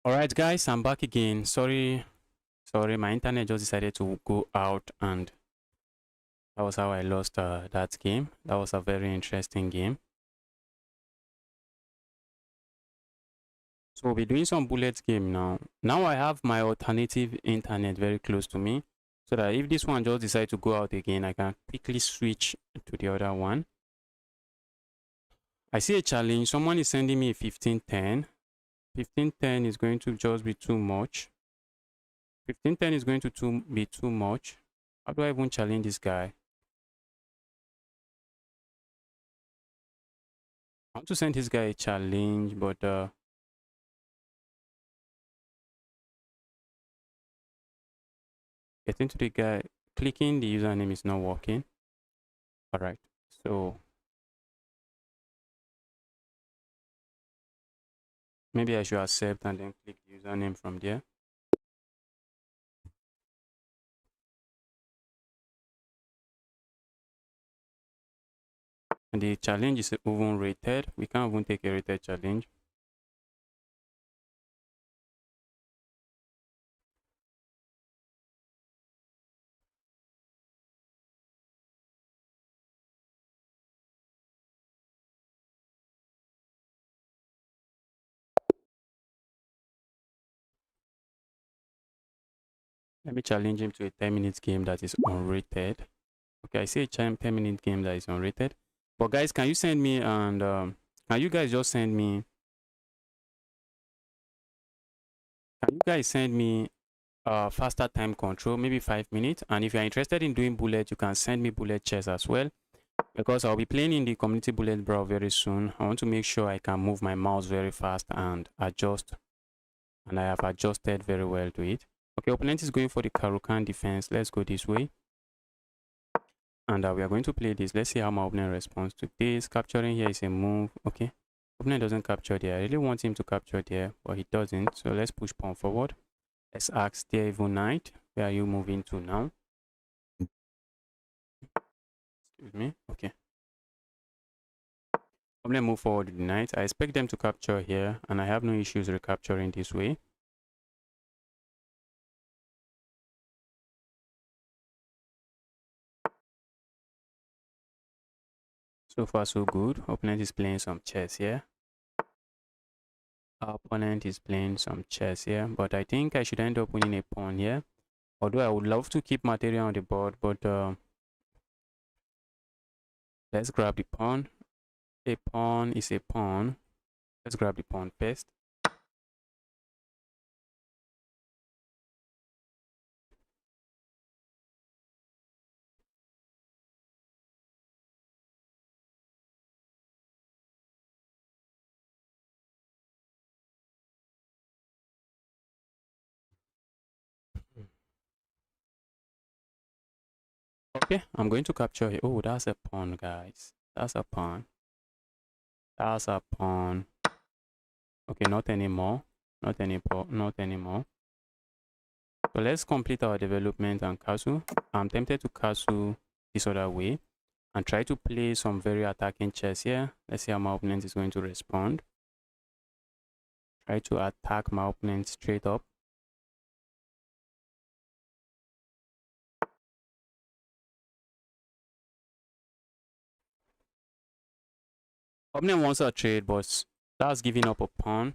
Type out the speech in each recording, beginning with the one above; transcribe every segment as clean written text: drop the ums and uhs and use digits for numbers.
Alright guys, I'm back again. Sorry, my internet just decided to go out, and that was how I lost that game. That was a very interesting game. So we'll be doing some bullets game now. Now I have my alternative internet very close to me, so that if this one just decides to go out again, I can quickly switch to the other one. I see a challenge. Someone is sending me a 1510. 1510 is going to just be too much. 1510 is going to be too much. How do I even challenge this guy? I want to send this guy a challenge, but getting to the guy, clicking the username is not working. All right, so maybe I should accept and then click the username from there. And the challenge is even rated. We can't even take a rated challenge. Let me challenge him to a 10-minute game that is unrated. Okay, I see a 10-minute game that is unrated. But guys, can you send me, and can you guys just send me, faster time control, maybe 5 minutes? And if you're interested in doing bullet, you can send me bullet chess as well, because I'll be playing in the community bullet Brawl very soon. I want to make sure I can move my mouse very fast and adjust, and I have adjusted very well to it. Okay, opponent is going for the Karukan defense. Let's go this way, and we are going to play this. Let's see how my opponent responds to this. Capturing here is a move. Okay, opponent doesn't capture there. I really want him to capture there, but he doesn't. So let's push pawn forward. Let's ask there evil knight, where are you moving to now? Excuse me. Okay, I'm gonna move forward with the knight. I expect them to capture here, and I have no issues recapturing this way. So far so good. Opponent is playing some chess here. Our opponent is playing some chess here, but I think I should end up winning a pawn here. Although I would love to keep material on the board, but let's grab the pawn. A pawn is a pawn. Let's grab the pawn first. Okay, I'm going to capture here. Oh, that's a pawn, guys. That's a pawn. That's a pawn. Okay, not anymore. Not anymore. So let's complete our development and castle. I'm tempted to castle this other way and try to play some very attacking chess here. Let's see how my opponent is going to respond. Try to attack my opponent straight up. Opponent wants a trade, but that's giving up a pawn.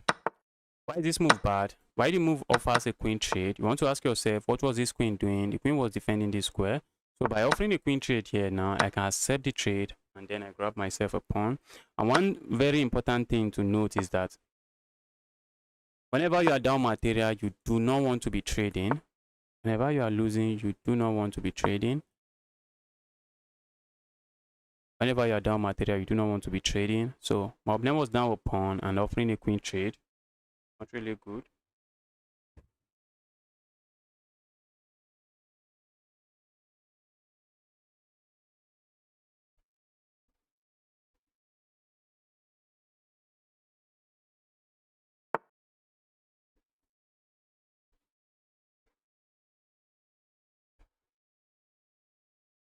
Why is this move bad? Why the move offers a queen trade? You want to ask yourself, what was this queen doing? The queen was defending this square. So by offering a queen trade here now, I can accept the trade, and then I grab myself a pawn. And one very important thing to note is that whenever you are down material, you do not want to be trading. Whenever you are losing, you do not want to be trading. Whenever you are down material, you do not want to be trading. So my opponent was down a pawn and offering a queen trade. Not really good.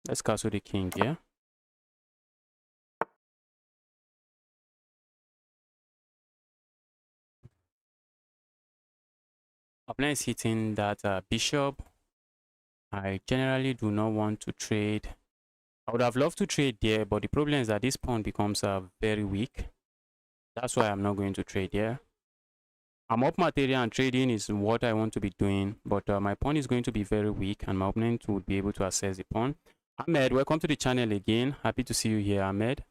Let's castle the king here. opponent is hitting that bishop. I generally do not want to trade. I would have loved to trade there, but the problem is that this pawn becomes very weak. That's why I'm not going to trade here. I'm up material and trading is what I want to be doing, but my pawn is going to be very weak and my opponent would be able to access the pawn. Ahmed, welcome to the channel again. Happy to see you here, Ahmed.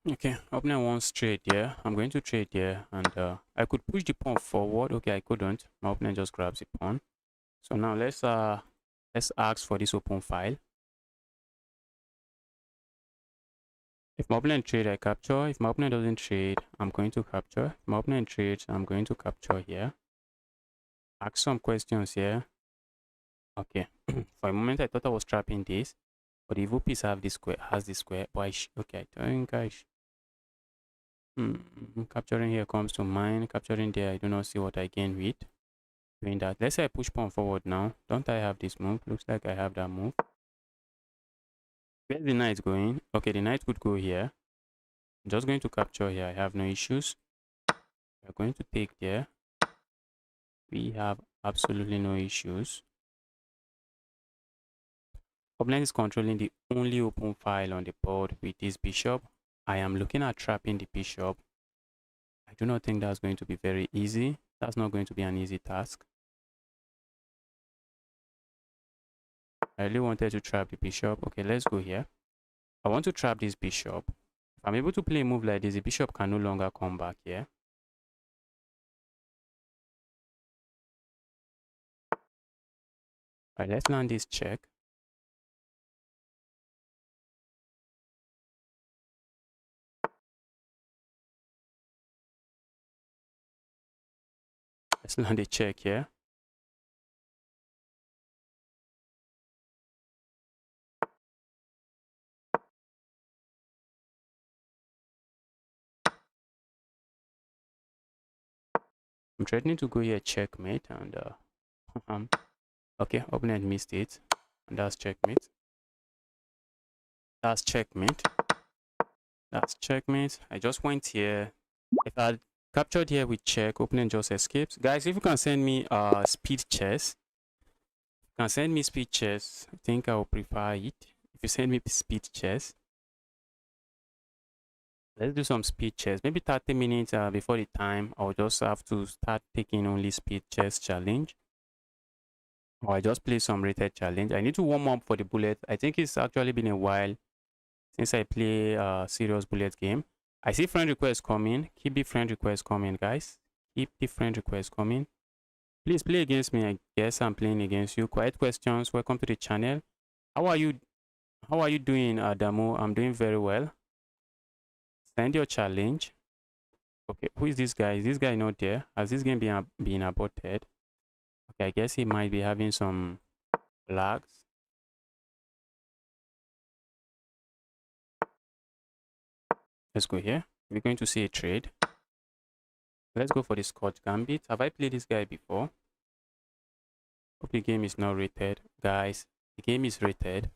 Okay, opponent wants trade here. I'm going to trade here, and I could push the pawn forward. Okay, I couldn't. My opponent just grabs the pawn. So now let's ask for this open file. If my opponent trade, I capture. If my opponent doesn't trade, I'm going to capture. If my opponent trades, I'm going to capture here. Ask some questions here. Okay. For a moment, I thought I was trapping this, but the evil piece has this square. But okay, I think I capturing here comes to mind. Capturing there, I do not see what I gain with doing that. Let's say I push pawn forward now. Don't I have this move? Looks like I have that move. Where's the knight going? Okay, the knight could go here. I'm just going to capture here. I have no issues. We're going to take there. We have absolutely no issues. Opponent is controlling the only open file on the board with this bishop. I am looking at trapping the bishop. I do not think that's going to be very easy. That's not going to be an easy task. I really wanted to trap the bishop. Okay, let's go here. I want to trap this bishop. If I'm able to play a move like this, the bishop can no longer come back here. Alright, let's land this check. Let's land a check here. I'm threatening to go here checkmate, and okay, opponent missed it, and that's checkmate. That's checkmate. That's checkmate. I just went here. If I had captured here with check, opponent just escapes. Guys, if you can send me speed chess, I think I will prefer it. If you send me speed chess, let's do some speed chess. Maybe 30 minutes before the time. I'll just have to start taking only speed chess challenge. Or I just play some rated challenge. I need to warm up for the bullet. I think it's actually been a while since I play a serious bullet game. I see friend requests coming. Keep the friend requests coming, guys. Keep the friend requests coming. Please play against me. I guess I'm playing against you. Quiet questions. Welcome to the channel. How are you? How are you doing, Adamu? I'm doing very well. Send your challenge. Okay, who is this guy? Is this guy not there? Has this game been aborted? Okay, I guess he might be having some lags. Let's go here. We're going to see a trade. Let's go for the Scotch Gambit. Have I played this guy before? Hope the game is not rated. Guys, the game is rated.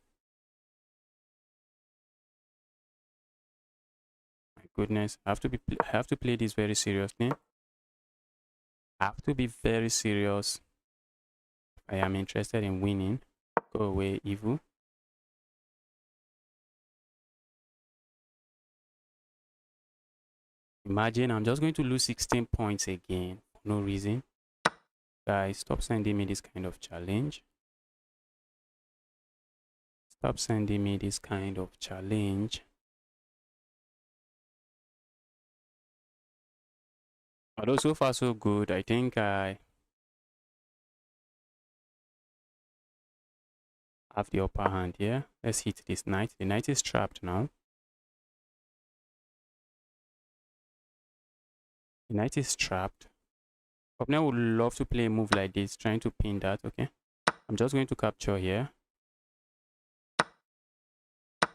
My goodness, I have to play this very seriously. I have to be very serious. I am interested in winning. Go away, evil. Imagine I'm just going to lose 16 points again for no reason. Guys, stop sending me this kind of challenge. Stop sending me this kind of challenge. Although so far so good, I think I have the upper hand here. Let's hit this knight. The knight is trapped now. The knight is trapped. Opponent would love to play a move like this, trying to pin that. Okay, I'm just going to capture here.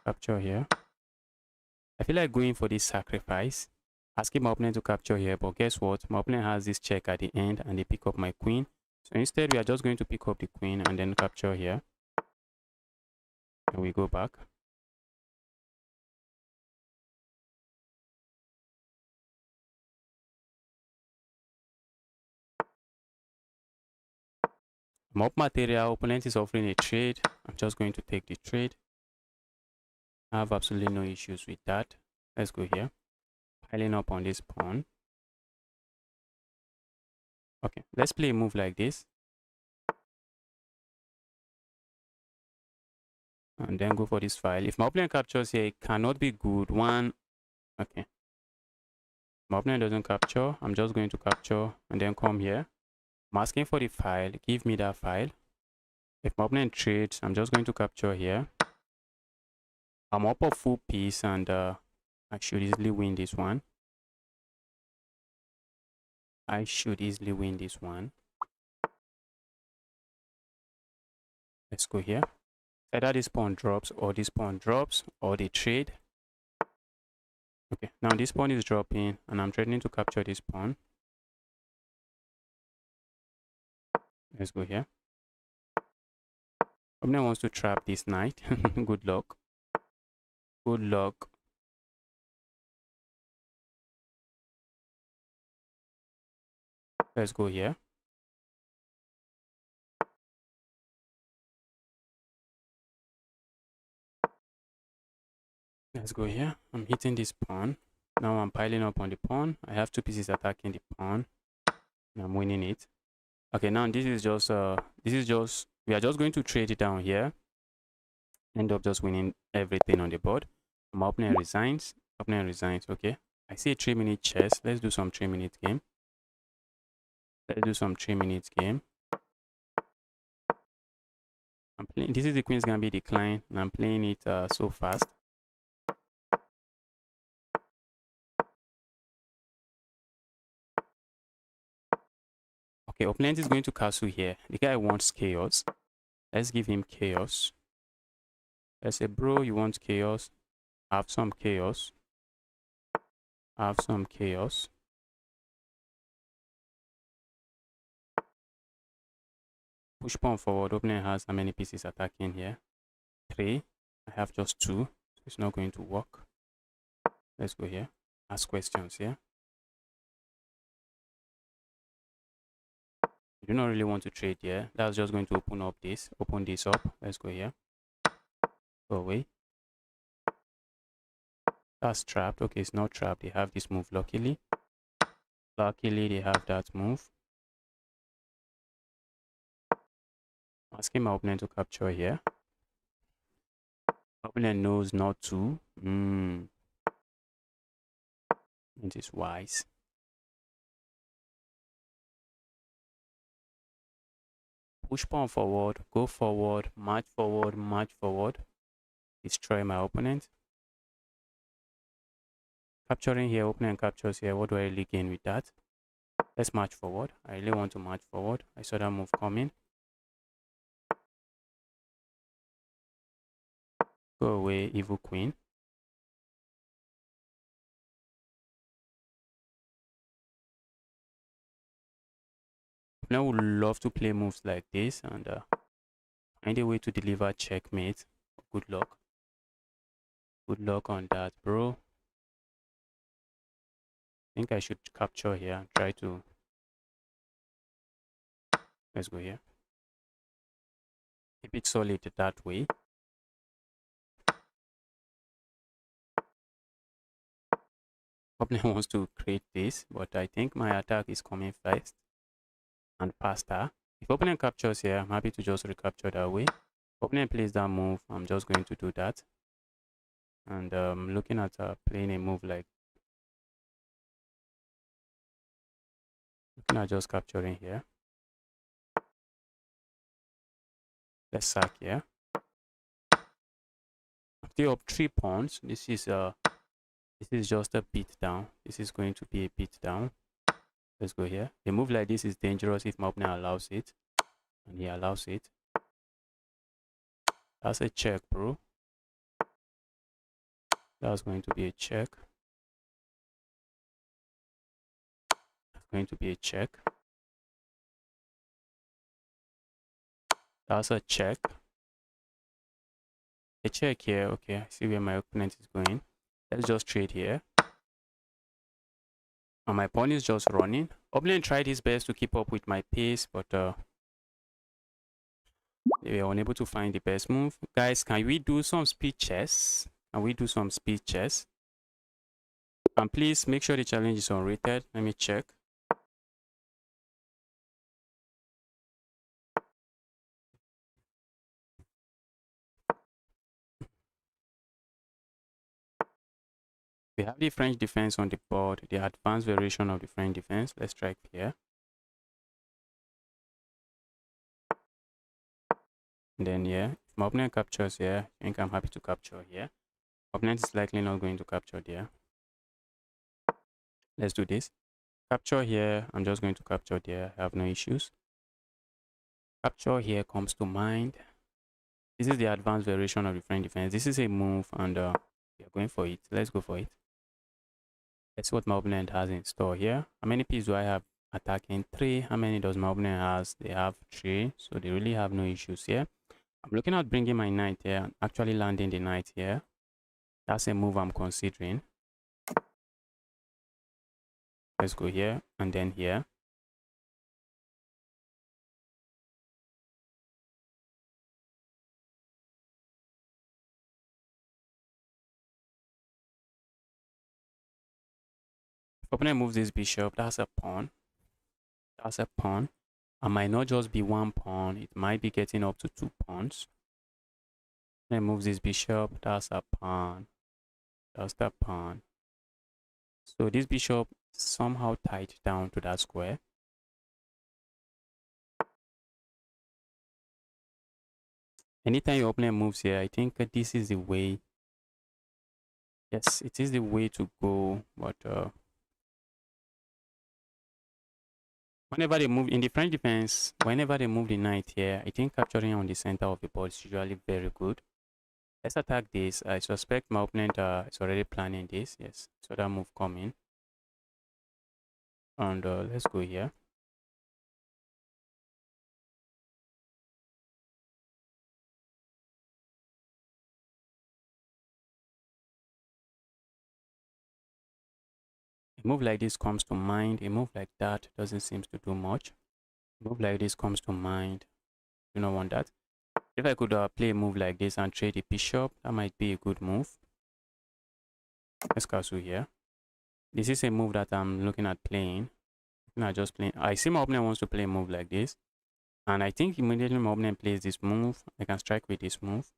Capture here. I feel like going for this sacrifice, asking my opponent to capture here, but guess what? My opponent has this check at the end and they pick up my queen. So instead, we are just going to pick up the queen and then capture here. And we go back. Mob material, opponent is offering a trade. I'm just going to take the trade. I have absolutely no issues with that. Let's go here. Piling up on this pawn. Okay, let's play a move like this. And then go for this file. If my opponent captures here, it cannot be good. One, okay. My opponent doesn't capture. I'm just going to capture and then come here. I'm asking for the file. Give me that file. If my opponent trades, I'm just going to capture here. I'm up a full piece and I should easily win this one. I should easily win this one. Let's go here. Either this pawn drops or this pawn drops or they trade. Okay, now this pawn is dropping and I'm threatening to capture this pawn. Let's go here. Opponent wants to trap this knight. Good luck. Good luck. Let's go here. Let's go here. I'm hitting this pawn. Now I'm piling up on the pawn. I have two pieces attacking the pawn. And I'm winning it. Okay, now this is just we are just going to trade it down here. End up just winning everything on the board. My opponent resigns. Opponent resigns. Okay. I see a 3-minute chess. Let's do some 3-minute game. Let's do some 3-minute game. I'm playing. This is the Queen's Gambit decline, and I'm playing it so fast. Okay, opponent is going to castle here. The guy wants chaos. Let's give him chaos. Let's say, bro, you want chaos? Have some chaos. Have some chaos. Push pawn forward. Opponent has how many pieces attacking here? 3. I have just 2, so it's not going to work. Let's go here. Ask questions here. You do not really want to trade here. That's just going to open up this. Open this up. Let's go here. Go away. That's trapped. Okay, it's not trapped. They have this move luckily. Luckily, they have that move. Asking my opponent to capture here. Opponent knows not to. It is wise. Push pawn forward, go forward, march forward, march forward. Destroy my opponent. Capturing here, opponent captures here. What do I really gain with that? Let's march forward. I really want to march forward. I saw that move coming. Go away, evil queen. I would love to play moves like this and find a way to deliver checkmate. Good luck. Good luck on that, bro. I think I should capture here and try to. Let's go here. Keep it solid that way. Opponent wants to create this, but I think my attack is coming first and faster. If opponent captures here, I'm happy to just recapture that way. If opponent plays that move, I'm just going to do that. And looking at playing a move like looking at just capturing here. Let's sack here. Still up 3 pawns. This is just a beat down. This is going to be a beat down. Let's go here. A move like this is dangerous if my opponent allows it, and he allows it. That's a check, bro. That's going to be a check. That's going to be a check. That's a check. A check here. Okay, I see where my opponent is going. Let's just trade here. And my pawn is just running. Opponent tried his best to keep up with my pace, but they were unable to find the best move. Guys, can we do some speed chess? Can we do some speed chess? And please make sure the challenge is unrated. Let me check. We have the French defense on the board, the advanced variation of the French defense. Let's strike here. And then yeah, if my opponent captures here, I think I'm happy to capture here. Opponent is likely not going to capture there. Let's do this. Capture here, I'm just going to capture there. I have no issues. Capture here comes to mind. This is the advanced variation of the French defense. This is a move and we are going for it. Let's go for it. Let's see what my opponent has in store here. How many pieces do I have attacking? 3. How many does my opponent has? They have 3. So they really have no issues here. I'm looking at bringing my knight here and actually landing the knight here. That's a move I'm considering. Let's go here and then here. If opponent moves this bishop, that's a pawn. That's a pawn. I might not just be one pawn. It might be getting up to 2 pawns. Then moves this bishop. That's a pawn. That's the pawn. So this bishop somehow tied down to that square. Anytime your opponent moves here, I think this is the way. Yes, it is the way to go. But whenever they move in the French defense, whenever they move the knight here, I think capturing on the center of the board is usually very good. Let's attack this. I suspect my opponent is already planning this. Yes, so that move coming. And let's go here. A move like this comes to mind. A move like that doesn't seem to do much. A move like this comes to mind. You don't want that. If I could play a move like this and trade a bishop, that might be a good move. Let's castle here. This is a move that I'm looking at playing. Not just playing. I see my opponent wants to play a move like this. And I think immediately my opponent plays this move, I can strike with this move.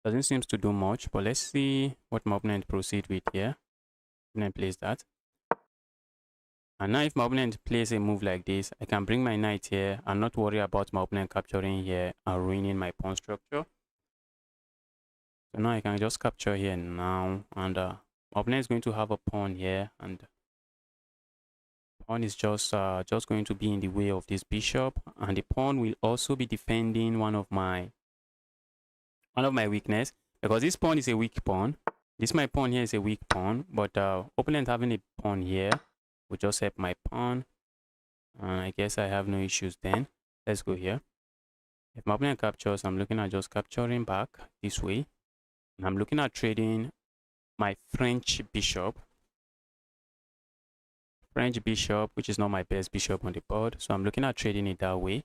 Doesn't seem to do much, but let's see what my opponent proceed with here. Opponent plays that. And now if my opponent plays a move like this, I can bring my knight here and not worry about my opponent capturing here and ruining my pawn structure. So now I can just capture here now, and my opponent is going to have a pawn here, and pawn is just going to be in the way of this bishop, and the pawn will also be defending one of my weakness, because this pawn is a weak pawn. This my pawn here is a weak pawn, but opponent having a pawn here will just help my pawn. I guess I have no issues then. Let's go here. If my opponent captures, I'm looking at just capturing back this way. And I'm looking at trading my French bishop. French bishop, which is not my best bishop on the board. So I'm looking at trading it that way.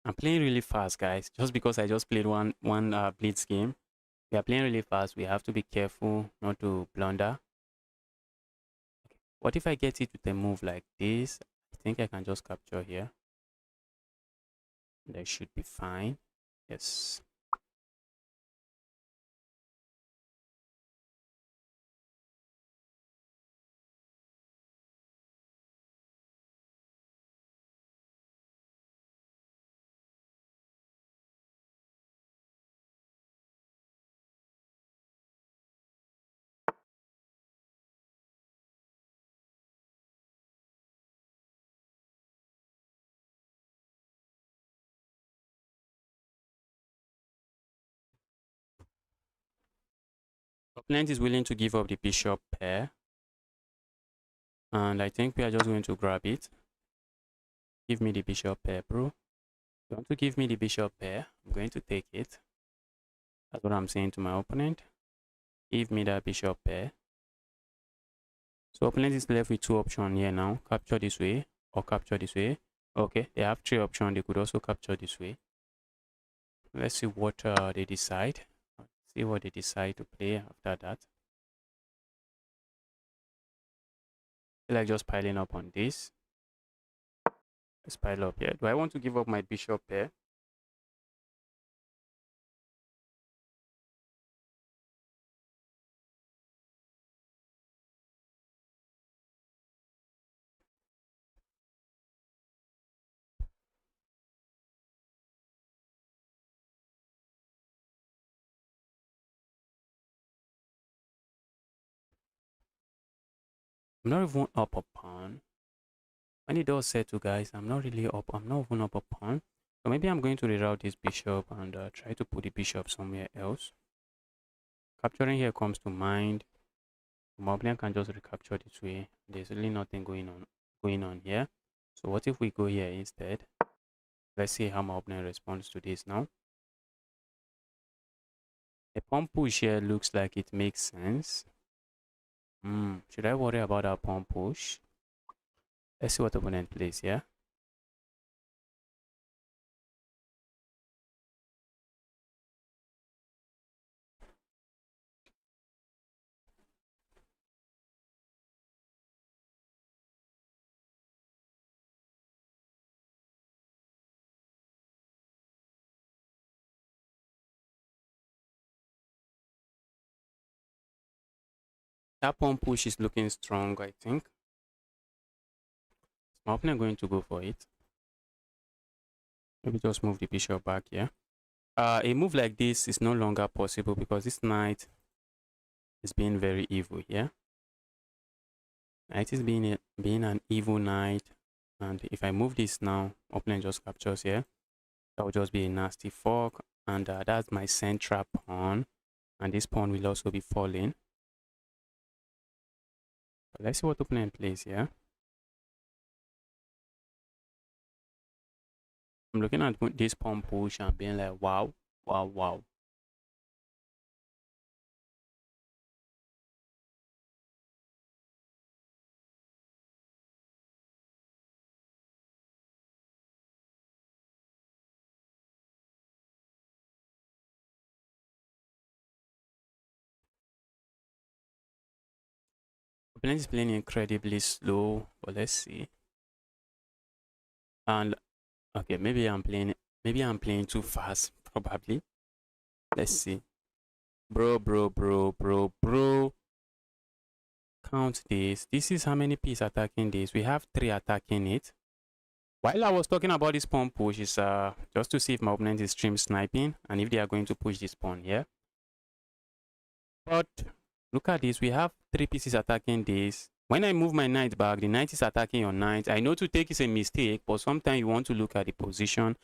I'm playing really fast, guys. Just because I just played one blitz game. We are playing really fast. We have to be careful not to blunder. What if I get it with a move like this? I think I can just capture here. That should be fine. Yes. Opponent is willing to give up the bishop pair. And I think we are just going to grab it. Give me the bishop pair, bro. You want to give me the bishop pair? I'm going to take it. That's what I'm saying to my opponent. Give me that bishop pair. So opponent is left with two options here now. Capture this way or capture this way. Okay, they have three options. They could also capture this way. Let's see what they decide. See what they decide to play after that. I feel like just piling up on this. Let's pile up here. Do I want to give up my bishop pair? I'm not even up a pawn. When it does settle, guys, I'm not really up. I'm not even up a pawn. So maybe I'm going to reroute this bishop and try to put the bishop somewhere else. Capturing here comes to mind. My opponent can just recapture this way. There's really nothing going on here. So what if we go here instead? Let's see how my opponent responds to this now. A pawn push here looks like it makes sense. Should I worry about our pawn push? Let's see what opponent plays here. That pawn push is looking strong, I think. Is my opponent going to go for it? Maybe just move the bishop back here. A move like this is no longer possible because this knight is being very evil here. Knight is being an evil knight, and if I move this now, opponent just captures here. That will just be a nasty fork, and that's my central pawn, and this pawn will also be falling. But let's see what opponent plays here. I'm looking at this pawn push and being like, wow, wow, wow. Opponent is playing incredibly slow, but let's see. And okay, maybe I'm playing too fast, probably. Let's see. Bro. Count this. This is how many pieces attacking this. We have 3 attacking it. While I was talking about this pawn push, is just to see if my opponent is stream sniping and if they are going to push this pawn here. But look at this. We have 3 pieces attacking this. When I move my knight back, the knight is attacking your knight. I know to take is a mistake, but sometimes you want to look at the position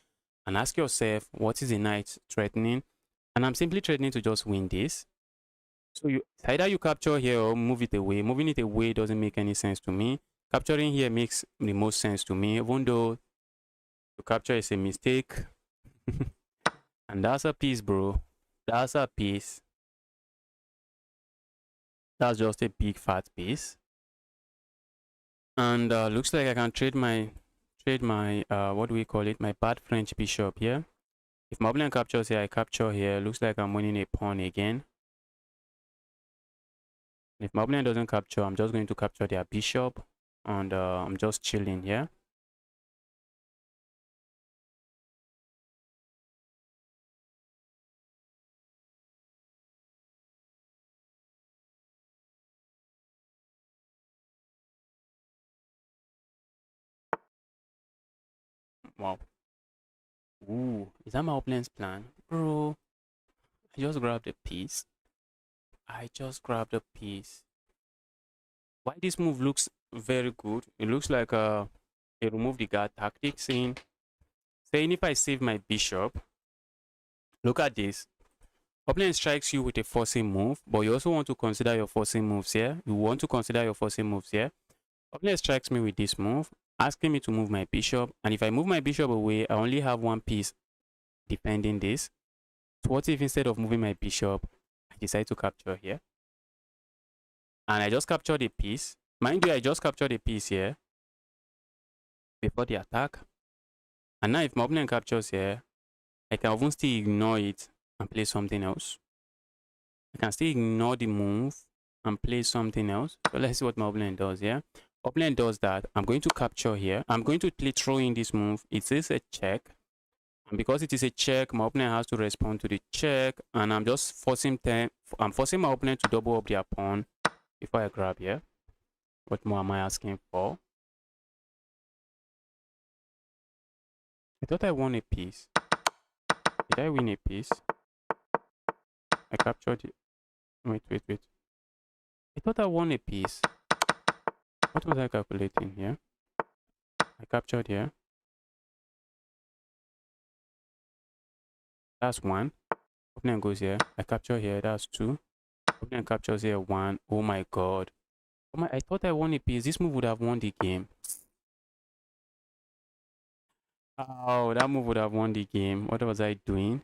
and ask yourself, what is the knight threatening? And I'm simply threatening to just win this. So either you capture here or move it away. Moving it away doesn't make any sense to me. Capturing here makes the most sense to me, even though to capture is a mistake. And that's a piece, bro. That's a piece. That's just a big fat piece. And looks like I can trade my what do we call it? My bad French bishop here. If my opponent captures here, I capture here. Looks like I'm winning a pawn again. If my opponent doesn't capture, I'm just going to capture their bishop, and I'm just chilling here. Wow. Ooh, is that my opponent's plan? Bro, I just grabbed a piece. I just grabbed a piece. Why this move looks very good? It looks like a remove the guard tactic, saying if I save my bishop, look at this. Opponent strikes you with a forcing move, but you also want to consider your forcing moves here. You want to consider your forcing moves here. Opponent strikes me with this move, asking me to move my bishop. And if I move my bishop away, I only have one piece defending this. So what if instead of moving my bishop, I decide to capture here? And I just captured a piece. Mind you, I just captured a piece here before the attack. And now if my opponent captures here, I can even still ignore it and play something else. I can still ignore the move and play something else. So let's see what my opponent does here. Opponent does that. I'm going to capture here. I'm going to throw in this move. It is a check. And because it is a check, my opponent has to respond to the check. And I'm just forcing them. I'm forcing my opponent to double up their pawn before I grab here. What more am I asking for? I thought I won a piece. Did I win a piece? I captured it. Wait. I thought I won a piece. What was I calculating here? I captured here. That's 1. Opponent goes here. I capture here. That's 2. Opponent captures here. 1. Oh my god. I thought I won a piece. This move would have won the game. Oh, that move would have won the game. What was I doing?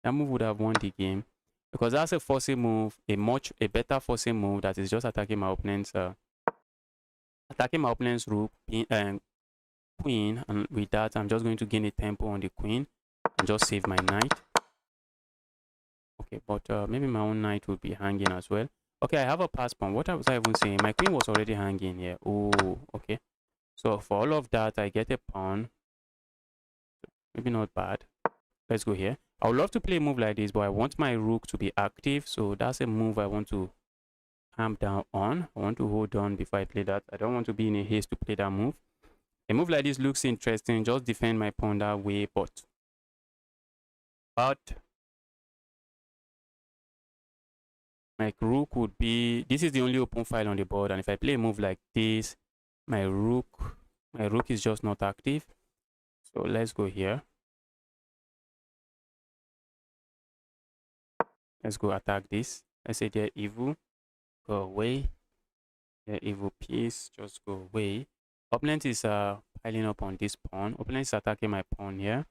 That move would have won the game. Because that's a forcing move. A better forcing move that is just attacking my opponent's rook and queen. And with that, I'm just going to gain a tempo on the queen and just save my knight. Okay, but maybe my own knight will be hanging as well. Okay, I have a pass pawn. What was I even saying? My queen was already hanging here. Oh, okay. So for all of that, I get a pawn. Maybe not bad. Let's go here. I would love to play a move like this, but I want my rook to be active. So that's a move I want to calm down on. I want to hold on before I play that. I don't want to be in a haste to play that move. A move like this looks interesting. Just defend my pawn that way, but my rook would be, this is the only open file on the board, and if I play a move like this, my rook is just not active. So let's go here. Let's go attack this. Let's say they're evil. Go away. They're evil piece. Just go away. Opponent is piling up on this pawn. Opponent is attacking my pawn here.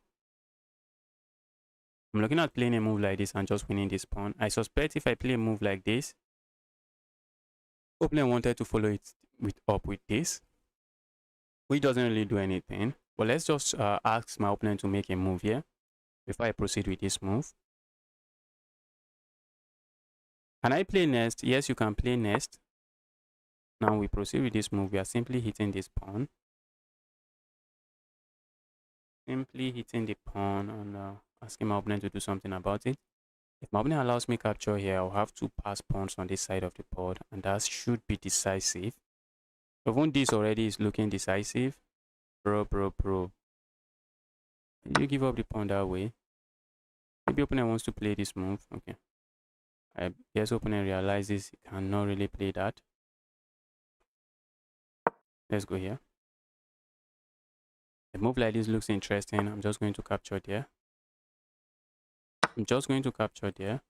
I'm looking at playing a move like this and just winning this pawn. I suspect if I play a move like this, opponent wanted to follow it up with this, which doesn't really do anything. But let's just ask my opponent to make a move here before I proceed with this move. Can I play next? Yes, you can play next. Now we proceed with this move. We are simply hitting this pawn. Simply hitting the pawn and asking my opponent to do something about it. If my opponent allows me capture here, I'll have 2 pass pawns on this side of the board, and that should be decisive. Even this already is looking decisive. Bro. Did you give up the pawn that way? Maybe opponent wants to play this move. Okay. I guess opponent realizes he cannot really play that. Let's go here. A move like this looks interesting. I'm just going to capture there. I'm just going to capture there.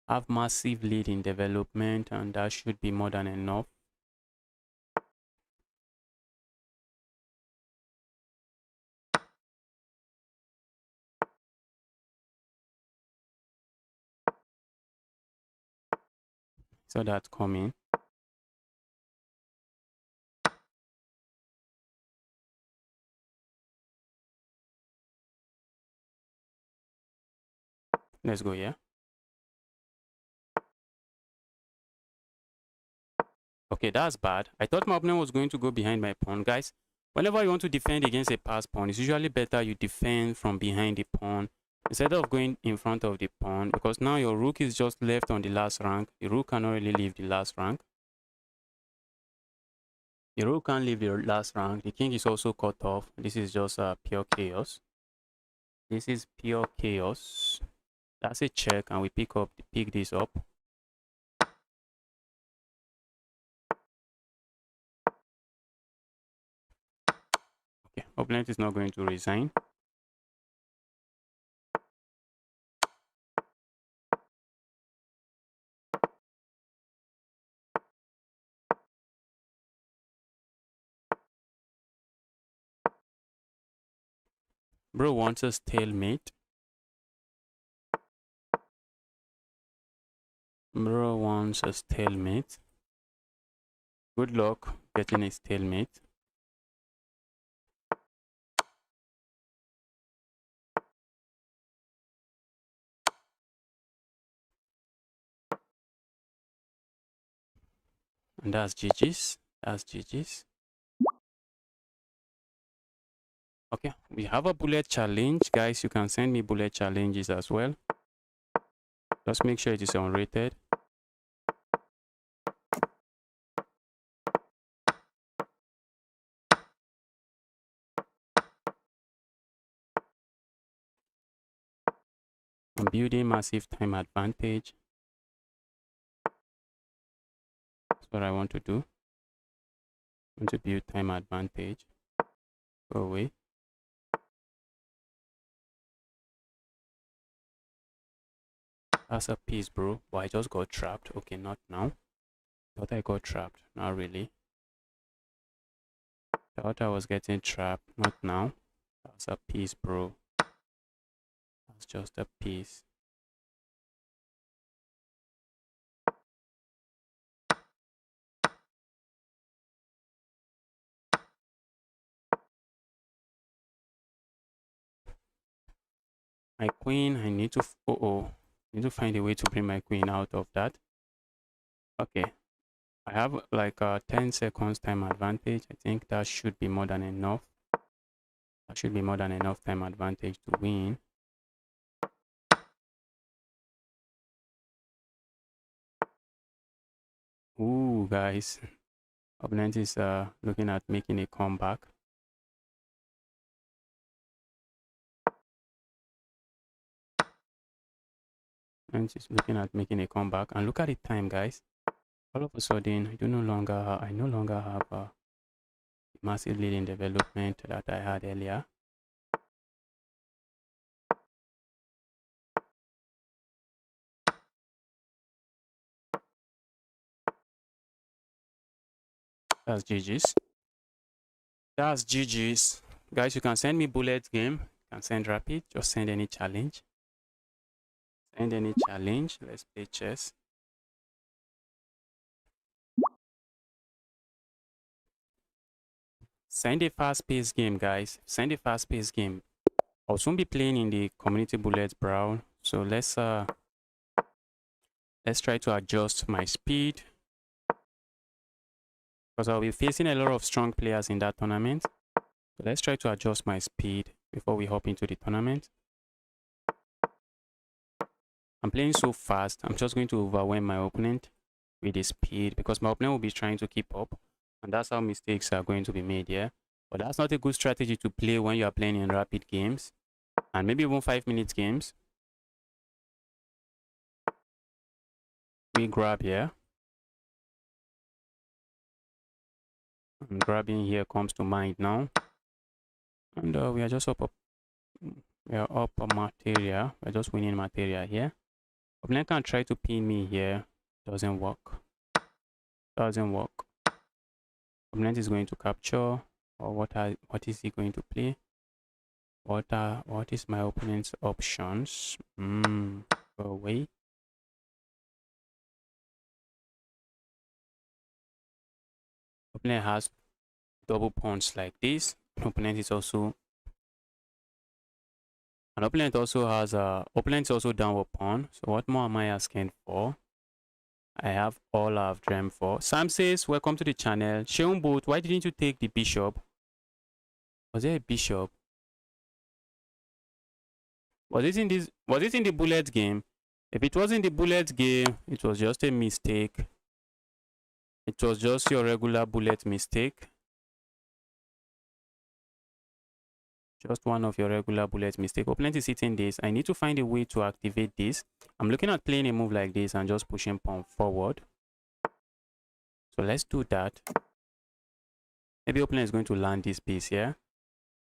Have massive lead in development, and that should be more than enough. So that's coming. Let's go here. Okay, that's bad. I thought my opponent was going to go behind my pawn. Guys, whenever you want to defend against a pass pawn, it's usually better you defend from behind the pawn instead of going in front of the pawn, because now your rook is just left on the last rank. The rook cannot really leave the last rank. The rook can't leave the last rank. The king is also cut off. This is just pure chaos. This is pure chaos. That's a check, and we pick this up. Opponent is not going to resign. Bro wants a stalemate. Bro wants a stalemate. Good luck getting a stalemate. And that's GG's. That's GG's. Okay, we have a bullet challenge. Guys, you can send me bullet challenges as well. Just make sure it is unrated. I'm building massive time advantage. That's what I want to do. I want to build time advantage. Go away. That's a piece, bro. But I just got trapped. Okay, not now. Thought I got trapped. Not really. Thought I was getting trapped. Not now. That's a piece, bro. That's just a piece. My queen, I need to... I need to find a way to bring my queen out of that. Okay. I have like 10 seconds time advantage. I think that should be more than enough. That should be more than enough time advantage to win. Ooh, guys. Opponent is looking at making a comeback. Opponent is looking at making a comeback. And look at the time, guys. All of a sudden, I no longer have a massive lead in development that I had earlier. That's GG's. That's GG's. Guys, you can send me bullet game. You can send rapid. Just send any challenge. Send any challenge. Let's play chess. Send a fast-paced game, guys. Send a fast-paced game. I'll soon be playing in the community bullet Brawl. So let's try to adjust my speed, because I'll be facing a lot of strong players in that tournament. So let's try to adjust my speed before we hop into the tournament. I'm playing so fast, I'm just going to overwhelm my opponent with the speed, because my opponent will be trying to keep up, and that's how mistakes are going to be made here. But that's not a good strategy to play when you are playing in rapid games, and maybe even 5-minute games. We grab here. And grabbing here comes to mind now. And we are just up. We are up a materia. We're just winning materia here. Opponent can try to pin me here. Doesn't work. Doesn't work. Opponent is going to capture. Or what is he going to play? What is my opponent's options? Go away. Opponent has double pawns like this. Opponent is also opponent is also downward pawn. So what more am I asking for? I have all I've dreamt for. Sam says, welcome to the channel. Sheon Boat, why didn't you take the bishop? Was there a bishop? Was it in the bullet game? If it was in the bullet game, it was just a mistake. It was just your regular bullet mistake. Just one of your regular bullet mistake. Opponent is hitting this. I need to find a way to activate this. I'm looking at playing a move like this and just pushing pawn forward. So let's do that. Maybe opponent is going to land this piece here.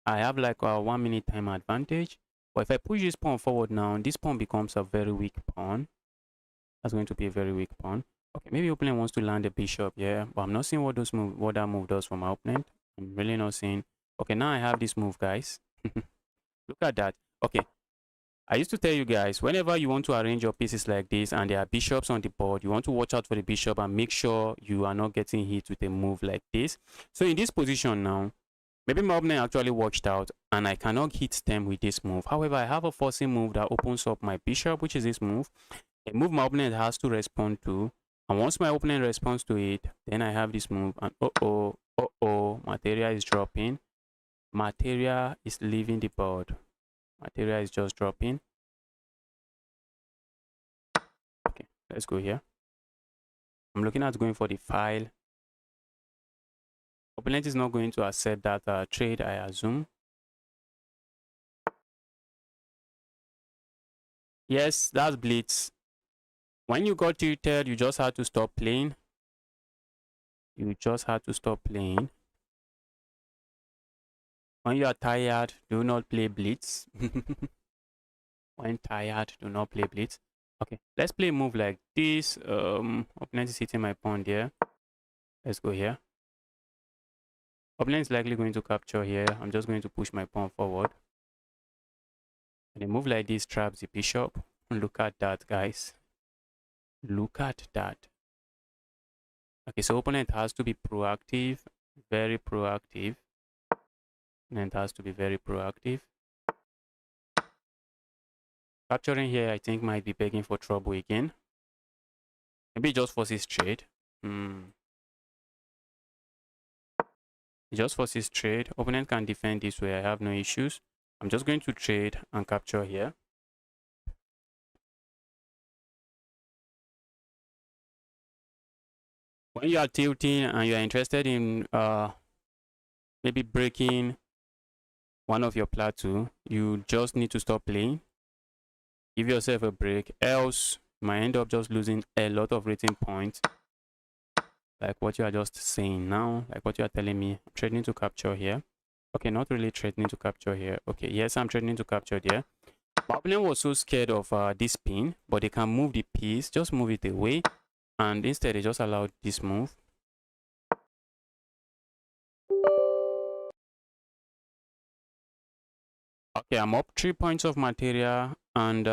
I have like a 1 minute time advantage. But if I push this pawn forward now, this pawn becomes a very weak pawn. That's going to be a very weak pawn. Okay, maybe opponent wants to land a bishop, yeah, but I'm not seeing what that move does for my opponent. I'm really not seeing. Okay, now I have this move, guys. Look at that. Okay, I used to tell you guys, whenever you want to arrange your pieces like this and there are bishops on the board, you want to watch out for the bishop and make sure you are not getting hit with a move like this. So in this position now, maybe my opponent actually watched out and I cannot hit stem with this move. However, I have a forcing move that opens up my bishop, which is this move. A move my opponent has to respond to. And once my opponent responds to it, then I have this move and material is dropping. Material is leaving the board. Material is just dropping. Okay, let's go here. I'm looking at going for the file. Opponent is not going to accept that trade, I assume. Yes, that's blitz. When you got tilted, you just had to stop playing. You just had to stop playing. When you are tired, do not play blitz. When tired, do not play blitz. Okay, let's play a move like this. Opponent is hitting my pawn there. Let's go here. Opponent is likely going to capture here. I'm just going to push my pawn forward. And a move like this traps the bishop. Look at that, guys. Look at that. Okay, so opponent has to be proactive, very proactive. Opponent has to be very proactive. Capturing here, I think, might be begging for trouble again. Maybe just forces trade. Just forces trade. Opponent can defend this way. I have no issues. I'm just going to trade and capture here. When you are tilting and you are interested in maybe breaking one of your plateau, you just need to stop playing. Give yourself a break, else you might end up just losing a lot of rating points. Like what you are just saying now, like what you are telling me. I'm threatening to capture here. Okay, not really threatening to capture here. Okay, yes, I'm threatening to capture there. My opponent was so scared of this pin, but they can move the piece, just move it away. And instead, they just allowed this move. Okay, I'm up 3 points of material, and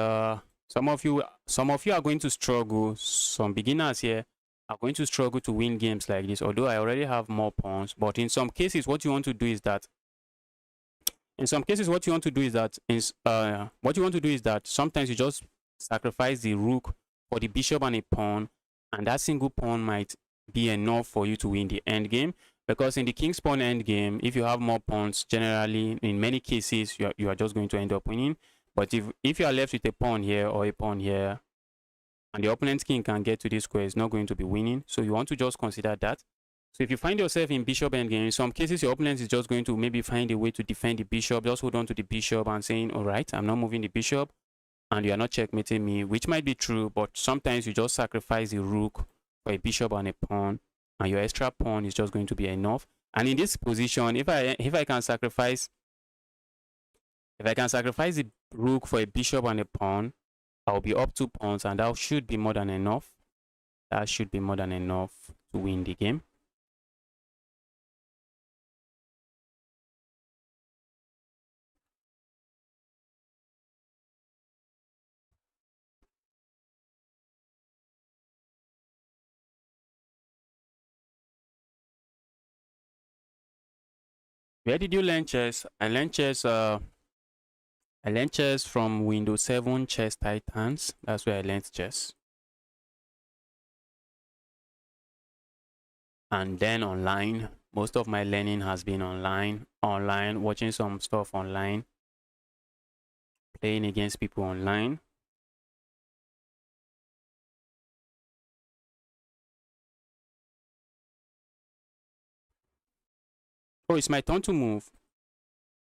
some of you are going to struggle. Some beginners here are going to struggle to win games like this. Although I already have more pawns, but in some cases, what you want to do is that. Sometimes you just sacrifice the rook for the bishop and a pawn, and that single pawn might be enough for you to win the end game. Because in the king's pawn end game, if you have more pawns, generally, in many cases, you are just going to end up winning. But if you are left with a pawn here or a pawn here, and the opponent's king can get to this square, it's not going to be winning. So you want to just consider that. So if you find yourself in bishop endgame, in some cases, your opponent is just going to maybe find a way to defend the bishop, just hold on to the bishop and saying, all right, I'm not moving the bishop, and you are not checkmating me, which might be true, but sometimes you just sacrifice the rook for a bishop and a pawn, and your extra pawn is just going to be enough. And in this position, if I can sacrifice the rook for a bishop and a pawn, I'll be up 2 pawns, and that should be more than enough. That should be more than enough to win the game. Where did you learn chess? I learned chess from Windows 7 Chess Titans. That's where I learned chess. And then online. Most of my learning has been online, watching some stuff online, playing against people online. Oh, it's my turn to move.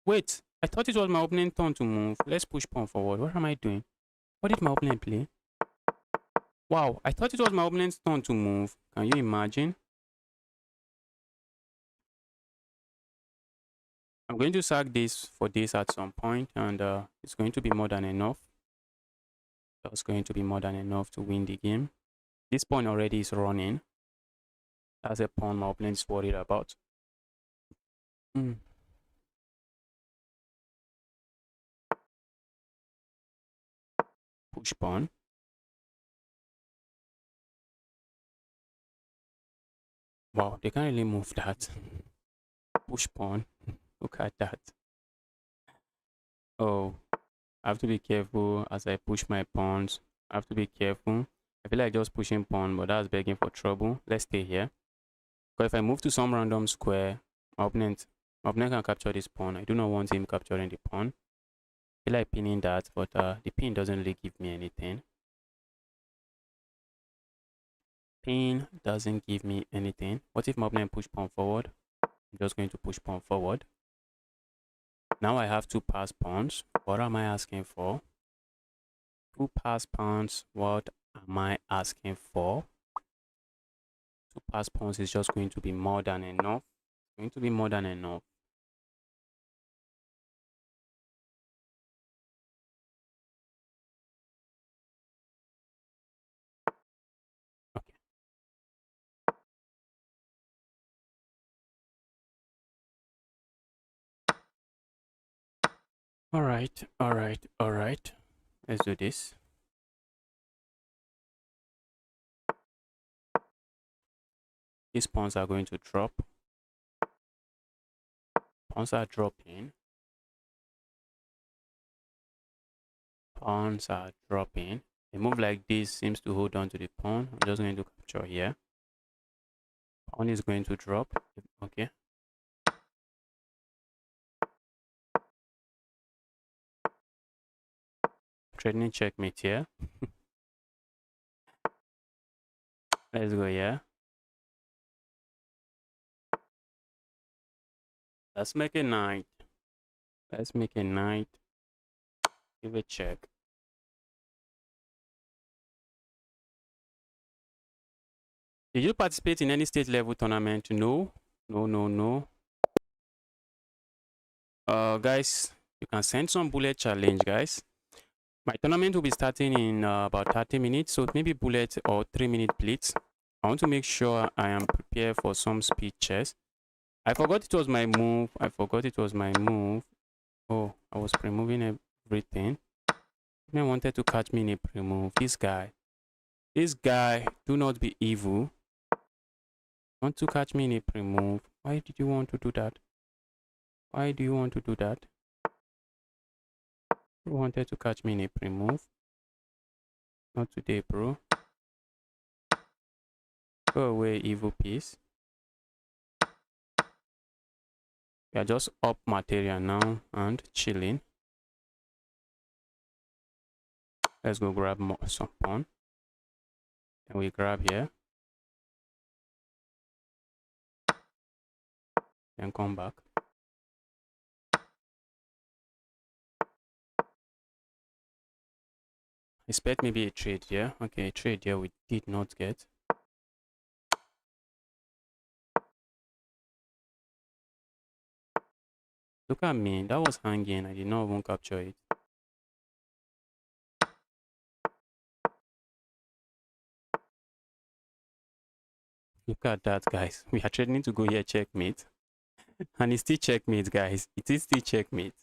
Wait, I thought it was my opening turn to move. Let's push pawn forward. What am I doing? What did my opponent play? Wow, I thought it was my opponent's turn to move. Can you imagine? I'm going to sack this for this at some point, and it's going to be more than enough. That's going to be more than enough to win the game. This pawn already is running. That's a pawn my opponent is worried about. Push pawn. Wow, they can't really move that. Push pawn. Look at that. Oh, I have to be careful as I push my pawns. I have to be careful. I feel like just pushing pawn, but that's begging for trouble. Let's stay here. Because if I move to some random square, my opponent can capture this pawn. I do not want him capturing the pawn. I feel like pinning that, but the pin doesn't really give me anything. Pin doesn't give me anything. What if my opponent push pawn forward? I'm just going to push pawn forward. Now I have two pass pawns. What am I asking for? Two pass pawns. What am I asking for? Two pass pawns is just going to be more than enough. It's going to be more than enough. Okay. All right. Let's do this. These pawns are going to drop. Pawns are dropping. Pawns are dropping. A move like this seems to hold on to the pawn. I'm just going to capture here. Pawn is going to drop. Okay. Threatening checkmate here. Let's go here. Let's make a knight. Let's make a knight. Give a check. Did you participate in any state level tournament? No. No. Guys, you can send some bullet challenge, guys. My tournament will be starting in about 30 minutes, so maybe bullet or 3-minute blitz. I want to make sure I am prepared for some speed chess. I forgot it was my move. Oh, I was pre-moving everything. I wanted to catch me in a pre-move. This guy, do not be evil. Want to catch me in a pre-move? Why did you want to do that? Why do you want to do that? You wanted to catch me in a pre-move. Not today, bro. Go away, evil piece. We are just up material now and chilling. Let's go grab some pawn. And we grab here. Then come back. Expect maybe a trade here. Okay, a trade here we did not get. Look at me. That was hanging. I did not even capture it. Look at that, guys. We are trading to go here checkmate. And it's still checkmate, guys. It is still checkmate.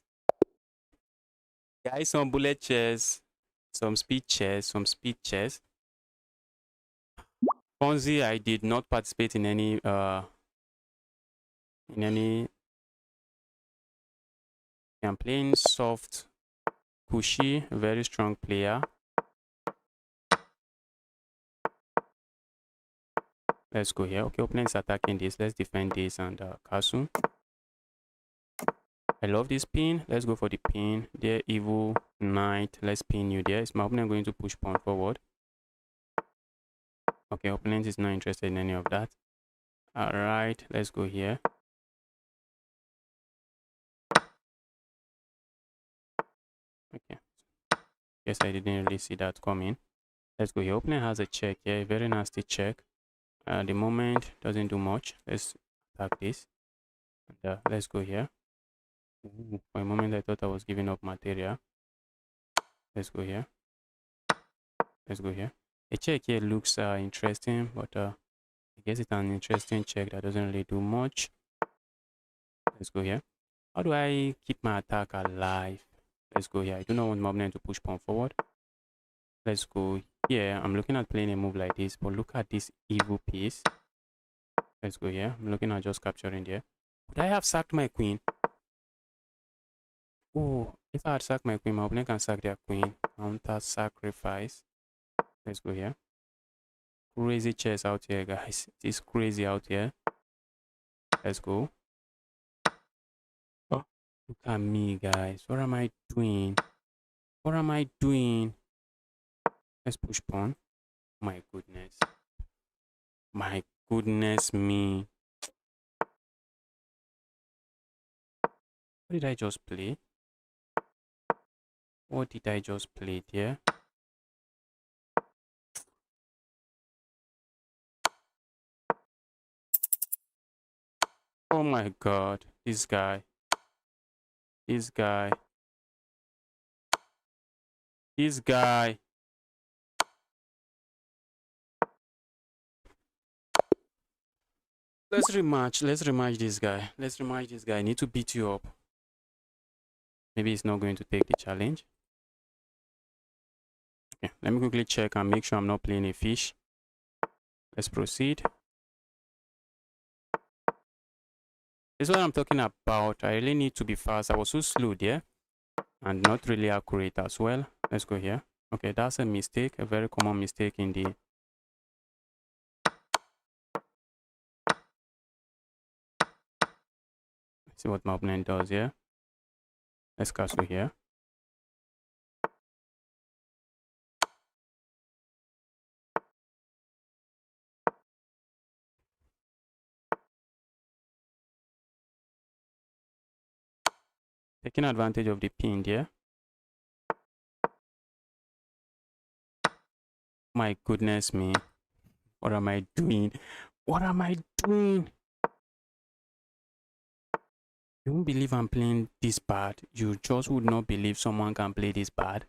Guys, some bullet chess, some speed chess. Ponzi, I did not participate in any I'm playing soft Kushi, very strong player. Let's go here. Okay, opponent is attacking this. Let's defend this and castle. I love this pin. Let's go for the pin. There, evil knight. Let's pin you there. Is my opponent going to push pawn forward? Okay, opponent is not interested in any of that. All right, let's go here. Okay. Yes, I didn't really see that coming. Let's go here. Opponent has a check here. A very nasty check. The moment doesn't do much. Let's attack this. And, let's go here. Ooh, for a moment I thought I was giving up material. Let's go here. Let's go here. A check here looks interesting, but I guess it's an interesting check that doesn't really do much. Let's go here. How do I keep my attack alive? Let's go here. I do not want my opponent to push pawn forward. Let's go here. I'm looking at playing a move like this, but look at this evil piece. Let's go here. I'm looking at just capturing there. Would I have sacked my queen? Oh, if I had sacked my queen, my opponent can sack their queen. Counter sacrifice. Let's go here. Crazy chess out here, guys. It's crazy out here. Let's go. Oh, look at me, guys. What am I doing? What am I doing? Let's push pawn. My goodness. My goodness me. What did I just play? What did I just play there? Oh my god. This guy. This guy. This guy. Let's rematch. Let's rematch this guy. Let's rematch this guy. I need to beat you up. Maybe he's not going to take the challenge. Okay, let me quickly check and make sure I'm not playing a fish. Let's proceed. This is what I'm talking about. I really need to be fast. I was so slow there and not really accurate as well. Let's go here. Okay, that's a mistake, a very common mistake in the... Let's see what my opponent does here. Let's castle here. Taking advantage of the pin there. My goodness me. What am I doing? What am I doing? You won't believe I'm playing this bad. You just would not believe someone can play this bad.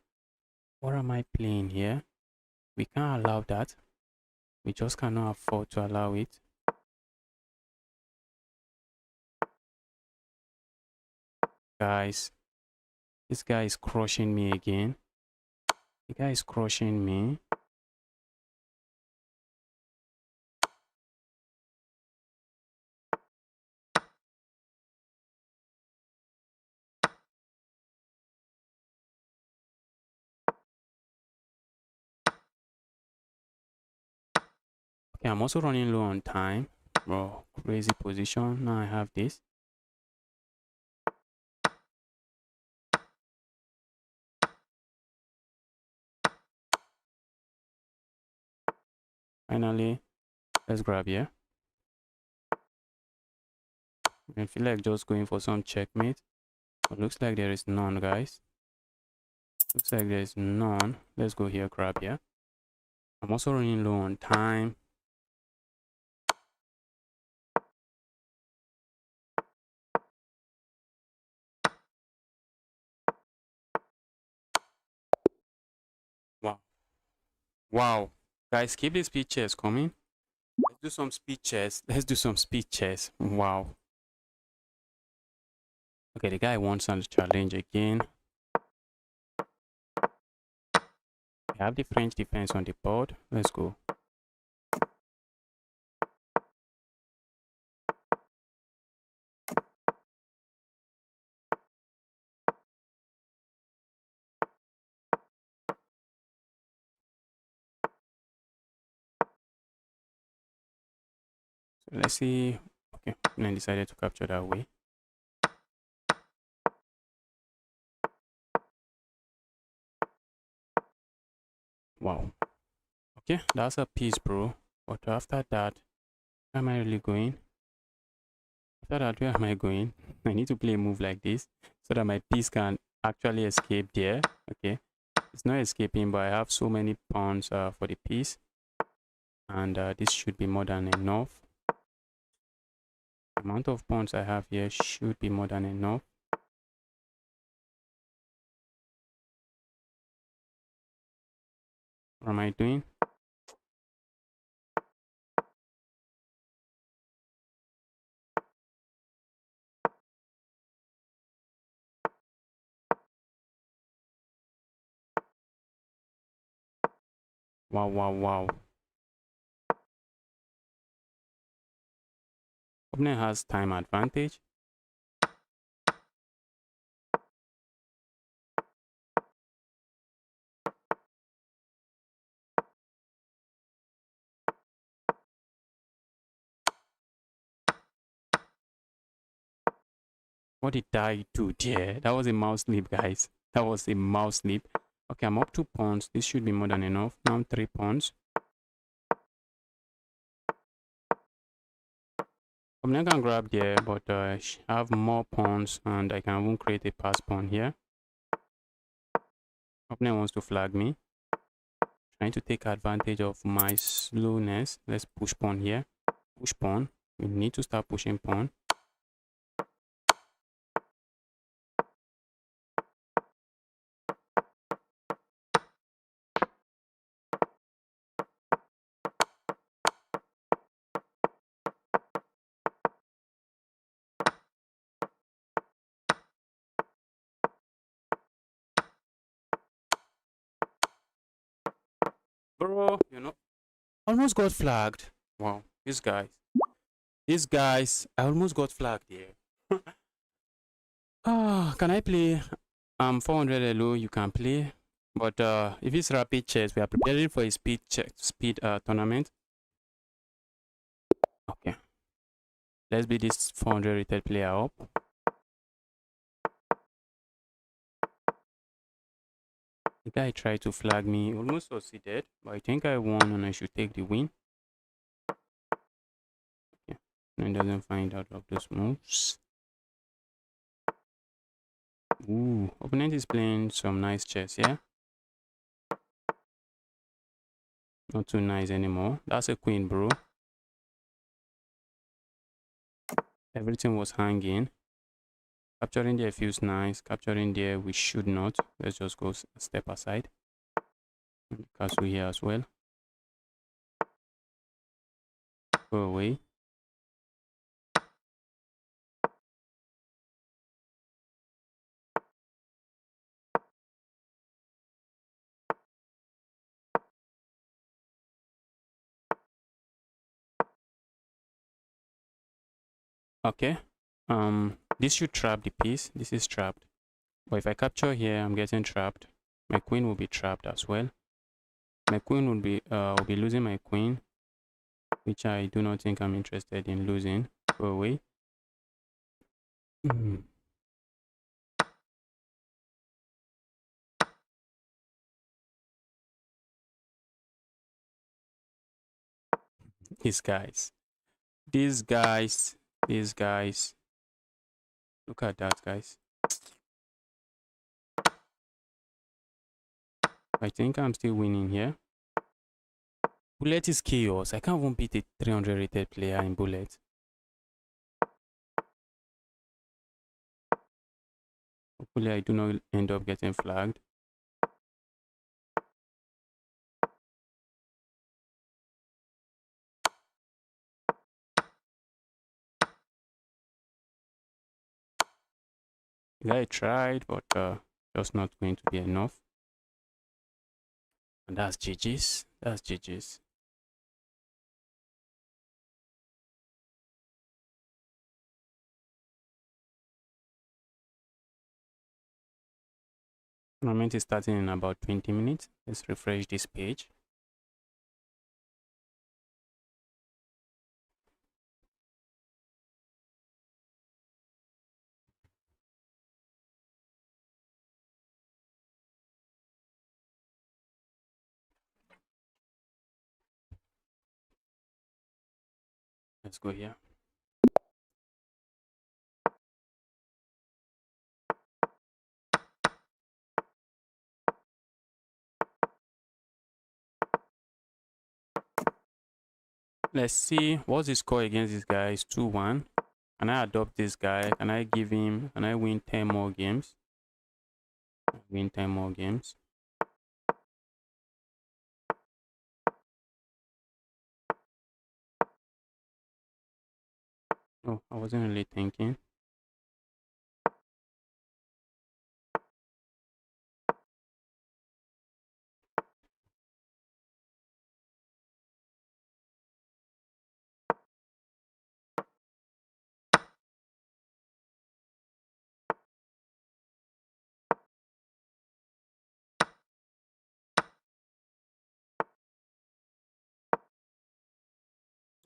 What am I playing here? We can't allow that. We just cannot afford to allow it. Guys, this guy is crushing me again. The guy is crushing me. Okay, I'm also running low on time. Bro, crazy position. Now I have this. Finally, let's grab here. I feel like just going for some checkmate. But looks like there is none, guys. Looks like there is none. Let's go here, grab here. I'm also running low on time. Wow. Wow. Guys, keep the speed chess coming. Let's do some speed chess. Let's do some speed chess. Wow. Okay, the guy wants a challenge again. We have the French defense on the board. Let's go. So let's see. Okay, and I decided to capture that way. Wow. Okay, that's a piece, bro. But after that, where am I really going? After that, where am I going? I need to play a move like this so that my piece can actually escape there. Okay, it's not escaping, but I have so many pawns for the piece, and this should be more than enough. The amount of pawns I have here should be more than enough. What am I doing? Wow, wow, wow. Opponent has time advantage. What did I do there? That was a mouse slip, guys. That was a mouse slip. Okay, I'm up 2 pawns. This should be more than enough. Now I'm 3 pawns. Opponent can grab there, but I have more pawns and I can even create a pass pawn here. Opponent wants to flag me. Trying to take advantage of my slowness. Let's push pawn here. Push pawn. We need to start pushing pawn. Bro, you know, almost got flagged. Wow, these guys. These guys, I almost got flagged here. Can I play? 400 LO, you can play. But if it's rapid chess, we are preparing for a speed tournament. Okay. Let's beat this 400 rated player up. The guy tried to flag me, almost succeeded, but I think I won and I should take the win. Yeah, and doesn't find out of those moves. Ooh, opponent is playing some nice chess, yeah? Not too nice anymore. That's a queen, bro. Everything was hanging. Capturing there feels nice. Capturing there, we should not. Let's just go a step aside. And castle here as well. Go away. Okay. This should trap the piece. This is trapped. But if I capture here, I'm getting trapped. My queen will be trapped as well. My queen will be losing my queen, which I do not think I'm interested in losing. Go away. These guys. These guys. These guys. Look at that, guys. I think I'm still winning here. Bullet is chaos. I can't even beat a 300 rated player in bullet. Hopefully I do not end up getting flagged. Yeah, I tried, but just not going to be enough. And that's GG's. That's GG's. Tournament is starting in about 20 minutes. Let's refresh this page. Let's go here. Let's see what's the score against this guy. Is 2-1. Can I adopt this guy? Can I give him? Can I win 10 more games? Win 10 more games. Oh, I wasn't really thinking.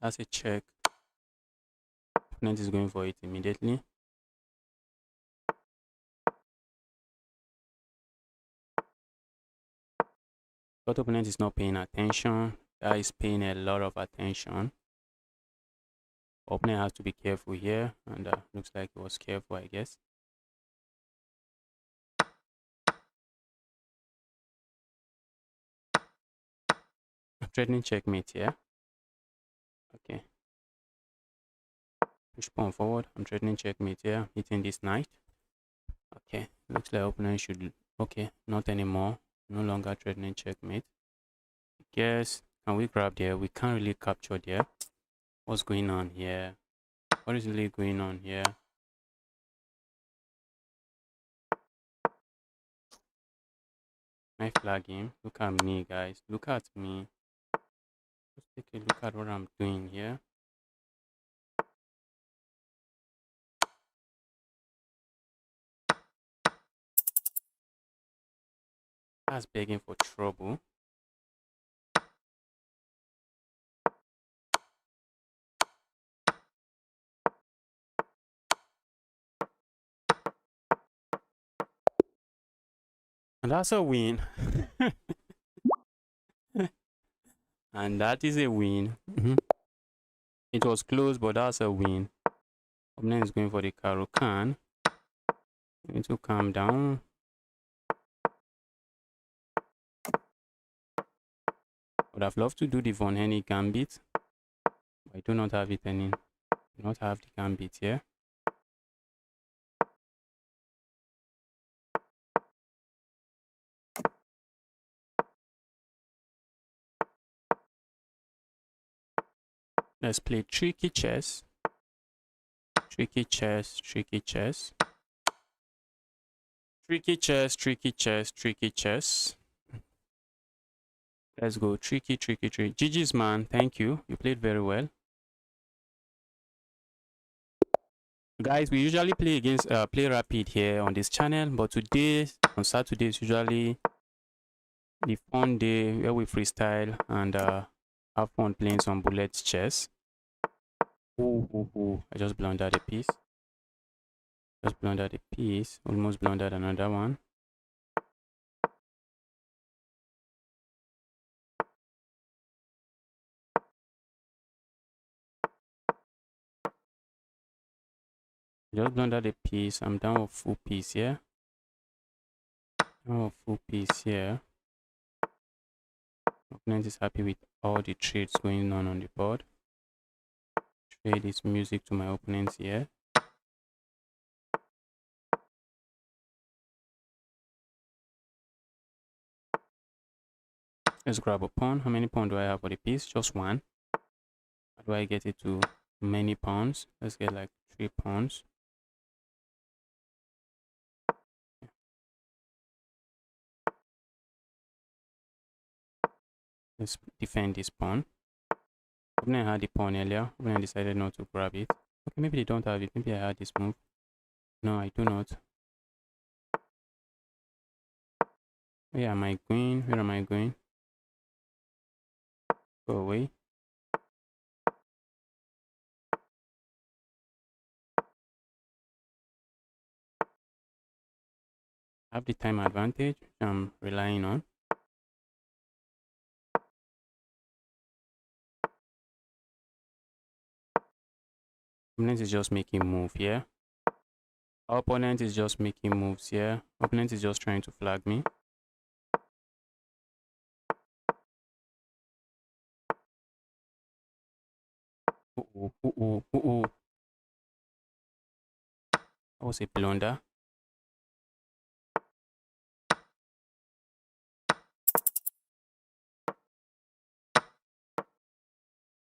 That's a check. Opponent is going for it immediately. But opponent is not paying attention. Guy is paying a lot of attention. Opponent has to be careful here, and looks like he was careful, I guess. Threatening checkmate here. Okay. Push pawn forward. I'm threatening checkmate here. Hitting this knight. Okay. Looks like opponent should. Okay. Not anymore. No longer threatening checkmate. Guess. Can we grab there? We can't really capture there. What's going on here? What is really going on here? I flag him. Look at me, guys. Look at me. Just take a look at what I'm doing here. That's begging for trouble. And that's a win. And that is a win. It was close, but that's a win. Opponent is going for the Caro-Kann. You need to calm down. Would have loved to do the Von Henny Gambit, but I do not have it any. Do not have the Gambit here. Let's play tricky chess. Tricky chess, tricky chess. Tricky chess, tricky chess, tricky chess. Let's go tricky, tricky, tricky. GG's, man. Thank you. You played very well. Guys, we usually play against play rapid here on this channel, but today on Saturday is usually the fun day where we freestyle and have fun playing some bullet chess. I just blundered a piece. Just blundered a piece. Almost blundered another one. Just blundered a piece. I'm down with full piece here. Down with full piece here. Opponent is happy with all the trades going on the board. Trade is music to my opponents here. Let's grab a pawn. How many pawns do I have for the piece? Just one. How do I get it to many pawns? Let's get like 3 pawns. Let's defend this pawn. Opponent had the pawn earlier. Opponent decided not to grab it. Okay, maybe they don't have it. Maybe I had this move. No, I do not. Where am I going? Where am I going? Go away. I have the time advantage, which I'm relying on. Opponent is just making move here. Our opponent is just making moves here. Opponent is just trying to flag me. That was a blunder.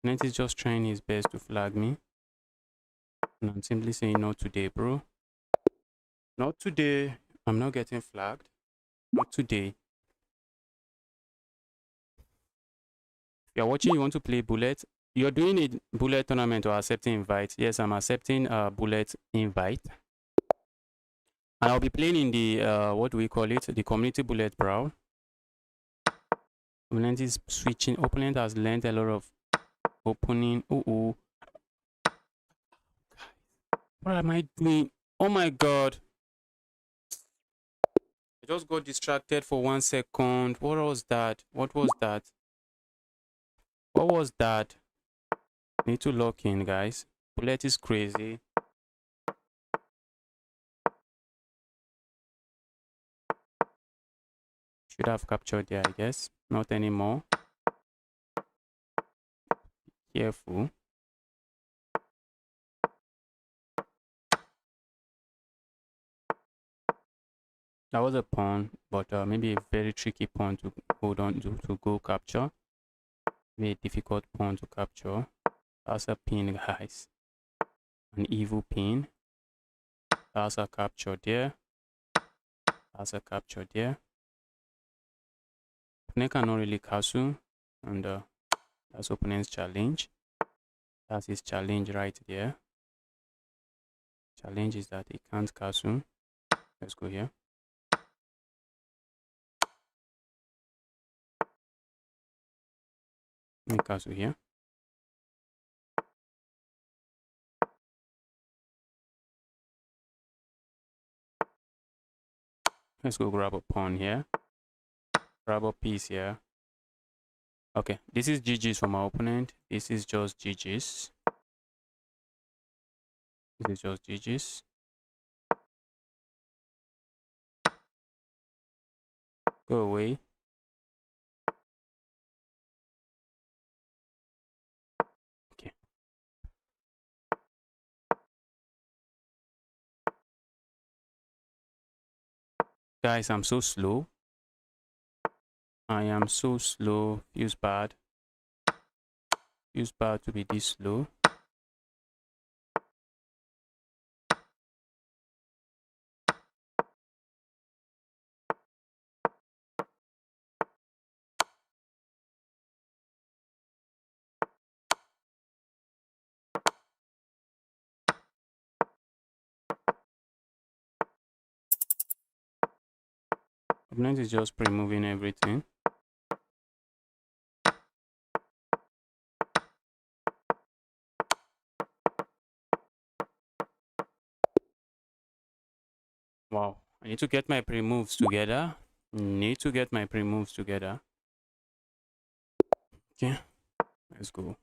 Opponent is just trying his best to flag me. And I'm simply saying not today, bro. Not today. I'm not getting flagged. Not today. If you're watching, you want to play bullet. You're doing a bullet tournament or accepting invite. Yes, I'm accepting a bullet invite. And I'll be playing in the what do we call it? The community bullet brawl. Opponent is switching. Opponent has learned a lot of opening. Oh, what am I doing? Oh my god. I just got distracted for 1 second. What was that? What was that? What was that? Need to lock in, guys. Bullet is crazy. Should have captured there, I guess. Not anymore. Careful. That was a pawn, but maybe a very tricky pawn to hold on to go capture. Maybe a difficult pawn to capture. That's a pin, guys. An evil pin. That's a capture there. That's a capture there. Opponent cannot really castle, and that's opponent's challenge. That's his challenge right there. Challenge is that he can't castle. Let's go here. Let me castle here. Let's go grab a pawn here. Grab a piece here. Okay, this is GG's for my opponent. This is just GG's. This is just GG's. Go away. Okay. Guys, I'm so slow. I am so slow. Feels bad. Feels bad to be this slow. Opponent is just pre-moving everything. Wow, I need to get my pre-moves together. Need to get my pre-moves together. Okay, let's go.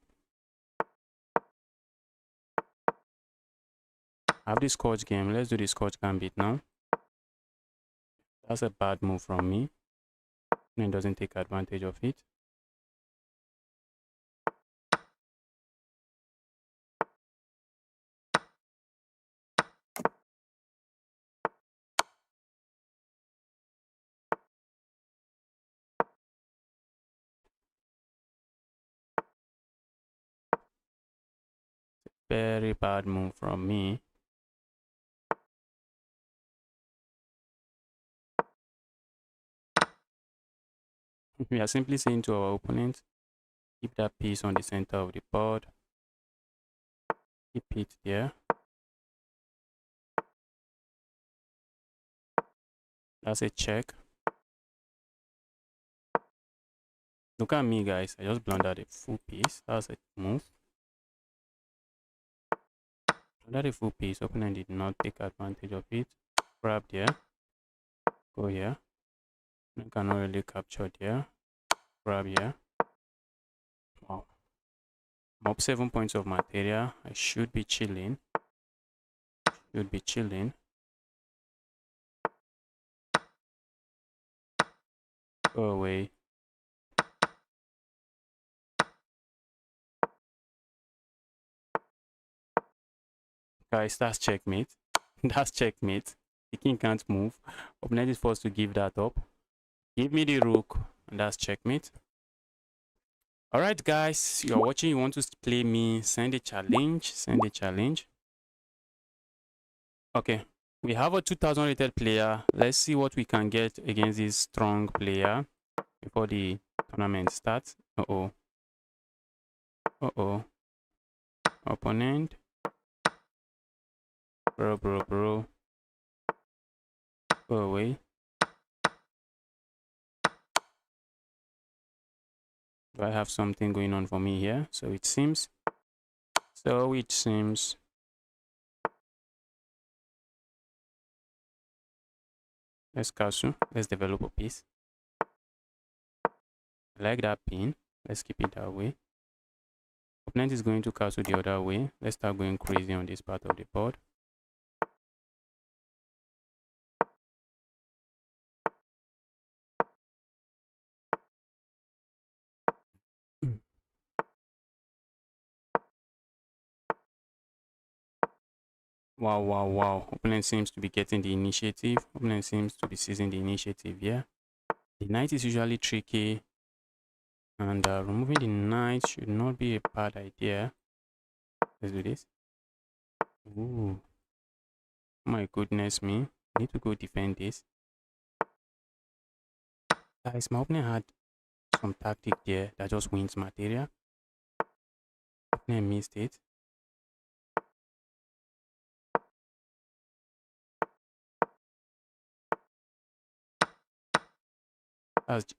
I have this Scotch game. Let's do the Scotch gambit now. That's a bad move from me. And it doesn't take advantage of it. Very bad move from me. We are simply saying to our opponent, keep that piece on the center of the board. Keep it there. That's a check. Look at me, guys. I just blundered a full piece. That's a move. Blundered a full piece. Opponent did not take advantage of it. Grab there. Go here. I cannot really capture there. Grab here. Wow. I'm up 7 points of material. I should be chilling. Should be chilling. Go away. Guys, that's checkmate. That's checkmate. The king can't move. Opponent is forced to give that up. Give me the rook, and that's checkmate. Alright, guys, you're watching, you want to play me, send a challenge. Send a challenge. Okay, we have a 2000 rated player. Let's see what we can get against this strong player before the tournament starts. Uh-oh. Uh-oh. Opponent. Bro. Go away. Do I have something going on for me here? So it seems. Let's castle. Let's develop a piece. I like that pin. Let's keep it that way. Opponent is going to castle the other way. Let's start going crazy on this part of the board. Wow. Opponent seems to be getting the initiative. Opponent seems to be seizing the initiative here. The knight is usually tricky. And removing the knight should not be a bad idea. Let's do this. Ooh. My goodness me. I need to go defend this. Guys, my opponent had some tactic there that just wins material. Opponent missed it.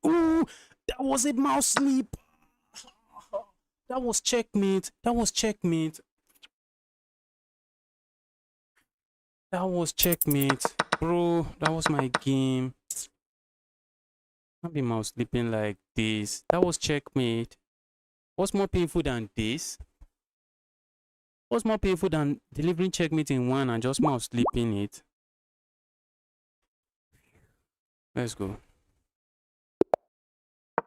Ooh, that was a mouse sleep. That was checkmate. That was checkmate. Bro, that was my game. Not be mouse sleeping like this. That was checkmate. What's more painful than this? What's more painful than delivering checkmate in one and just mouse sleeping it? Let's go.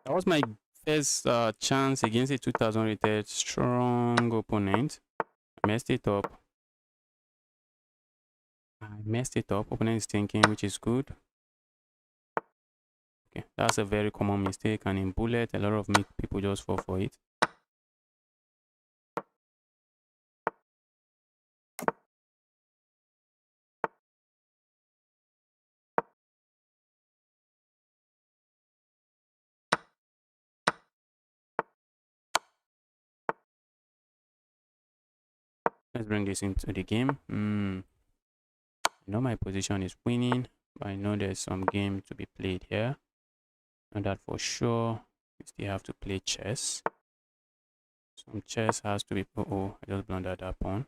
That was my first chance against a 2000 rated strong opponent. I messed it up. Opponent is thinking, which is good. Okay, that's a very common mistake, and in bullet, a lot of people just fall for it. Let's bring this into the game. I know my position is winning, but I know there's some game to be played here. And that for sure, we still have to play chess. Some chess has to be. Oh, I just blundered that pawn.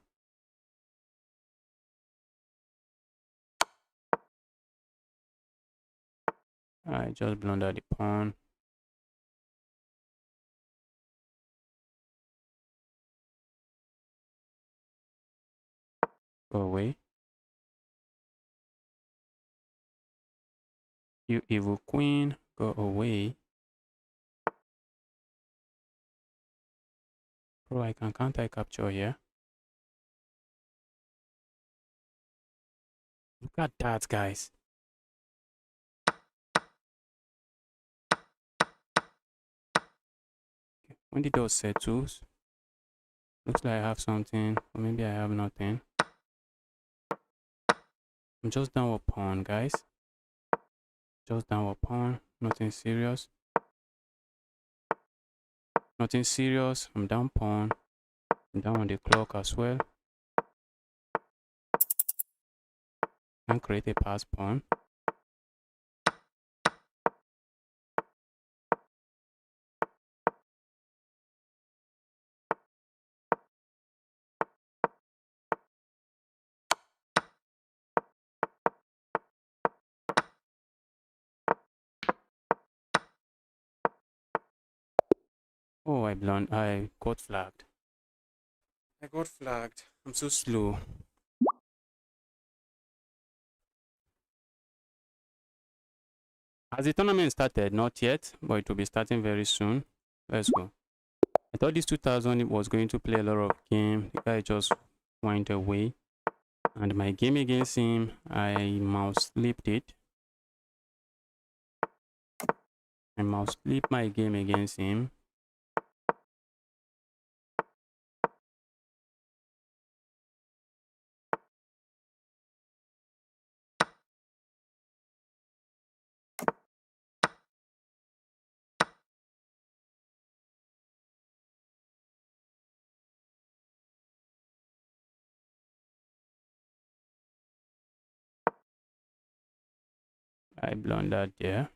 I just blundered the pawn. Go away. You evil queen, go away. Bro, I can counter-capture here. Look at that, guys. Okay. When the dust settles, looks like I have something, or maybe I have nothing. I'm just down a pawn, guys. Just down a pawn, nothing serious. Nothing serious. I'm down pawn. I'm down on the clock as well. Can create a pass pawn. Oh, I got flagged. I'm so slow. Has the tournament started? Not yet, but it will be starting very soon. Let's go. I thought this 2000 was going to play a lot of game. The guy just went away. And my game against him, I mouse slipped it. I mouse slip my game against him. I blundered there.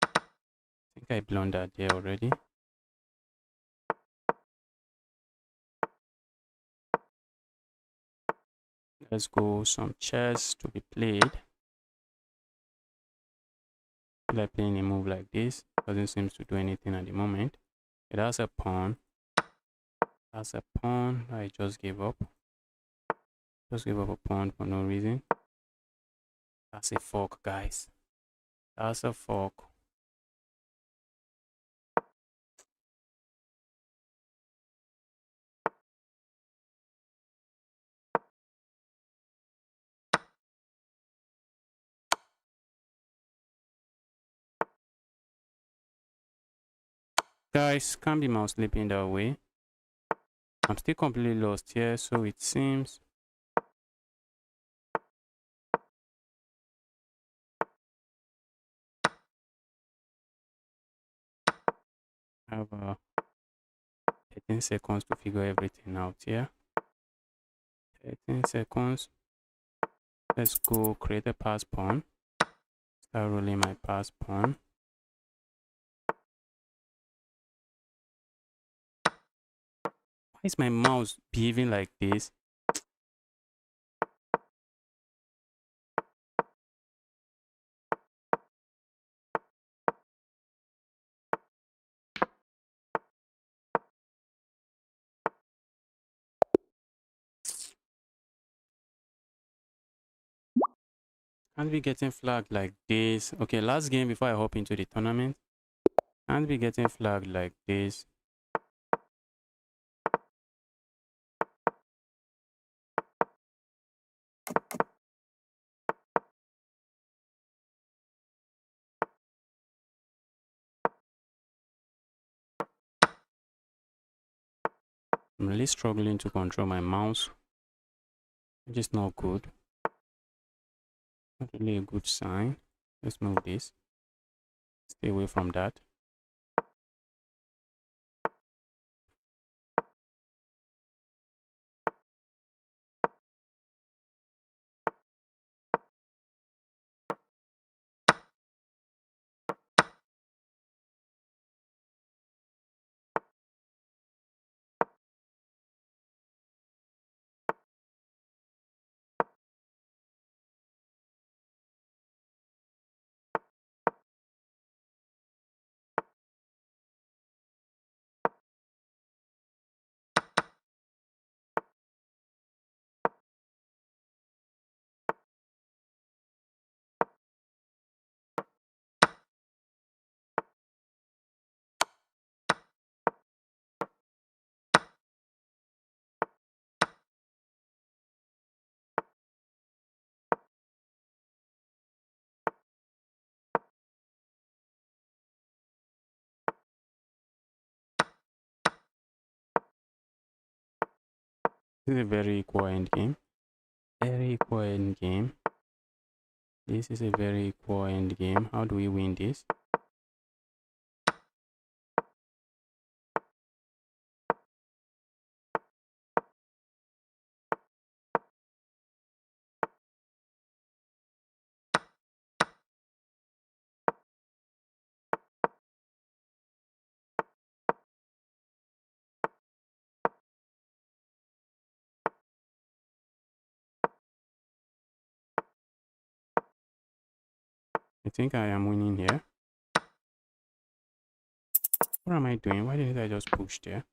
I think I blundered there already. Let's go some chess to be played. Like playing a move like this doesn't seem to do anything at the moment. That's a pawn. That's a pawn. I just gave up. Just gave up a pawn for no reason. That's a fork, guys. That's a fork. Guys, can't be mouse sleeping that way. I'm still completely lost here, so it seems I have 13 seconds to figure everything out here. 13 seconds. Let's go create a pass pawn. Start rolling my pass pawn. Why is my mouse behaving like this? Can't be getting flagged like this. Okay, last game before I hop into the tournament. Can't be getting flagged like this. I'm really struggling to control my mouse, which is not good. Not really a good sign. Let's move this. Stay away from that. This is a very equal end game. Very equal end game. This is a very equal end game. How do we win this? I think I am winning here. What am I doing? Why didn't I just push there?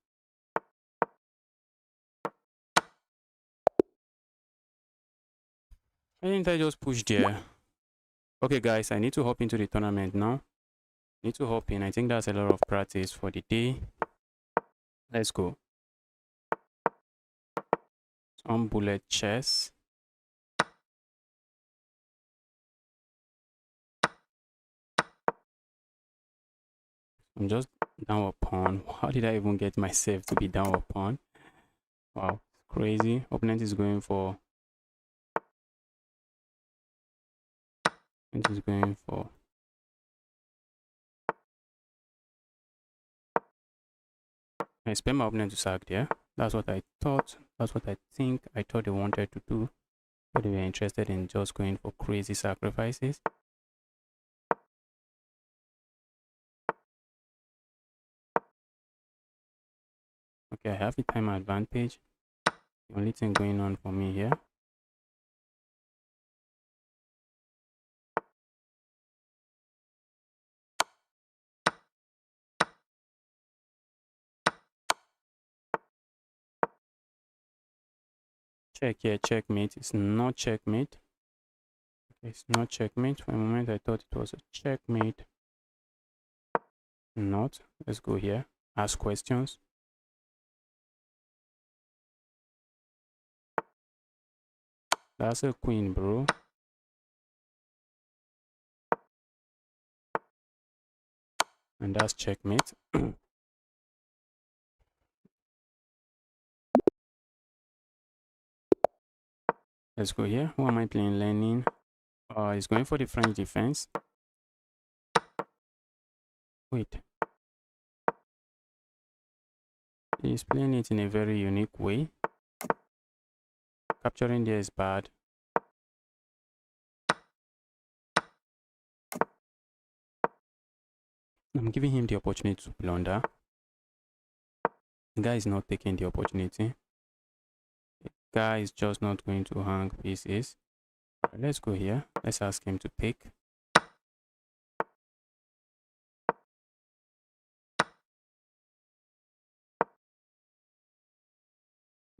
Why didn't I just push there? Okay, guys, I need to hop into the tournament now. Need to hop in. I think that's a lot of practice for the day. Let's go. Some bullet chess. I'm just down a pawn. How did I even get myself to be down a pawn? Wow, crazy. Opponent is going for. Opponent is going for. I expect my opponent to sack there. That's what I thought. That's what I think. I thought they wanted to do. But they were interested in just going for crazy sacrifices. Okay, I have the time advantage. The only thing going on for me here. Check here, checkmate. It's not checkmate. It's not checkmate. For a moment, I thought it was a checkmate. Not. Let's go here. Ask questions. That's a queen, bro. And that's checkmate. Let's go here. Who am I playing? Lenin. He's going for the French defense. Wait. He's playing it in a very unique way. Capturing there is bad. I'm giving him the opportunity to blunder. The guy is not taking the opportunity. The guy is just not going to hang pieces. Right, let's go here. Let's ask him to pick.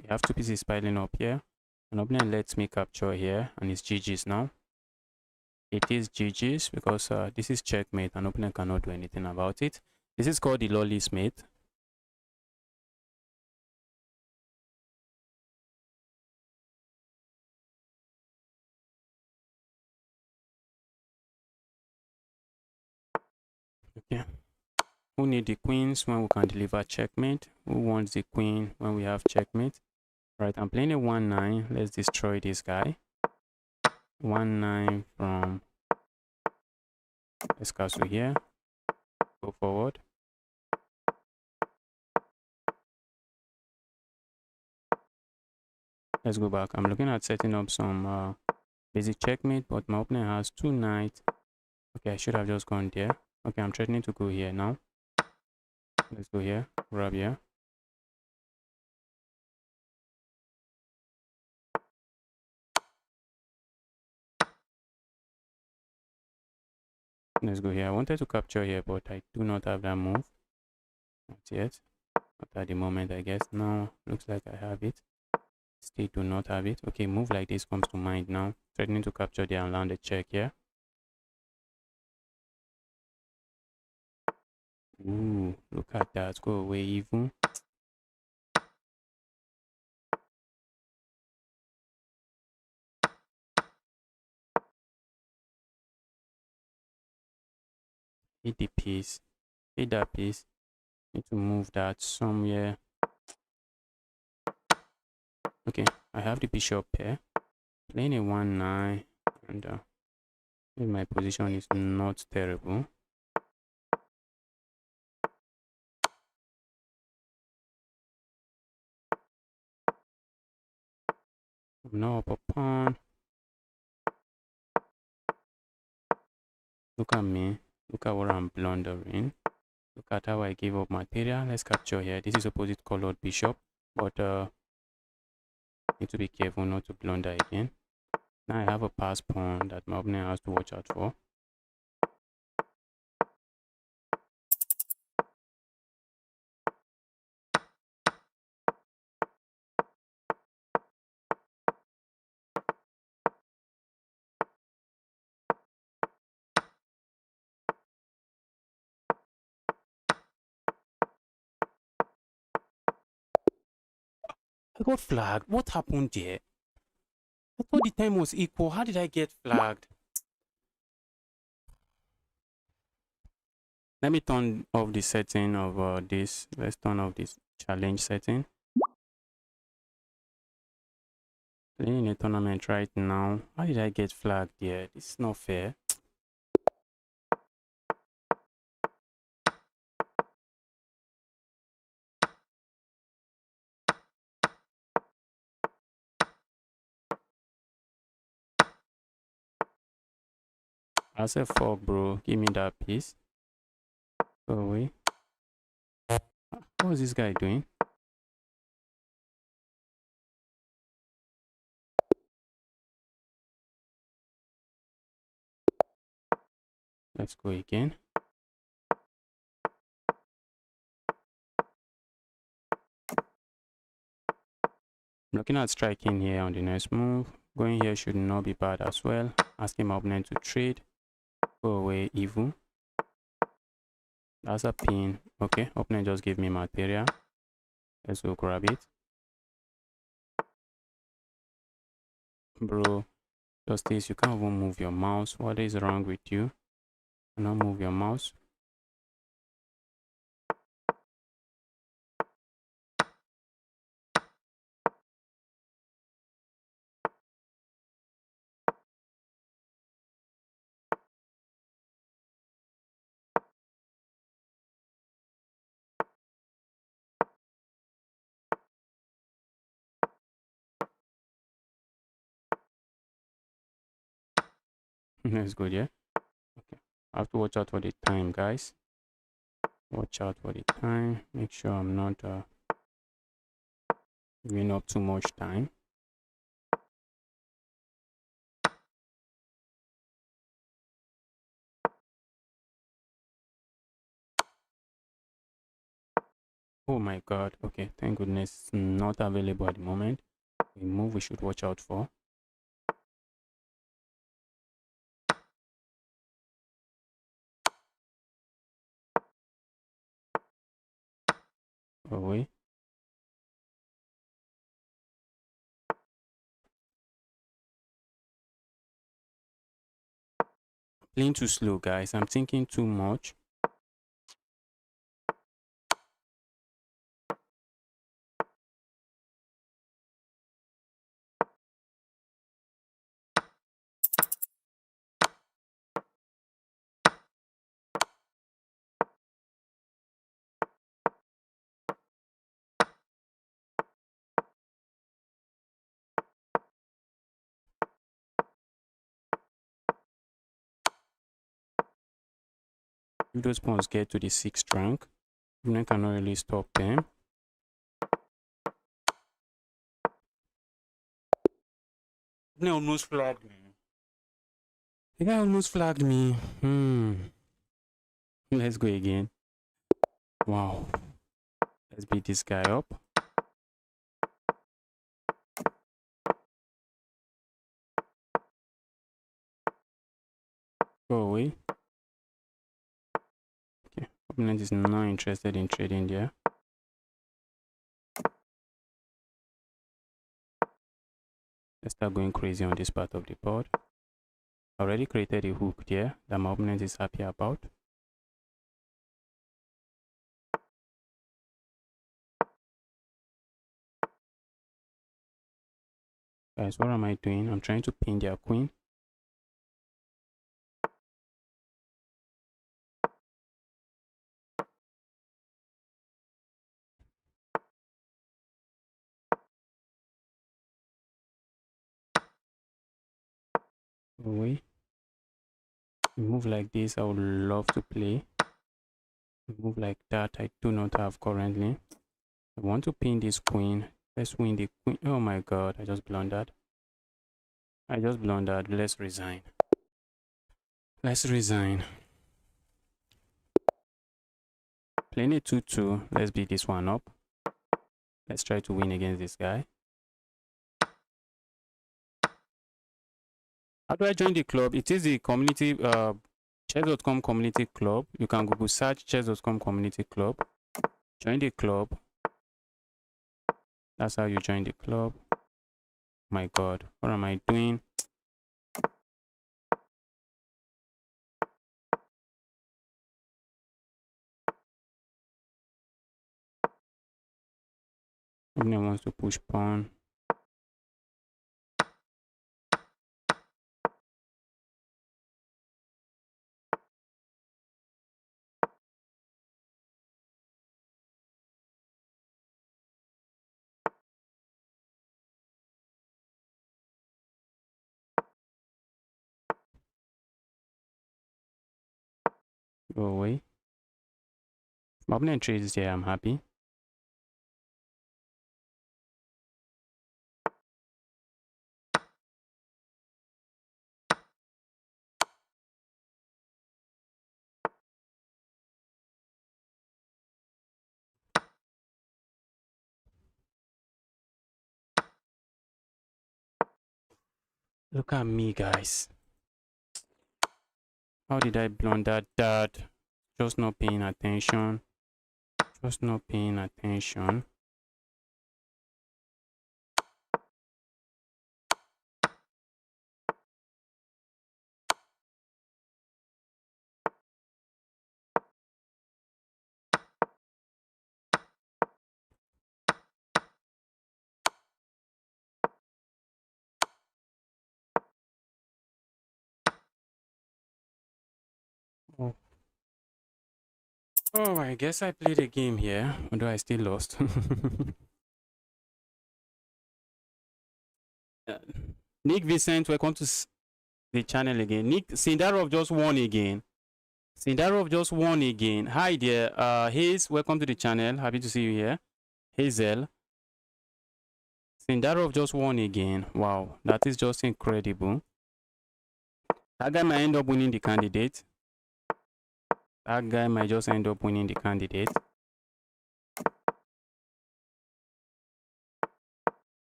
We have 2 pieces piling up here. An opponent lets me capture here, and it's GG's now. It is GG's because this is checkmate. An opponent cannot do anything about it. This is called the lawless mate. Okay. Who need the queens when we can deliver checkmate? Who wants the queen when we have checkmate? Right, I'm playing a 1-9. Let's destroy this guy. 1-9 from this castle here. Go forward. Let's go back. I'm looking at setting up some basic checkmate, but my opponent has 2 knights. Okay, I should have just gone there. Okay, I'm threatening to go here now. Let's go here. Grab here. Let's go here. I wanted to capture here, but I do not have that move. Not yet. Not at the moment, I guess. Now, looks like I have it. Still do not have it. Okay, move like this comes to mind now. Threatening to capture there and land a check here. Ooh, look at that. Go away even. Hit the piece. Hit that piece. Need to move that somewhere. Okay, I have the bishop here. Playing a 1-9, and my position is not terrible. I'm now up a pawn. Look at me. Look at what I'm blundering. Look at how I give up material. Let's capture here. This is opposite colored bishop, but need to be careful not to blunder again. Now I have a pass pawn that my opponent has to watch out for. I got flagged. What happened there? I thought the time was equal. How did I get flagged? Let me turn off the setting of this. Let's turn off this challenge setting. Playing in a tournament right now. How did I get flagged there? This is not fair. I said fuck, bro. Give me that piece. Go away. What is this guy doing? Let's go again. Looking at striking here on the next move. Going here should not be bad as well. Asking my opponent to trade. Go away, evil. That's a pin. Okay, opponent just gave me material. Let's go grab it. Bro, Justice, you can't even move your mouse. What is wrong with you? Do not move your mouse. That's good, yeah? Okay. I have to watch out for the time, guys. Watch out for the time. Make sure I'm not giving up too much time. Oh my god. Okay, thank goodness it's not available at the moment. A move we should watch out for. Away. Playing too slow, guys. I'm thinking too much. If those pawns get to the 6th rank, you cannot really stop them. They almost flagged me. The guy almost flagged me. Let's go again. Wow. Let's beat this guy up. Go away. Okay. Opponent is not interested in trading there. Let's start going crazy on this part of the board. I already created a hook there that my opponent is happy about. Guys, what am I doing? I'm trying to pin their queen. Away. A move like this, I would love to play. A move like that, I do not have currently. I want to pin this queen. Let's win the queen. Oh my god, I just blundered. Let's resign. Let's resign. Playing a 2-2. Let's beat this one up. Let's try to win against this guy. How do I join the club? It is the community chess.com community club. You can Google search chess.com community club. Join the club. That's how you join the club. My god, what am I doing? Opponent wants to push pawn. Go away. My opponent trades there, I'm happy. Look at me, guys. How did I blunder that? Just not paying attention. Just not paying attention. Oh. Oh, I guess I played a game here, although I still lost. Nick Vincent, welcome to the channel again. Nick Sindarov just won again. Sindarov just won again. Hi there. Hayes, welcome to the channel. Happy to see you here. Hazel. Sindarov just won again. Wow, that is just incredible. That guy might end up winning the candidate. That guy might just end up winning the candidate.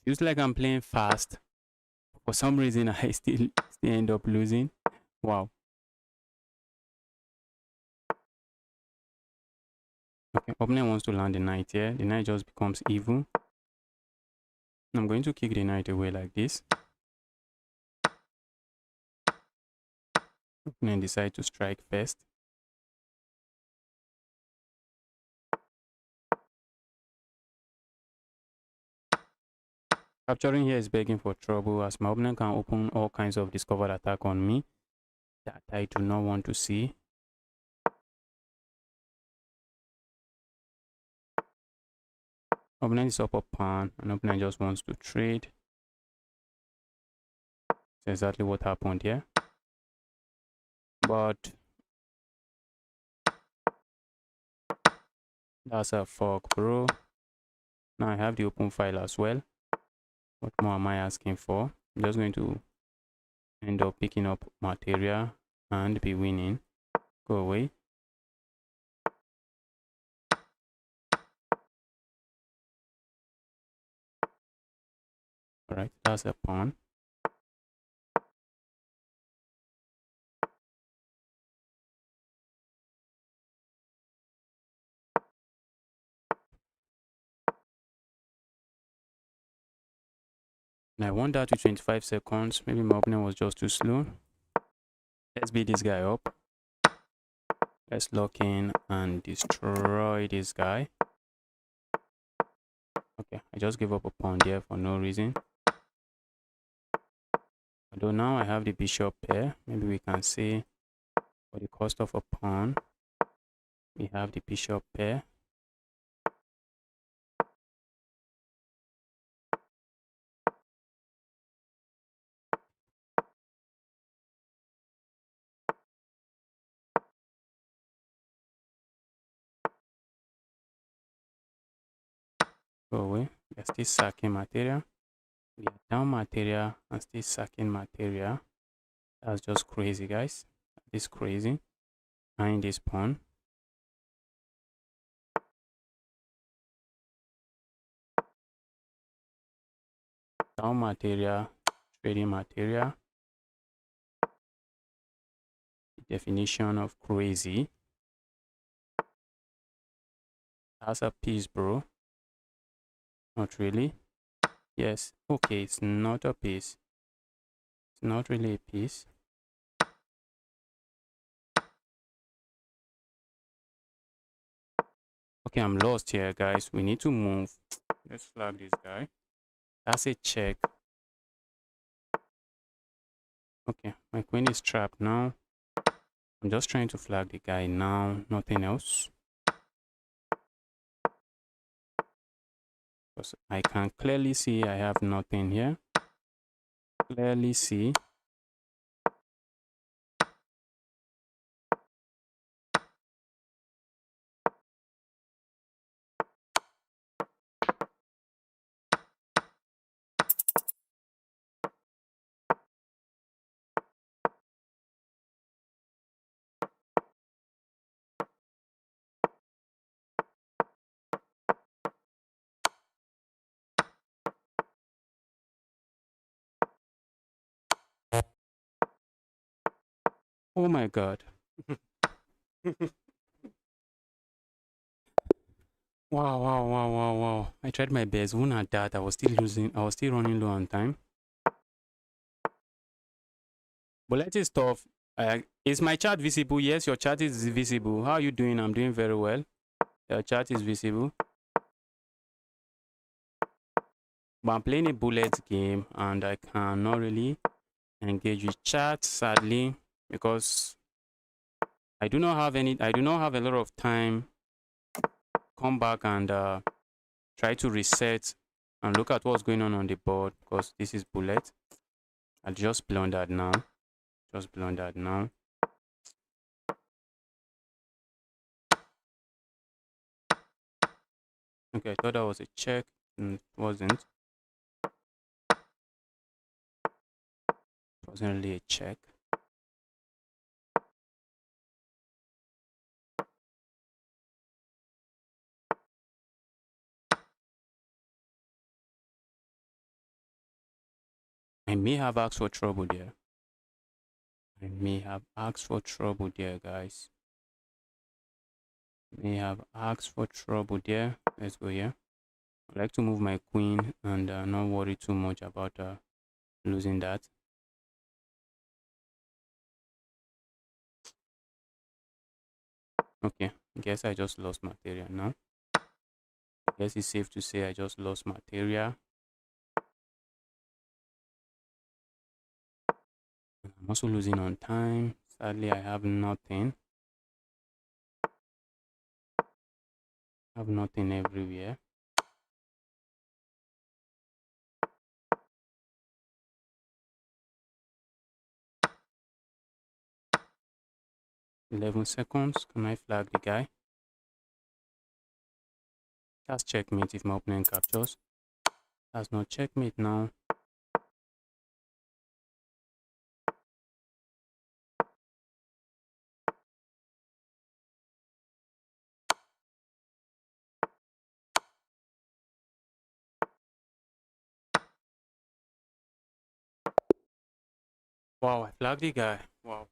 Feels like I'm playing fast. For some reason, I still end up losing. Wow. Okay, opponent wants to land the knight here. The knight just becomes evil. I'm going to kick the knight away like this. Opponent decides to strike first. Capturing here is begging for trouble, as my opponent can open all kinds of discovered attack on me that I do not want to see. Opponent is up a pawn, and opponent just wants to trade. That's exactly what happened here. But that's a fork, bro. Now I have the open file as well. What more am I asking for? I'm just going to end up picking up material and be winning. Go away. Alright, that's a pawn. And I won that with 25 seconds. Maybe my opponent was just too slow. Let's beat this guy up. Let's lock in and destroy this guy. Okay, I just gave up a pawn there for no reason. Although now I have the bishop pair, maybe we can say for the cost of a pawn, we have the bishop pair. Go away. We are still sacking material. We are down material and still sacking material. That's just crazy, guys. That is crazy. Behind this pawn. Down material, trading material. The definition of crazy. That's a piece, bro. Not really. Yes. Okay, it's not a piece. It's not really a piece. Okay, I'm lost here, guys. We need to move. Let's flag this guy. That's a check. Okay, my queen is trapped now. I'm just trying to flag the guy now, nothing else. Because I can clearly see I have nothing here. clearly see. Oh my god. Wow, wow, wow, wow, wow. I tried my best. Even at that, I was still losing. I was still running low on time. But let it stop. Is my chat visible? Yes, your chat is visible. How are you doing? I'm doing very well. Your chat is visible. But I'm playing a bullet game and I cannot really engage with chat, sadly, because I do not have a lot of time. Come back and try to reset and look at what's going on the board, because this is bullet. I just blundered now. Just blundered now. Okay, I thought that was a check. It wasn't. It wasn't really a check. I may have asked for trouble there. I may have asked for trouble there, guys. May have asked for trouble there. Let's go here. I like to move my queen and not worry too much about losing that. Okay, I guess I just lost material now. I guess it's safe to say I just lost material. I'm also losing on time. Sadly, I have nothing. I have nothing everywhere. $11. Can I flag the guy? That's checkmate if my opponent captures. That's not checkmate now. Wow, I flagged the guy. Wow.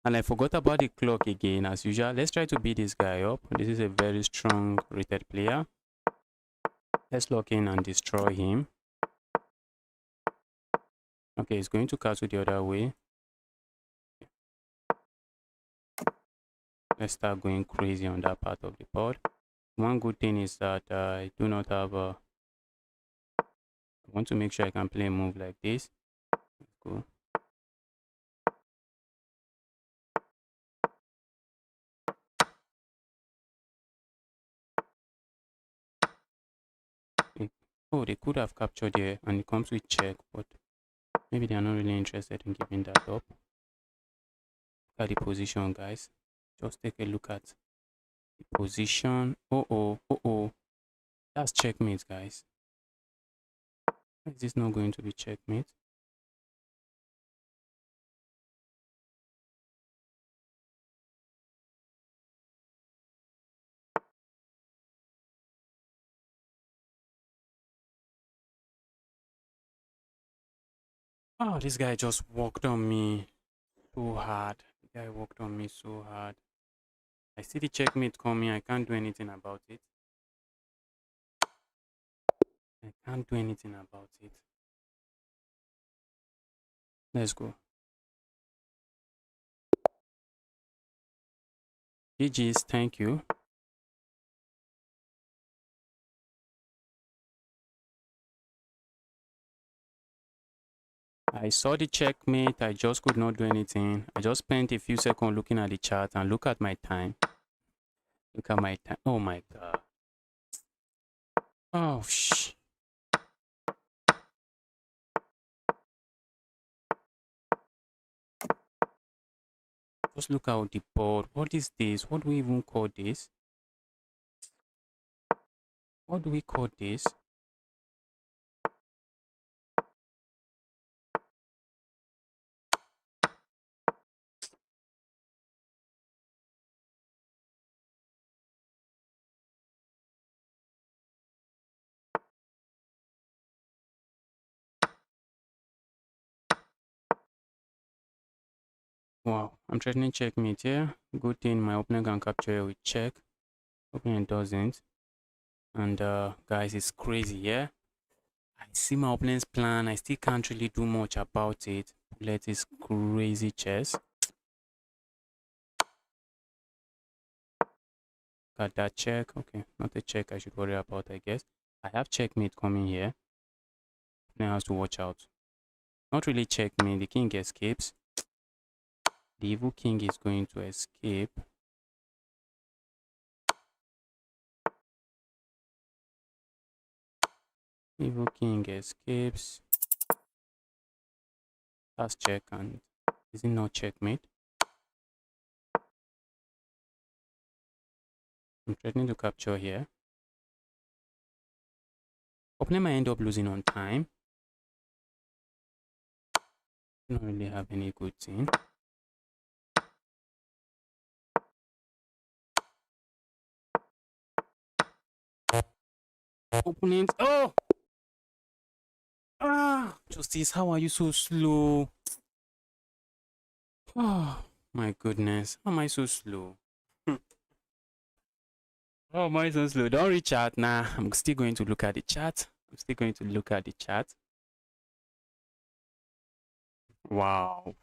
And I forgot about the clock again, as usual. Let's try to beat this guy up. This is a very strong rated player. Let's lock in and destroy him. Okay, he's going to castle the other way. Let's start going crazy on that part of the board. One good thing is that I do not have a... I want to make sure I can play a move like this. Let's go. Oh, they could have captured here and it comes with check, but maybe they are not really interested in giving that up. Look at the position, guys. Just take a look at the position. Oh. That's checkmate, guys. Is this not going to be checkmate? Oh, this guy just walked on me so hard. The guy walked on me so hard. I see the checkmate coming. I can't do anything about it. I can't do anything about it. Let's go. GG's, thank you. I saw the checkmate. I just could not do anything. I just spent a few seconds looking at the chart and look at my time. Look at my time. Oh my god. Oh, Just look out the board. What is this? What do we even call this? What do we call this? Wow, I'm threatening checkmate here. Good thing my opponent can capture it with check. Opponent doesn't. And guys, it's crazy, yeah? I see my opponent's plan. I still can't really do much about it. Let is crazy chess. Got that check. Okay, not a check I should worry about, I guess. I have checkmate coming here. Now has to watch out. Not really checkmate. The king escapes. The evil king is going to escape. Evil king escapes. That's check, and is it not checkmate? I'm threatening to capture here. Opponent might end up losing on time. Don't really have any good thing. Opponent. Oh! Ah! Justice, how are you so slow? Oh, my goodness. How am I so slow? How am I so slow? Don't reach out now. Nah, I'm still going to look at the chat. Wow.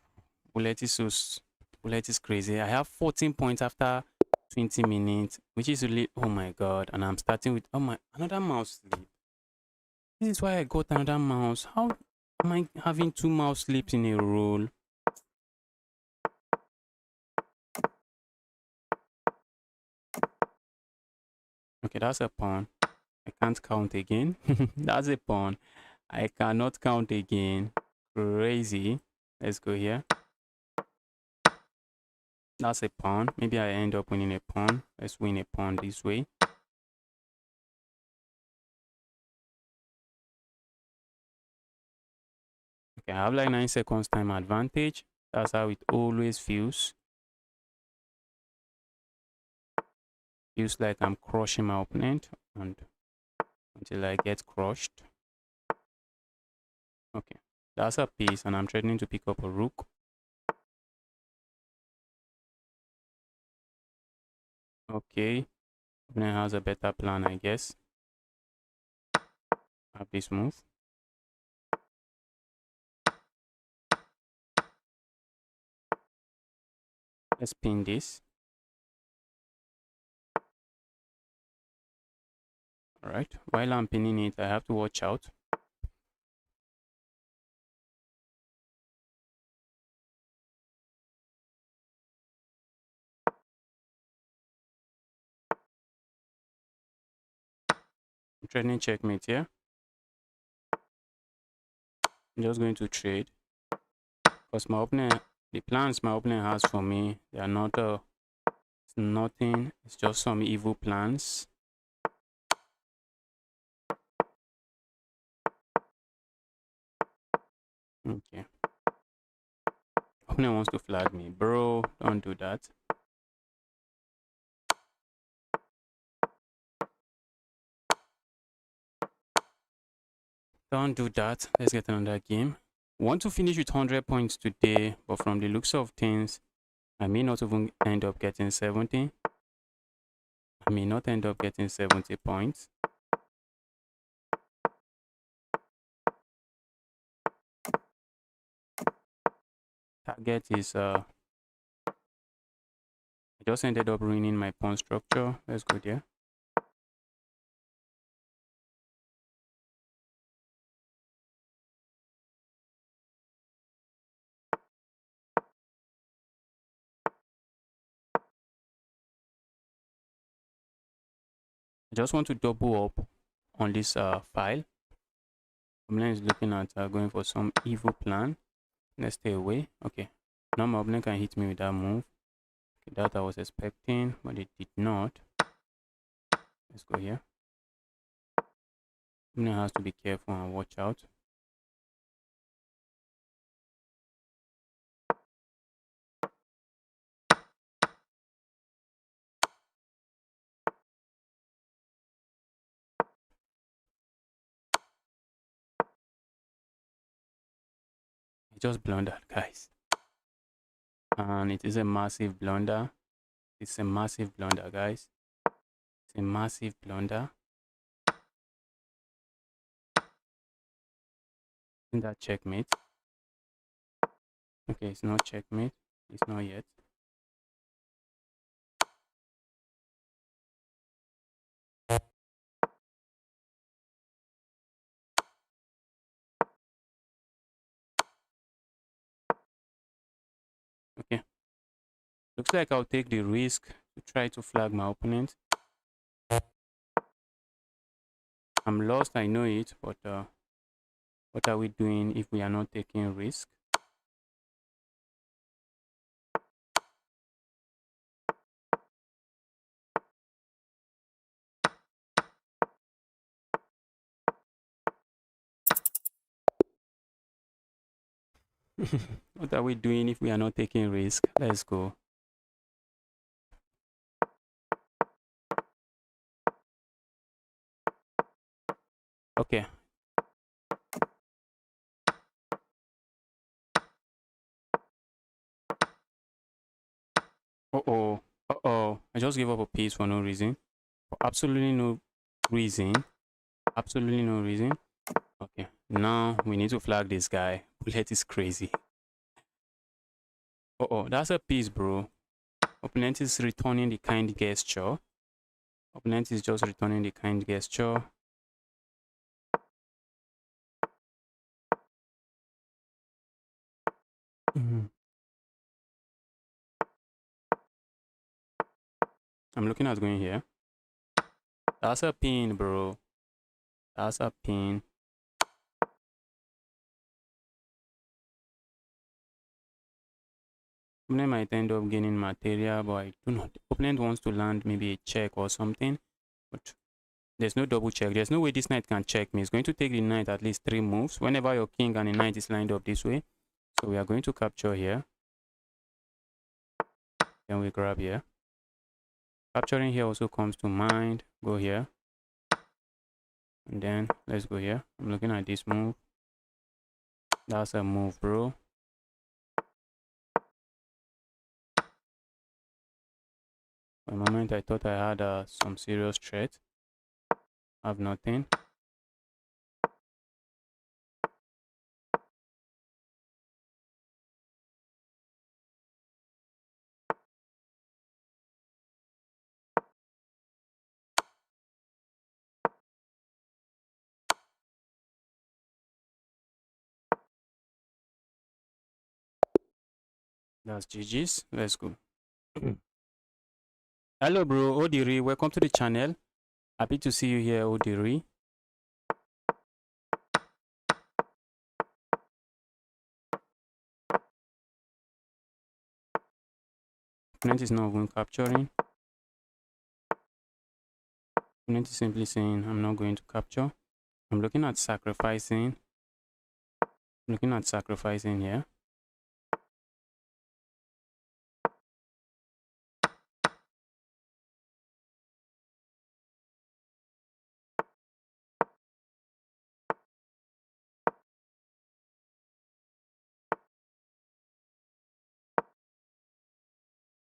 Bullet is bullet is crazy. I have 14 points after 20 minutes, which is really, oh my god. And I'm starting with, oh my, another mouse sleep. This is why I got another mouse. How am I having 2 mouse sleeps in a row? Okay, that's a pawn. I can't count again. That's a pawn. I cannot count again. Crazy. Let's go here. That's a pawn. Maybe I end up winning a pawn. Let's win a pawn this way. Okay, I have like 9 seconds time advantage. That's how it always feels. Feels like I'm crushing my opponent and until I get crushed. Okay, that's a piece and I'm threatening to pick up a rook. Okay, opponent has a better plan, I guess. Have this move. Let's pin this. Alright, while I'm pinning it, I have to watch out. I'm threatening checkmate here. I'm just going to trade because my opponent, the plans my opponent has for me, they are not it's nothing. It's just some evil plans. Okay. Opponent wants to flag me, bro. Don't do that. Don't do that. Let's get another game. Want to finish with 100 points today, but from the looks of things, I may not even end up getting 70. I may not end up getting 70 points. Target is I just ended up ruining my pawn structure. Let's go there. I just want to double up on this file. Opponent is looking at going for some evil plan. Let's stay away. Okay. Now my opponent can hit me with that move. Okay, that I was expecting, but it did not. Let's go here. Opponent has to be careful and watch out. I just blundered, guys. And it is a massive blunder. It's a massive blunder, guys. It's a massive blunder. Isn't that checkmate? Okay, it's not checkmate. It's not yet. Okay. Looks like I'll take the risk to try to flag my opponent. I'm lost, I know it, but what are we doing if we are not taking risk? What are we doing if we are not taking risk? Let's go. Okay. Uh-oh. Uh-oh. I just gave up a piece for no reason. For absolutely no reason. Absolutely no reason. Okay. Now we need to flag this guy. Bullet is crazy. Uh-oh. That's a piece, bro. Opponent is returning the kind gesture. Opponent is just returning the kind gesture. I'm looking at going here. That's a pin, bro. That's a pin. Opponent might end up gaining material, but I do not. Opponent wants to land maybe a check or something, but there's no double check. There's no way this knight can check me. It's going to take the knight at least 3 moves whenever your king and the knight is lined up this way. So we are going to capture here. Then we grab here. Capturing here also comes to mind. Go here. And then let's go here. I'm looking at this move. That's a move, bro. For a moment, I thought I had some serious threat. I have nothing. That's GG's. Let's go. Hello, bro. Odiri, welcome to the channel. Happy to see you here, Odiri. Opponent is not even capturing. Opponent is simply saying, I'm not going to capture. I'm looking at sacrificing. I'm looking at sacrificing here.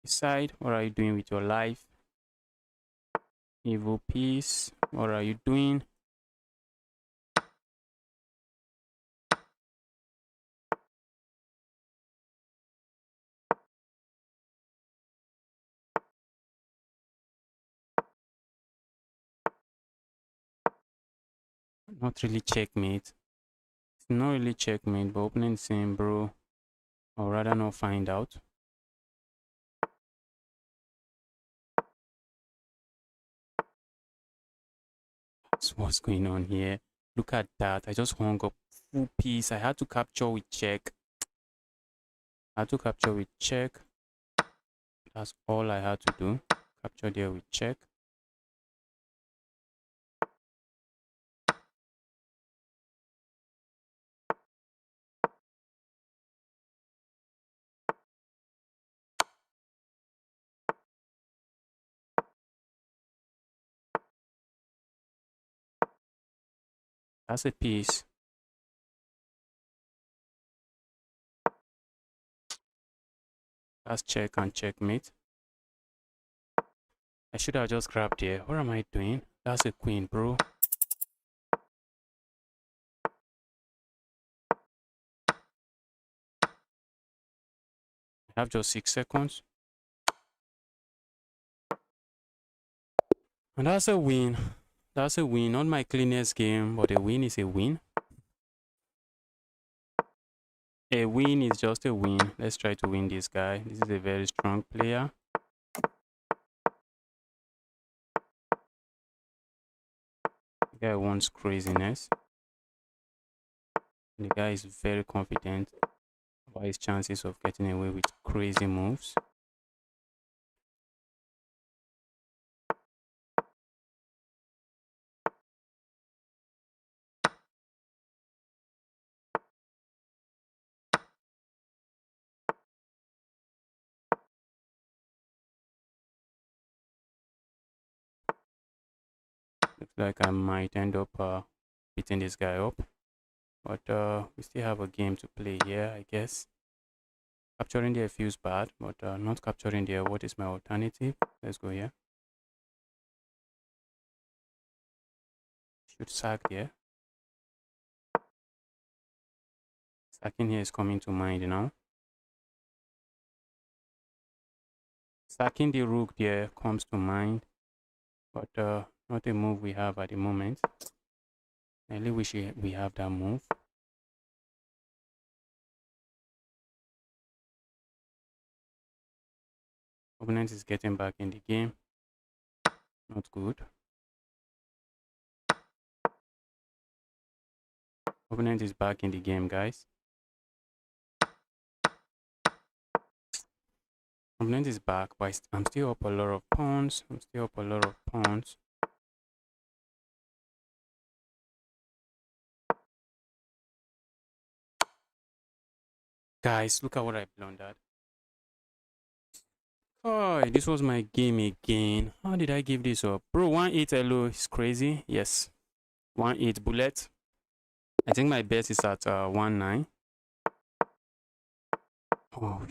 Decide, what are you doing with your life? Evil piece, what are you doing? Not really checkmate. It's not really checkmate, but opponent saying, bro, I'd rather not find out. So what's going on here? Look at that. I just hung up full piece. I had to capture with check. I had to capture with check. That's all I had to do. Capture there with check. That's a piece. That's check and checkmate. I should have just grabbed here. What am I doing? That's a queen, bro. I have just 6 seconds. And that's a win. That's a win. Not my cleanest game, but a win is a win. A win is just a win. Let's try to win this guy. This is a very strong player. The guy wants craziness. The guy is very confident about his chances of getting away with crazy moves. Looks like I might end up beating this guy up. But we still have a game to play here, I guess. Capturing there feels bad, but not capturing there. What is my alternative? Let's go here. Should sack there. Sacking here is coming to mind now. Sacking the rook there comes to mind, but not a move we have at the moment. I really wish we have that move. Opponent is getting back in the game. Not good. Opponent is back in the game, guys. Opponent is back, but I'm still up a lot of pawns. Guys, look at what I blundered. Oh, this was my game again. How did I give this up? Bro, 1-8 LO is crazy. Yes. 1-8 bullet. I think my bet is at 1-9. Oh,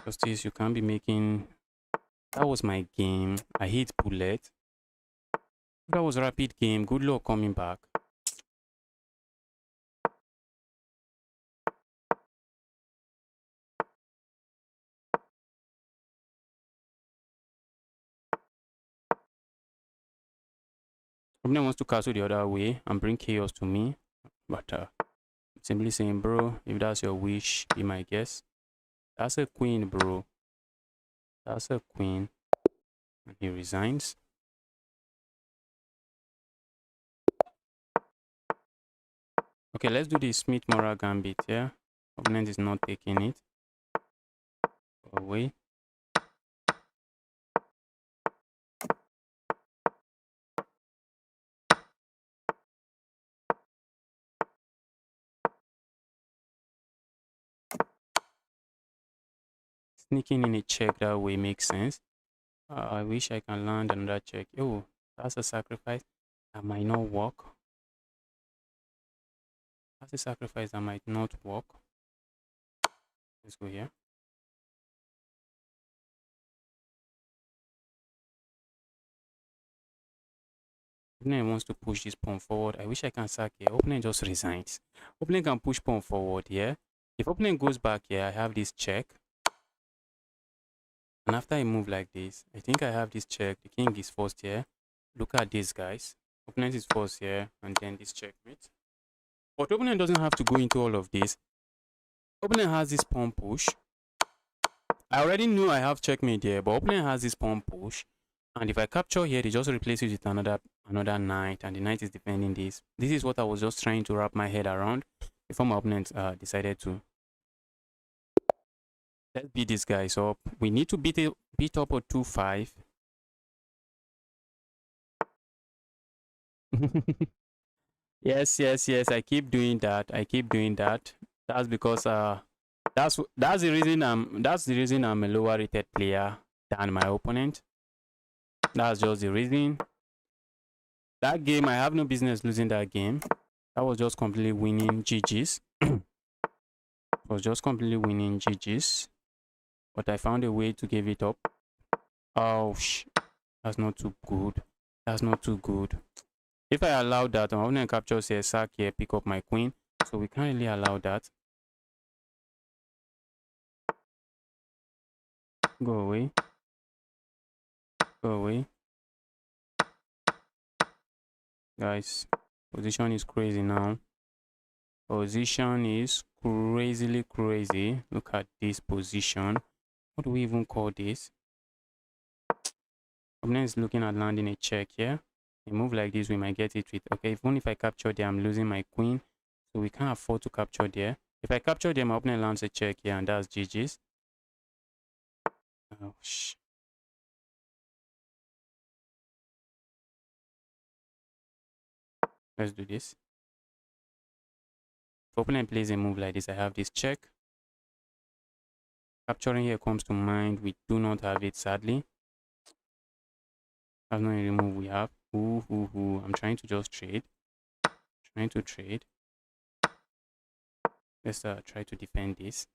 Justice, you can't be making... That was my game. I hit bullet. That was rapid game. Good luck coming back. Opponent wants to castle the other way and bring chaos to me. But simply saying, bro, if that's your wish, be my guest. That's a queen, bro. That's a queen. And he resigns. Okay, let's do the Smith Mora Gambit, yeah? Opponent is not taking it. Away. Sneaking in a check that way makes sense. I wish I can land another check. Oh, that's a sacrifice that might not work. That's a sacrifice that might not work. Let's go here. Opponent wants to push this pawn forward. I wish I can sack here. Opponent just resigns. Opponent can push pawn forward here. If opponent goes back here, I have this check. And after I move like this, I think I have this check. The king is forced here. Look at this, guys. Opponent is forced here, and then this checkmate. But opponent doesn't have to go into all of this. Opponent has this pawn push. I already knew I have checkmate here, but opponent has this pawn push. And if I capture here, they just replace it with another knight, and the knight is defending this. This is what I was just trying to wrap my head around before my opponent decided to Let's beat these guys up. We need to beat up a 2-5. Yes, yes, yes. I keep doing that. I keep doing that. That's because that's the reason I'm a lower rated player than my opponent. That's just the reason. That game, I have no business losing that game. That was just completely winning GG's. Was just completely winning GG's. But I found a way to give it up. Oh, that's not too good. That's not too good. If I allow that, I'm going to capture say sack here, pick up my queen. So we can't really allow that. Go away. Go away. Guys, position is crazy now. Position is crazily crazy. Look at this position. What do we even call this? Opponent is looking at landing a check here. A move like this, we might get it with. Okay, even if I capture there, I'm losing my queen. So we can't afford to capture there. If I capture there, my opponent lands a check here, and that's GG's. Oh, let's do this. If opponent plays a move like this, I have this check. Capturing here comes to mind. We do not have it, sadly. That's not a move we have. I'm trying to just trade. Trying to trade. Let's try to defend this.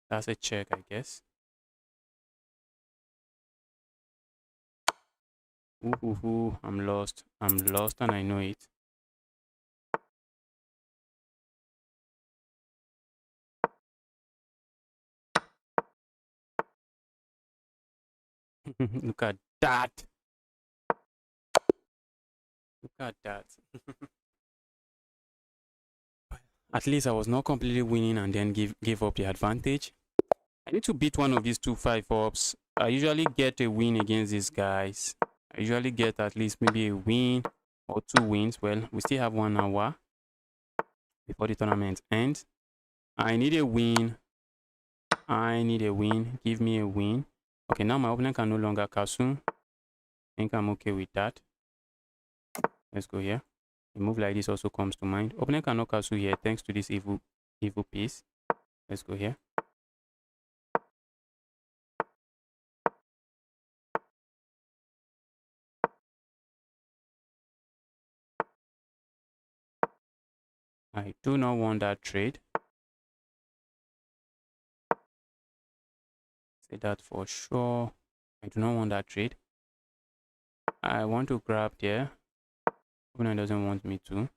That's a check, I guess. I'm lost. I'm lost and I know it. Look at that. Look at that. At least I was not completely winning and then give up the advantage. I need to beat one of these 2-5 ups. I usually get a win against these guys. I usually get at least maybe a win or 2 wins. Well, we still have 1 hour before the tournament ends. I need a win. I need a win. Give me a win. Okay, now my opponent can no longer castle. I think I'm okay with that. Let's go here. A move like this also comes to mind. Opponent cannot castle here thanks to this evil piece. Let's go here. I do not want that trade. Say that for sure. I do not want that trade. I want to grab there. Opponent doesn't want me to.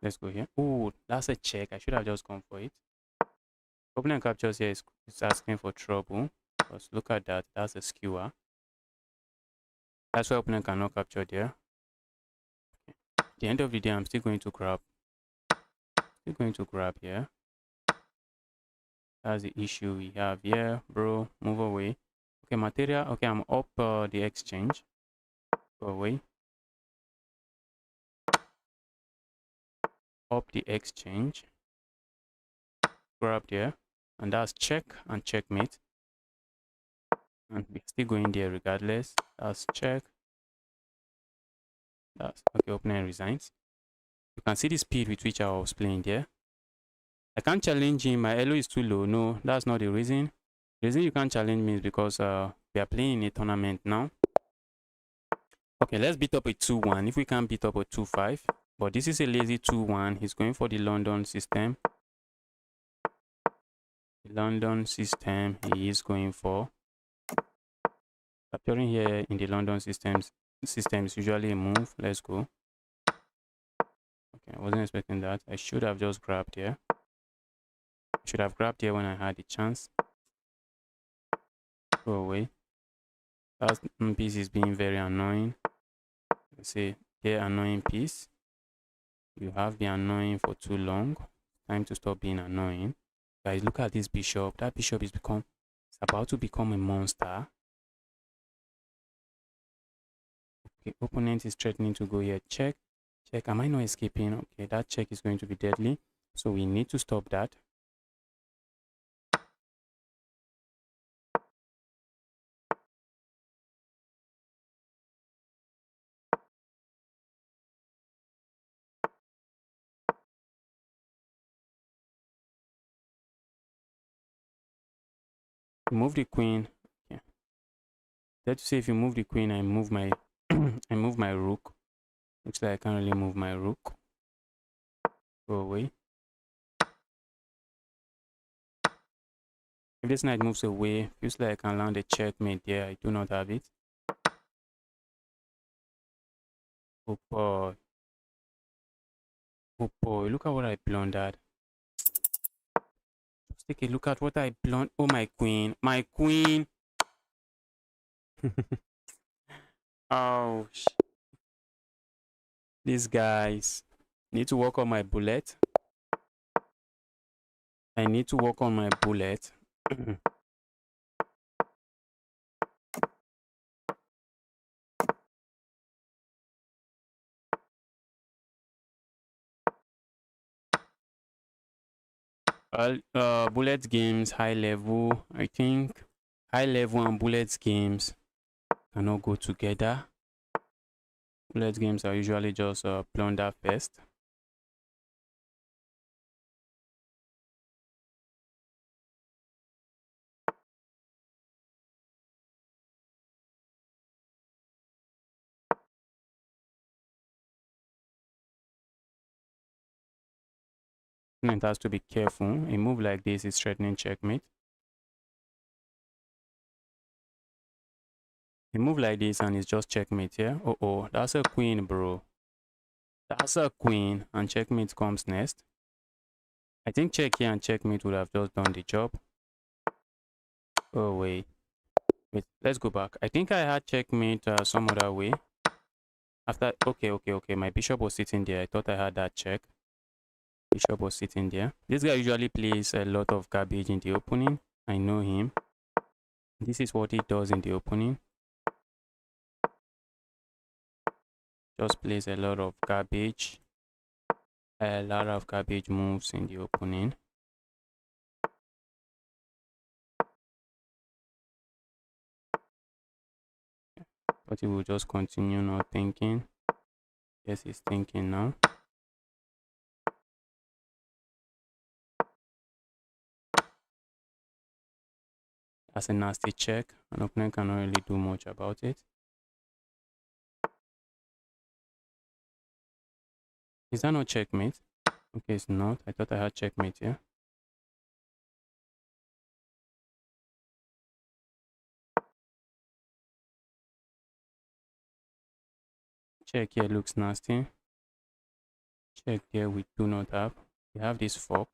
Let's go here. Oh, that's a check. I should have just gone for it. Opponent captures here is asking for trouble. Because look at that. That's a skewer. That's why opponent cannot capture there. Okay. At the end of the day, I'm still going to grab. Still going to grab here. That's the issue we have here, bro. Move away. Okay, material. Okay, I'm up the exchange. Go away. Up the exchange. Grab there. And that's check and checkmate. And we're still going there regardless. That's check. That's okay. Opponent resigns. You can see the speed with which I was playing there. I can't challenge him. My elo is too low. No, that's not the reason. The reason you can't challenge me is because we are playing in a tournament now. Okay, let's beat up a 2-1. If we can't beat up a 2-5. But this is a lazy 2-1. He's going for the London system. The London system he is going for. Capturing here in the London system is usually a move. Let's go. Okay, I wasn't expecting that. I should have just grabbed here. I should have grabbed here when I had the chance. Go away. That piece is being very annoying. Let's say the annoying piece. You have been annoying for too long. Time to stop being annoying. Guys, look at this bishop. That bishop is about to become a monster. Okay, opponent is threatening to go here. Check. Check, am I not escaping? Okay, that check is going to be deadly. So we need to stop that. Move the queen. Yeah. Let's say if you move the queen, I move my I move my rook. Looks like I can't really move my rook. Go away. If this knight moves away, feels like I can land a checkmate there. I do not have it. Oh boy. Oh boy, look at what I blundered. Just take a look at what I blundered. Oh, my queen. My queen. Ouch. These guys. Need to work on my bullet. I need to work on my bullet. Bullet games, high level. I think high level and bullet games cannot go together. Bullet games are usually just plunder fest. Opponent has to be careful. A move like this is threatening checkmate. A move like this and it's just checkmate here. Yeah? Oh, that's a queen, bro. That's a queen, and checkmate comes next. I think check here and checkmate would have just done the job. Oh, wait, let's go back. I think I had checkmate some other way. After, okay. My bishop was sitting there. I thought I had that check. Bishop was sitting there. This guy usually plays a lot of garbage in the opening. I know him. This is what he does in the opening. Just plays a lot of garbage. A lot of garbage moves in the opening. But he will just continue not thinking. Yes, he's thinking now. That's a nasty check. An opponent cannot really do much about it. Is that not checkmate? Okay, it's not. I thought I had checkmate here. Check here looks nasty. Check here we do not have. We have this fork.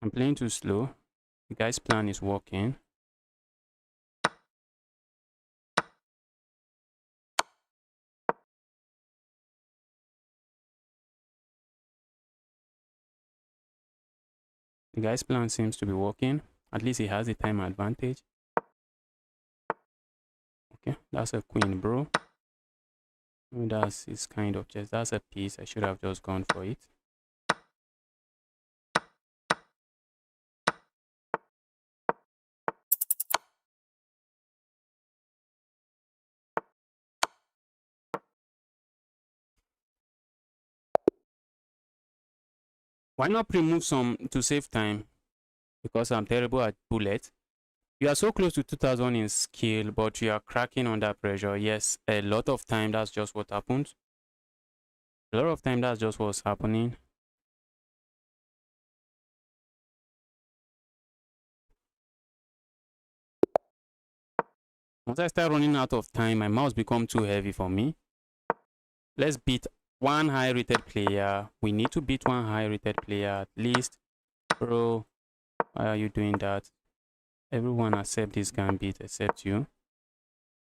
I'm playing too slow. The guy's plan is working. The guy's plan seems to be working. At least he has the time advantage. Okay, that's a queen, bro. That's his kind of chess. That's a piece. I should have just gone for it. Why not remove some to save time? Because I'm terrible at bullet. You are so close to 2000 in skill, but you are cracking under pressure. Yes, a lot of time that's just what happens. A lot of time that's just what's happening. Once I start running out of time, my mouse become too heavy for me. Let's beat one high rated player. We need to beat one high rated player at least. Bro, why are you doing that? Everyone accept this gambit except you.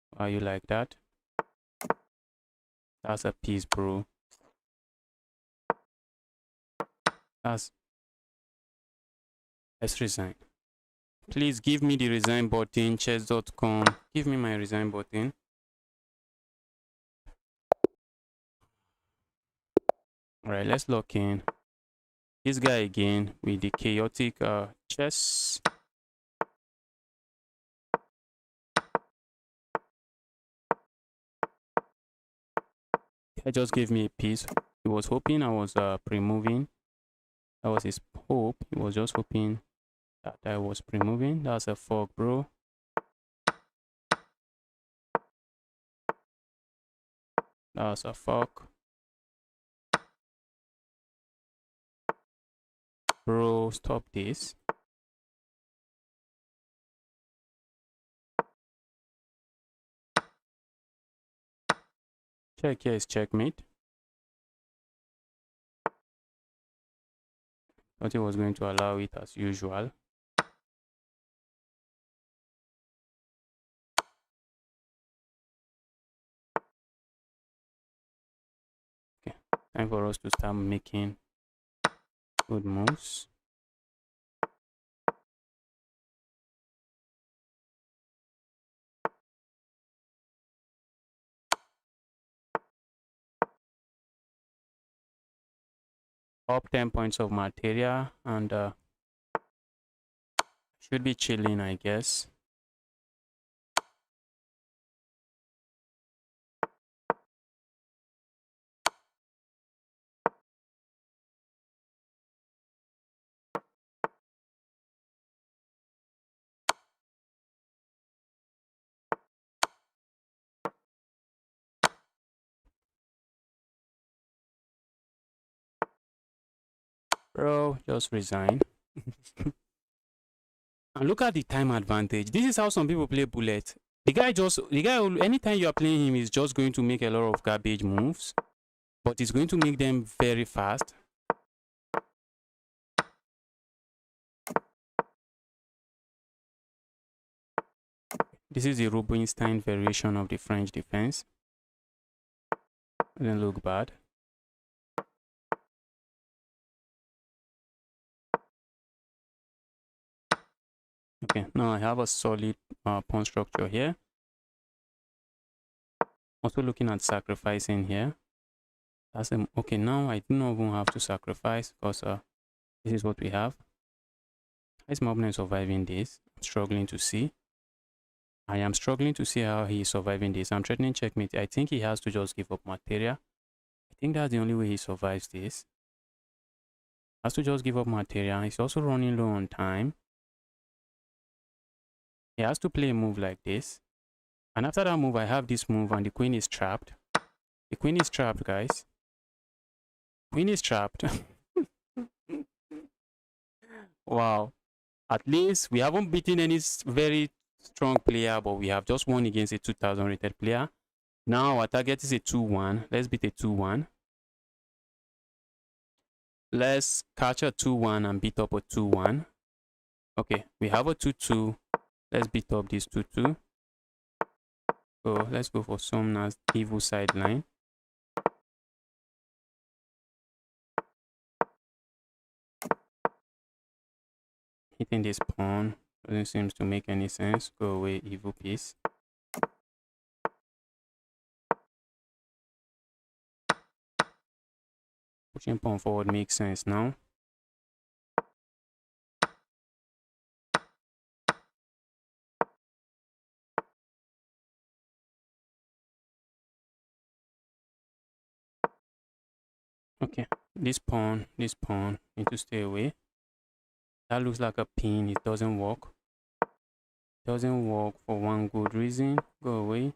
Why are you like that? That's a piece, bro. That's Let's resign. Please give me the resign button. Chess.com. Give me my resign button. Alright, let's lock in this guy again with the chaotic chess. I just gave me a piece. He was hoping I was pre-moving. That was his hope. He was just hoping that I was pre-moving. That's a fork, bro. That's a fork. Bro, stop this. Check here is checkmate. Thought he was going to allow it as usual. Okay, time for us to start making good moves. Up 10 points of materia and should be chilling, I guess. Bro, just resign. And look at the time advantage. This is how some people play bullet. The guy, anytime you are playing him, is just going to make a lot of garbage moves, but he's going to make them very fast. This is the Rubinstein variation of the French defense. Doesn't look bad. Okay, now I have a solid pawn structure here. Also looking at sacrificing here. That's okay. Now I do not even have to sacrifice because this is what we have. How is Mobner surviving this? I'm struggling to see. I am struggling to see how he is surviving this. I'm threatening checkmate. I think he has to just give up materia. I think that's the only way he survives this. Has to just give up materia. He's also running low on time. He has to play a move like this. And after that move, I have this move and the queen is trapped. The queen is trapped, guys. Queen is trapped. Wow. At least we haven't beaten any very strong player, but we have just won against a 2000 rated player. Now our target is a 2-1. Let's beat a 2-1. Let's catch a 2-1 and beat up a 2-1. Okay, we have a 2-2. Let's beat up this 2-2. So let's go for Somna's evil sideline. Hitting this pawn doesn't seem to make any sense. Go away, evil piece. Pushing pawn forward makes sense now. Okay, this pawn need to stay away. That looks like a pin. It doesn't work. Doesn't work for one good reason. Go away.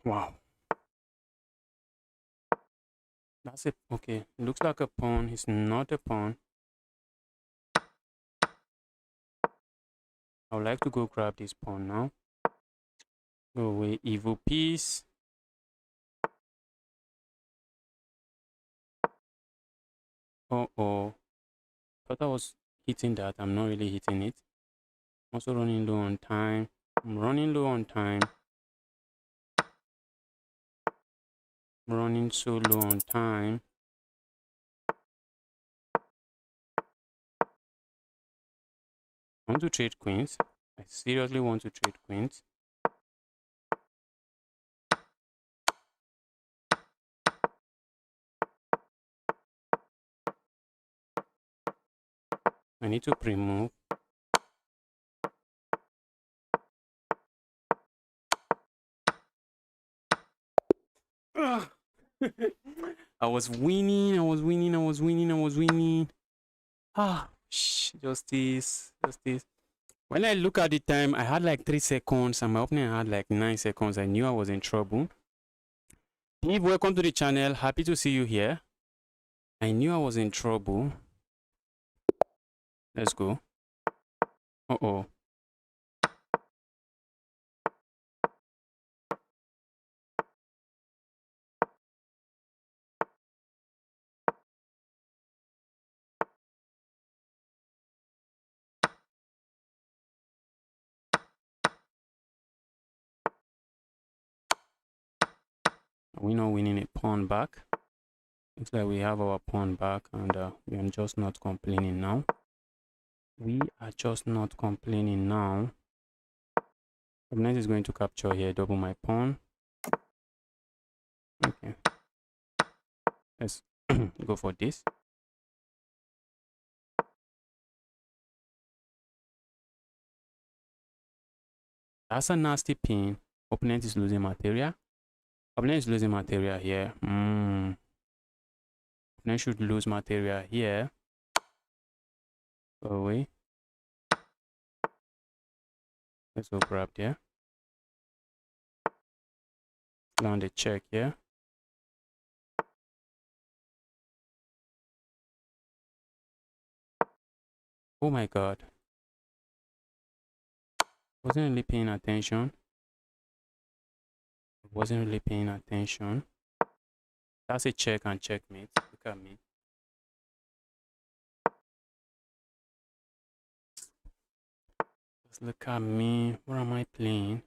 Wow. That's it. Okay, it looks like a pawn. It's not a pawn. I would like to go grab this pawn now. Go away, evil piece. Oh. Thought I was hitting that. I'm not really hitting it. Also running low on time. I'm running low on time. I'm running so low on time. I want to trade queens. I seriously want to trade queens. I need to pre-move. I was winning. Justice. When I look at the time, I had like 3 seconds and my opponent had like 9 seconds. I knew I was in trouble. Steve, welcome to the channel. Happy to see you here. I knew I was in trouble. Let's go. Uh-oh. Are we not winning a pawn back? Looks like we have our pawn back and we are just not complaining now. Opponent is going to capture here, double my pawn. Okay. Let's go for this. That's a nasty pin. Opponent is losing material. Opponent is losing material here. Opponent should lose material here. Go away. Let's go grab there. Land a check here. Oh my god. Wasn't really paying attention. That's a check and checkmate. Look at me. Just look at me. What am I playing?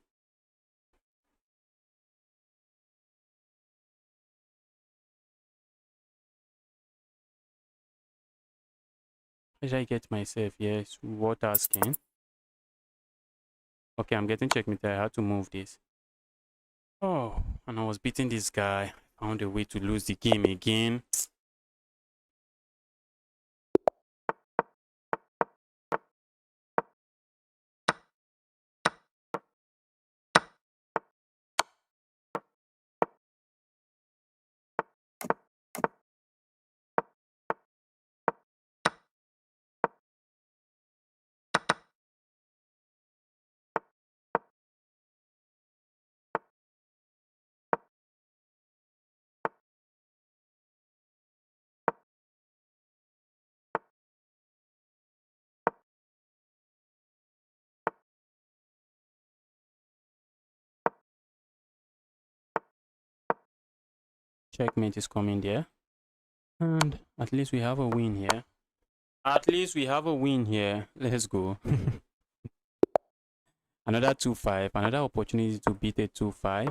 How did I get myself? Yes, water skin. Okay, I'm getting checkmate. I had to move this. Oh, and I was beating this guy. Found a way to lose the game again. Checkmate is coming there. And at least we have a win here. Let's go. Another 2-5. Another opportunity to beat a 2-5.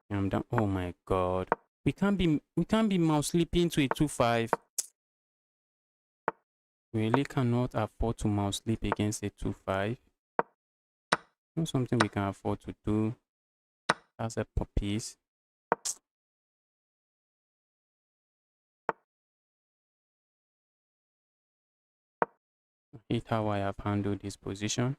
I'm done. Oh my god. We can't be mouse sleeping to a 2-5. We really cannot afford to mouse sleep against a 2-5. Not something we can afford to do. That's a piece. I hate how I have handled this position.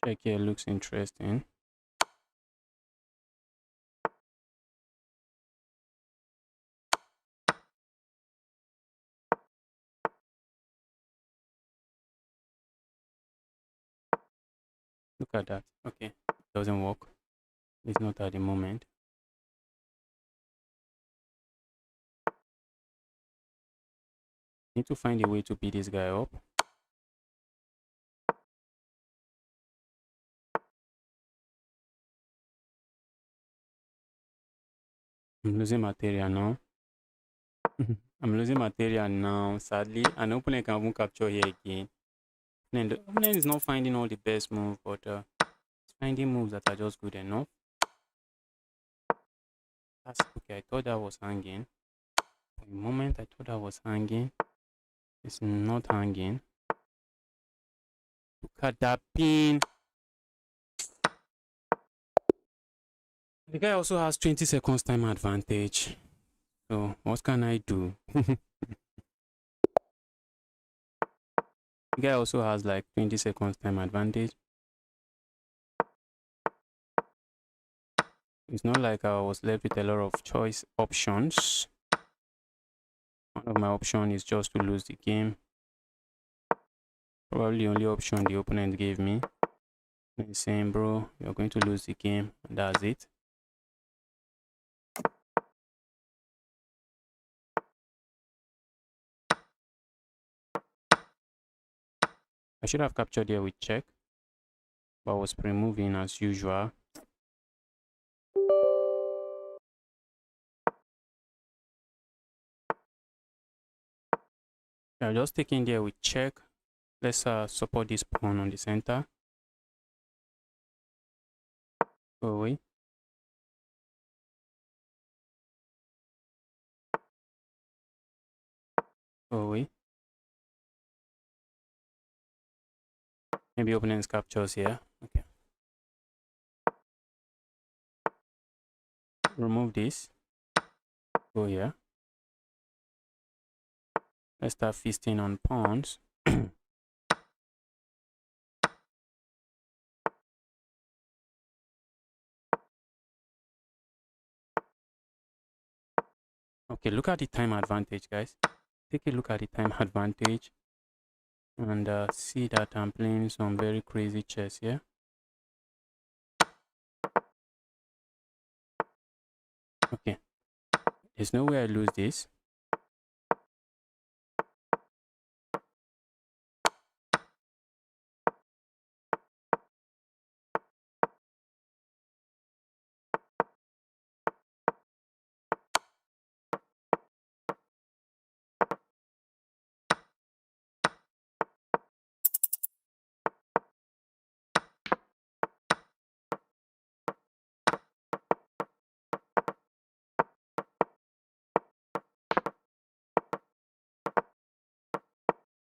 Check here looks interesting. Look at that. Okay, doesn't work. It's not at the moment. Need to find a way to beat this guy up. I'm losing material now. I'm losing material now, sadly. An opponent can even capture here again. And the opponent is not finding all the best moves, but it's finding moves that are just good enough. That's okay. I thought that was hanging. For a moment, I thought that was hanging. It's not hanging. Look at that pin. The guy also has 20 seconds time advantage. So what can I do? The guy also has like 20 seconds time advantage. It's not like I was left with a lot of choice options. One of my options is just to lose the game. Probably the only option the opponent gave me. He's saying, bro, you're going to lose the game, and that's it. I should have captured here with check, but I was pre-moving as usual. I'm just taking there with check. Let's support this pawn on the center. Go away. Go away. Maybe opponent's captures here. Okay. Remove this. Go here. Let's start feasting on pawns. Okay, look at the time advantage, guys. Take a look at the time advantage and see that I'm playing some very crazy chess here. Okay, there's no way I lose this.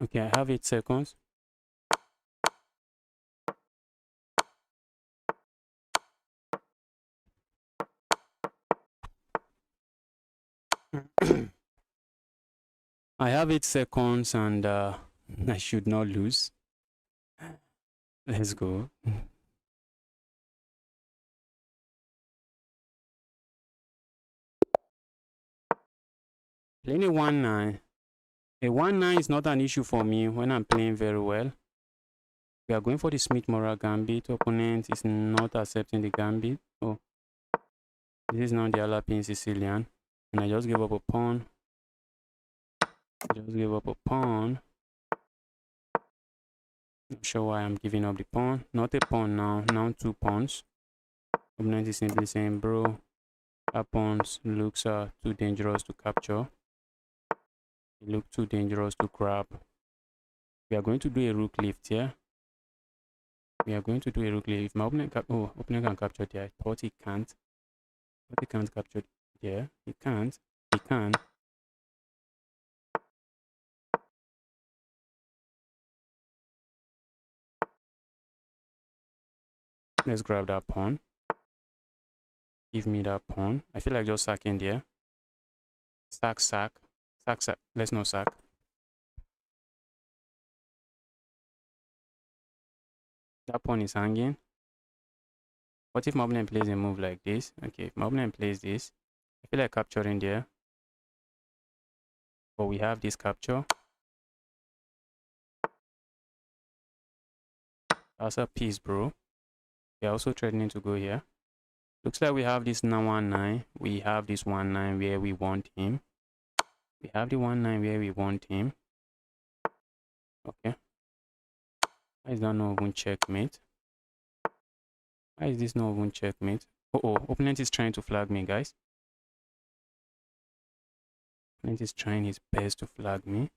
Okay, I have 8 seconds. I have 8 seconds and I should not lose. Let's go. Playing a 1-9. A 1-9 is not an issue for me when I'm playing very well. We are going for the Smith-Morra gambit. Opponent is not accepting the gambit. Oh, this is now the Alapin Sicilian. And I just gave up a pawn. Just gave up a pawn. Not sure why I'm giving up the pawn. Not a pawn now. Now 2 pawns. Opponent is simply saying, bro, our pawns looks too dangerous to capture. They look too dangerous to grab. We are going to do a rook lift here. We are going to do a rook lift. If my opponent can capture there. I thought he can't. But he can't capture there. He can't. He can. Let's grab that pawn. Give me that pawn. I feel like just sacking there. Sack, sack. Sack, sack. Let's not sack. That pawn is hanging. What if my opponent plays a move like this? Okay, if my opponent plays this, I feel like capturing there. But we have this capture. That's a piece, bro. They're also threatening to go here. Looks like we have this now 1-9. We have this 1-9 where we want him. We have the 1-9 where we want him. Okay. Why is that not even checkmate? Why is this not even checkmate? Oh, opponent is trying to flag me, guys. Opponent is trying his best to flag me.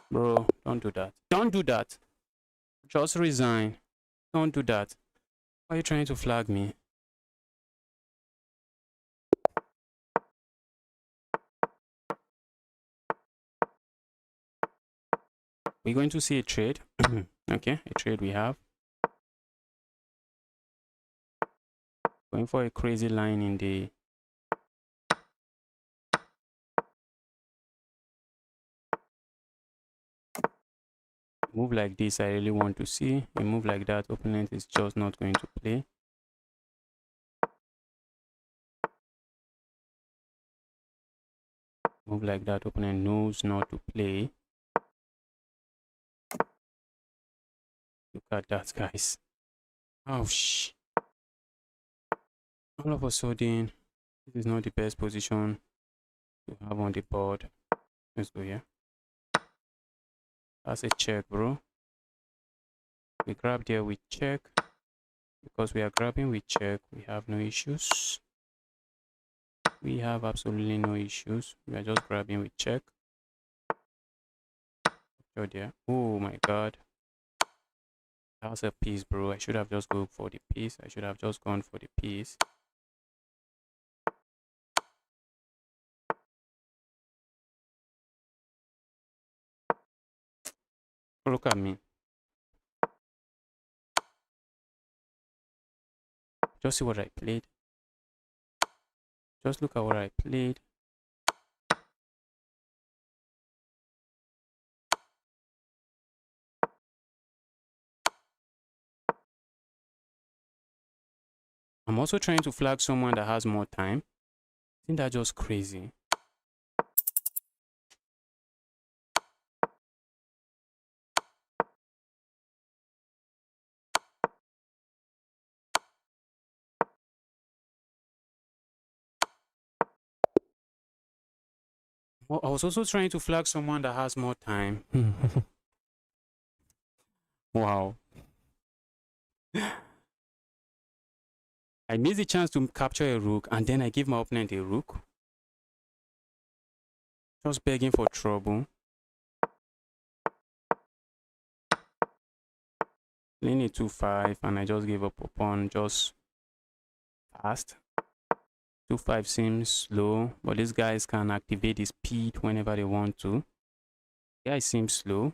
Bro, don't do that. Don't do that. Just resign. Don't do that. Why are you trying to flag me? We're going to see a trade. Okay, a trade we have. Going for a crazy line in the... Move like this, I really want to see. A move like that, opponent is just not going to play. Move like that, opponent knows not to play. Look at that, guys. Oh, shh. All of a sudden, this is not the best position to have on the board. Let's go here. That's a check, bro. We grab there, we check. Because we are grabbing, we check. We have no issues. We have absolutely no issues. We are just grabbing, we check. Oh dear. Oh my god. That was a piece, bro. I should have just gone for the piece. I should have just gone for the piece. Look at me. Just see what I played. Just look at what I played. I'm also trying to flag someone that has more time. Isn't that just crazy? Well, I was also trying to flag someone that has more time. Wow. I missed the chance to capture a rook and then I give my opponent a rook. Just begging for trouble. Playing a 2-5 and I just gave up upon just fast. 2-5 seems slow, but these guys can activate the speed whenever they want to. Guys seem slow.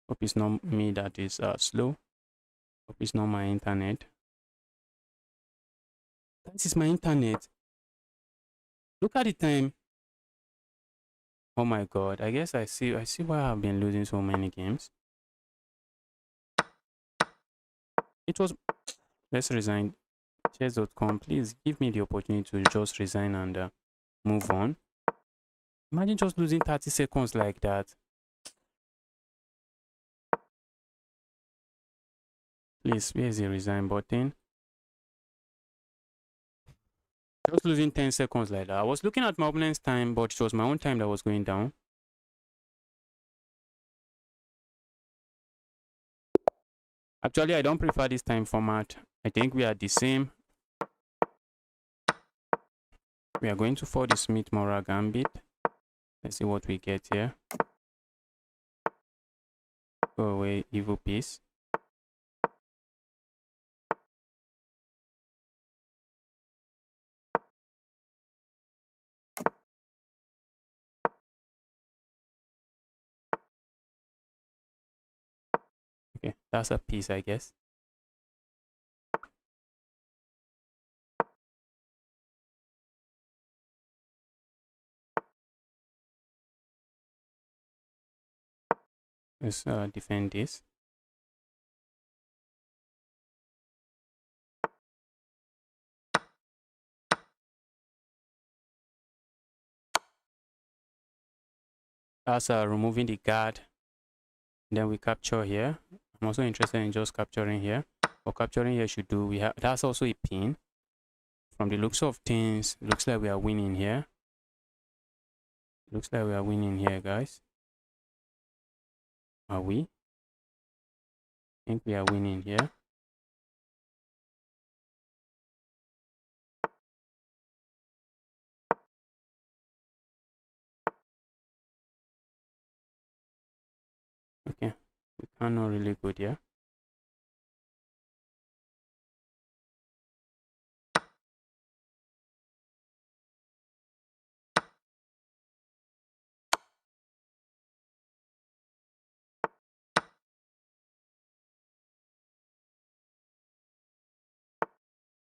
Hope it's not me that is slow. Hope it's not my internet. This is my internet. Look at the time. Oh my god. I guess I see why I've been losing so many games. It was... Let's resign. Chess.com, please give me the opportunity to just resign and move on. Imagine just losing 30 seconds like that. Please, where is the resign button? Just losing 10 seconds like that. I was looking at my opponent's time, but it was my own time that was going down. Actually, I don't prefer this time format. I think we are the same. We are going to for the Smith-Morra Gambit. Let's see what we get here. Go away, evil piece. Okay, that's a piece, I guess. Let's defend this. That's removing the guard. Then we capture here. I'm also interested in just capturing here. For capturing here should do, we have, that's also a pin. From the looks of things, looks like we are winning here. Looks like we are winning here, guys. Are we? I think we are winning here. Okay, we cannot really good here.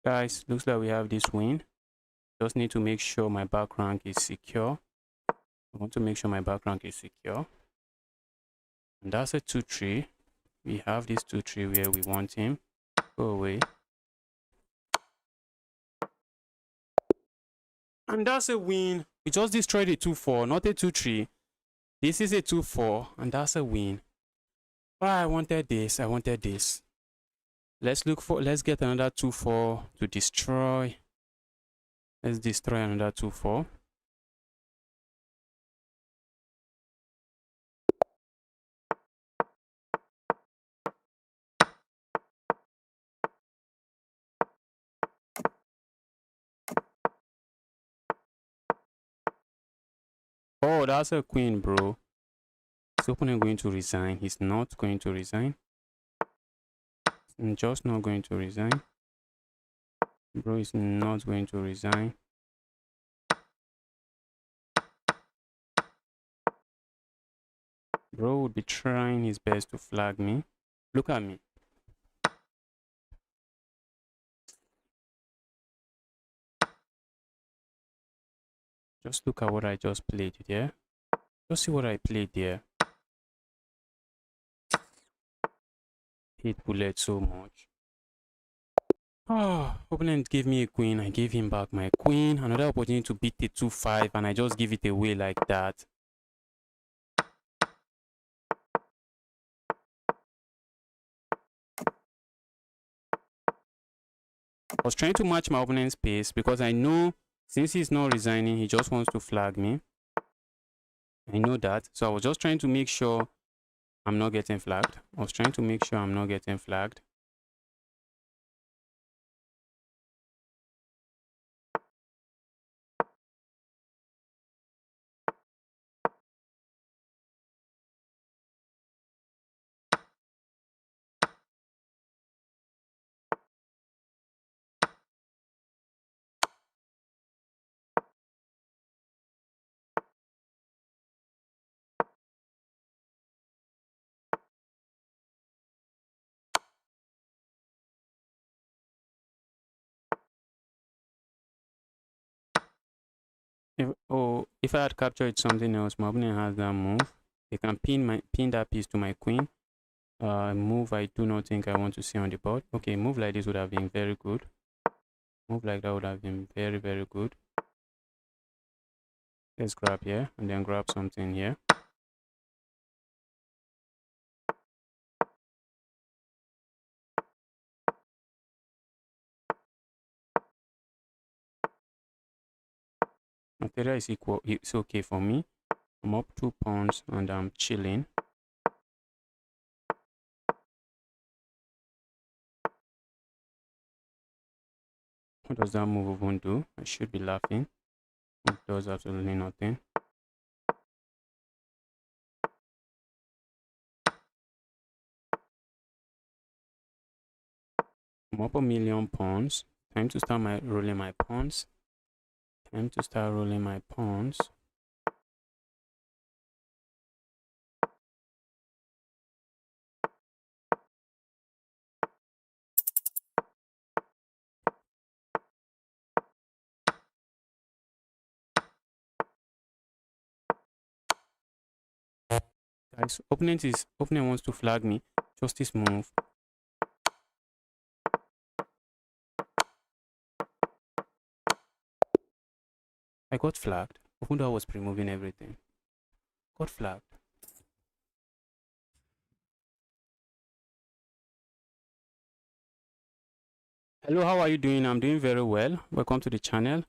Guys, looks like we have this win. Just need to make sure my back rank is secure. I want to make sure my back rank is secure. And that's a 2-3. We have this 2-3 where we want him. Go away. And that's a win. We just destroyed a 2-4, not a 2-3. This is a 2-4, and that's a win. Oh, I wanted this. I wanted this. Let's get another 2-4 to destroy. Let's destroy another 2-4. Oh, that's a queen, bro. His opponent going to resign. He's not going to resign. I'm just not going to resign. Bro is not going to resign. Bro would be trying his best to flag me. Look at me. Just look at what I just played there. Just see what I played there. Hate bullet so much. Oh, opponent gave me a queen. I gave him back my queen. Another opportunity to beat the 2-5, and I just give it away like that. I was trying to match my opponent's pace because I know since he's not resigning, he just wants to flag me. I know that. So I was just trying to make sure I'm not getting flagged. I was trying to make sure I'm not getting flagged. If I had captured something else, my opponent has that move. They can pin that piece to my queen. Move I do not think I want to see on the board. Okay, move like this would have been very good. Move like that would have been very, very good. Let's grab here and then grab something here. Material is equal. It's okay for me. I'm up 2 pawns and I'm chilling. What does that move even do? I should be laughing. It does absolutely nothing. I'm up 1,000,000 pawns. Time to start rolling my pawns. Time to start rolling my pawns. Guys, opponent wants to flag me. Justice move. I got flagged. Even though I was pre-moving everything. Got flagged. Hello, how are you doing? I'm doing very well. Welcome to the channel.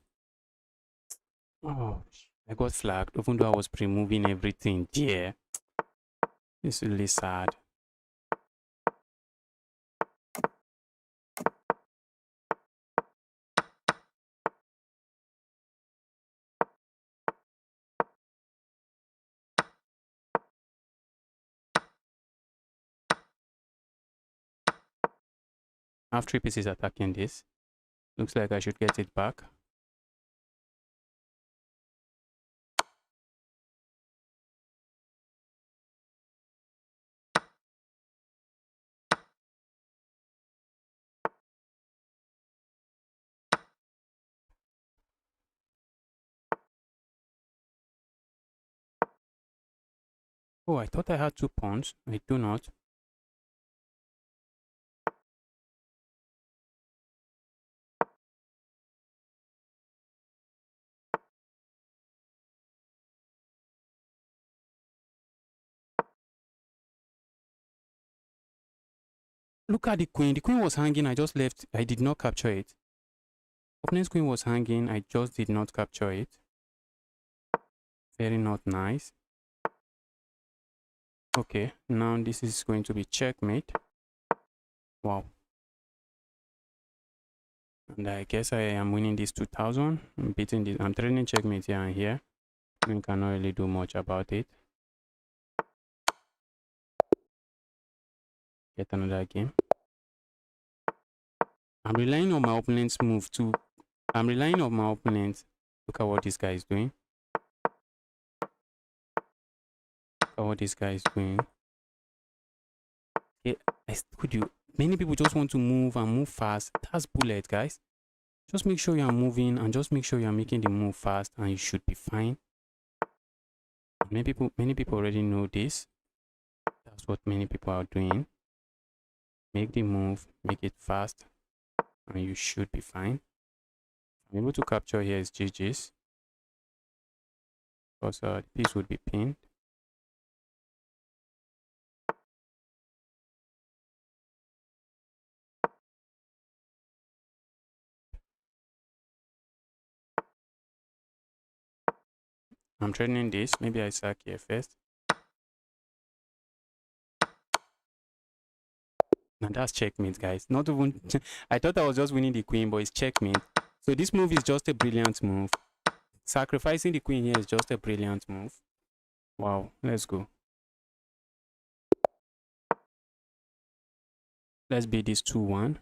Oh, I got flagged even though I was pre-moving everything. Yeah. It's really sad. I have 3 pieces attacking this. Looks like I should get it back. Oh, I thought I had 2 pawns. I do not. Look at the queen. The queen was hanging. I just left. I did not capture it. Opponent's queen was hanging. I just did not capture it. Very not nice. Okay, now this is going to be checkmate. Wow. And I guess I am winning this 2000. I'm beating this. I'm trading checkmate here and here. I cannot really do much about it. Get another game. I'm relying on my opponent's move too. I'm relying on my opponent. Look at what this guy is doing. Look at what this guy is doing. Yeah, I told you. Many people just want to move and move fast. That's bullet, guys. Just make sure you are moving and just make sure you are making the move fast and you should be fine. Many people already know this. That's what many people are doing. Make the move, make it fast, and you should be fine. I'm able to capture here is GG's. Because the piece would be pinned. I'm trading this. Maybe I sack here first. Now that's checkmate, guys. Not even I thought I was just winning the queen, but it's checkmate. So this move is just a brilliant move. Sacrificing the queen here is just a brilliant move. Wow, let's go. Let's beat this 2-1.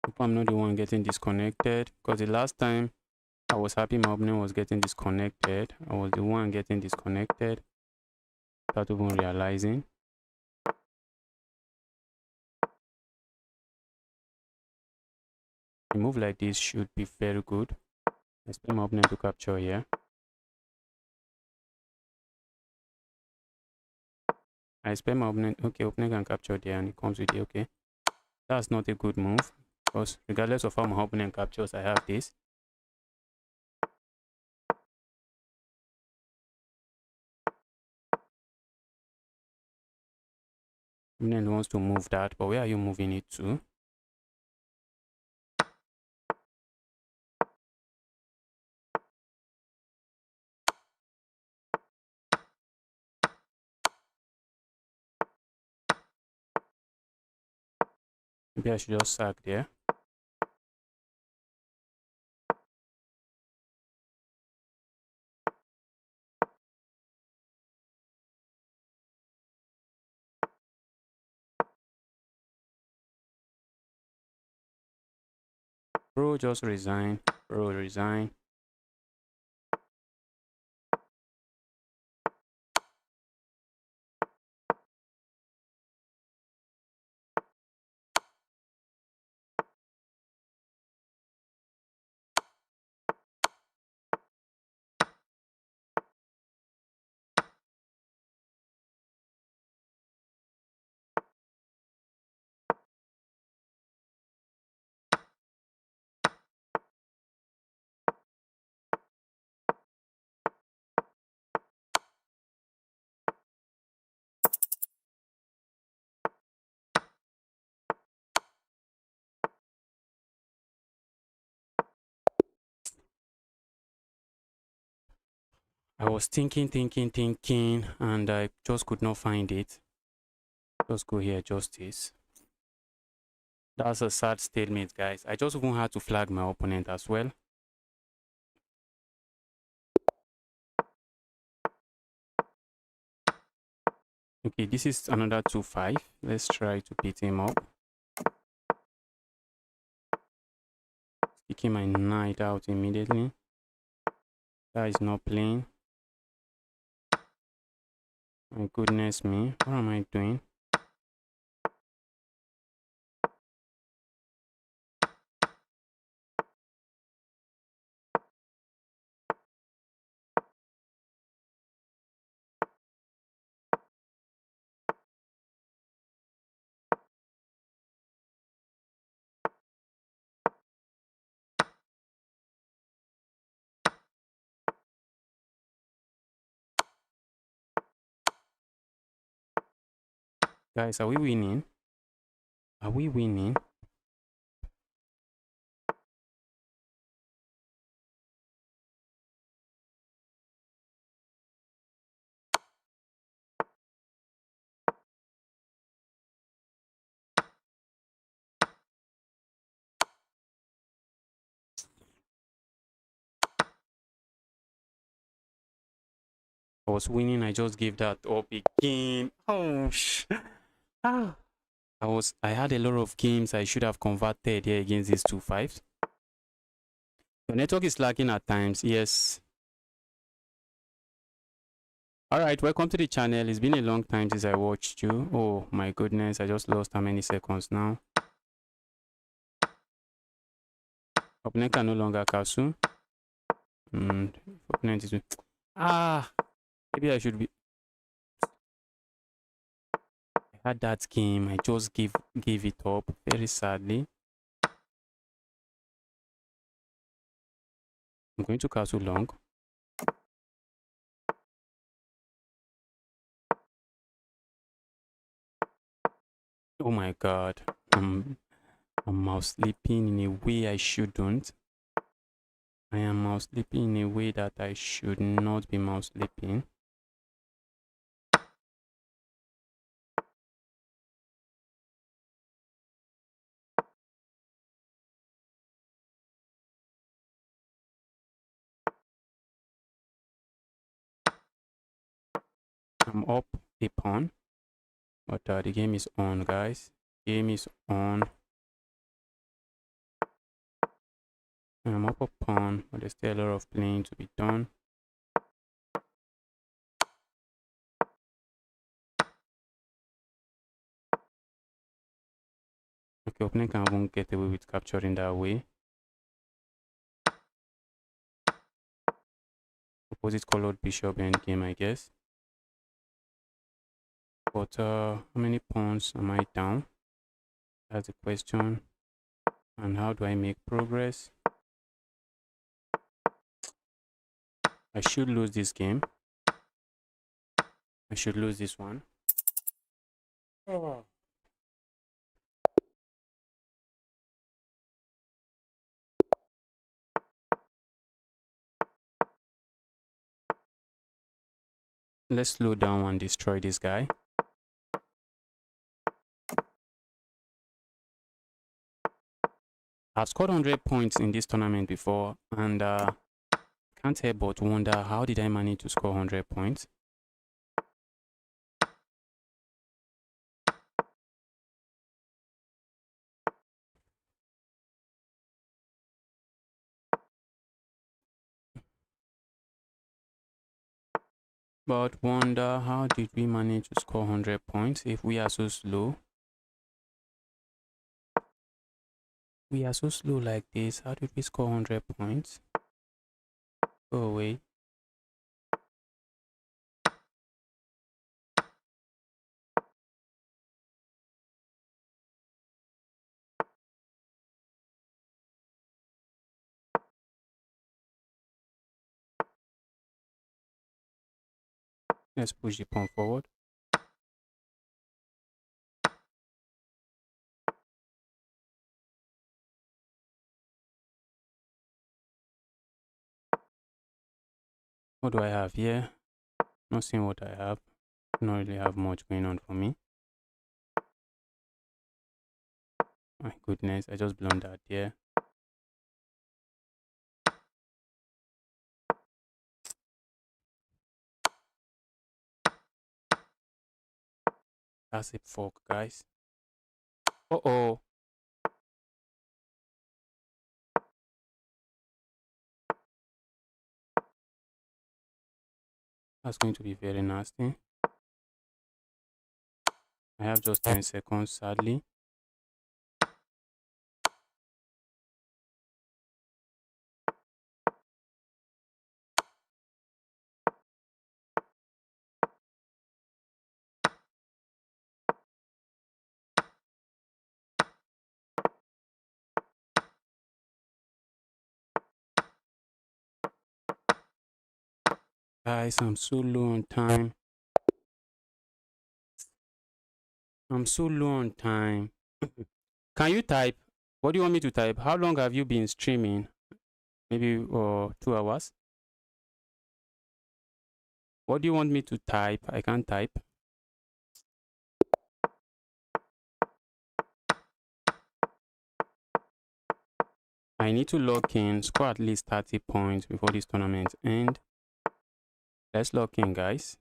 Hope I'm not the one getting disconnected, because the last time I was happy my opponent was getting disconnected. I was the one getting disconnected without even realizing. A move like this should be very good. I expect my opponent to capture here. I expect my opponent, okay, opponent can capture there and it comes with it, okay. That's not a good move, because regardless of how my opponent captures, I have this. Opponent wants to move that, but where are you moving it to? Maybe I should just sack there. Bro, just resign. Bro, resign. I was thinking, and I just could not find it. Just go here, justice. That's a sad statement, guys. I just even had to flag my opponent as well. Okay, this is another 2-5. Let's try to beat him up. Kicking my knight out immediately. That is not playing. My goodness me, what am I doing? Guys, are we winning? Are we winning? I was winning, I just gave that up again. Oh, ah. I had a lot of games I should have converted here against these 2-5s. Your network is lagging at times, yes. Alright, welcome to the channel. It's been a long time since I watched you. Oh my goodness, I just lost how many seconds now. Opponent can no longer castle. And opponent is... maybe I should be... I had that game, I just gave it up very sadly. I'm going to castle long. Oh my god. I'm mouse sleeping in a way I shouldn't. I am mouse sleeping in a way that I should not be mouse sleeping. I'm up a pawn, but the game is on, guys. Game is on. I'm up a pawn, but there's still a lot of playing to be done. Okay, opponent can won't get away with capturing that way. Opposite colored bishop endgame, I guess. But how many pawns am I down? That's the question. And how do I make progress? I should lose this game. I should lose this one. Oh. Let's slow down and destroy this guy. I've scored 100 points in this tournament before, and can't help but wonder, how did I manage to score 100 points? But wonder, how did we manage to score 100 points if we are so slow? We are so slow like this. How did we score 100 points? Go away. Let's push the pawn forward. What do I have here? Not seeing what I have. Not really have much going on for me. My goodness, I just blown that there. That's a fork, guys. Uh-oh. That's going to be very nasty. I have just 10 seconds, sadly. Guys, I'm so low on time. I'm so low on time. Can you type? What do you want me to type? How long have you been streaming? Maybe 2 hours? What do you want me to type? I can't type. I need to log in, score at least 30 points before this tournament ends. Let's log in, guys.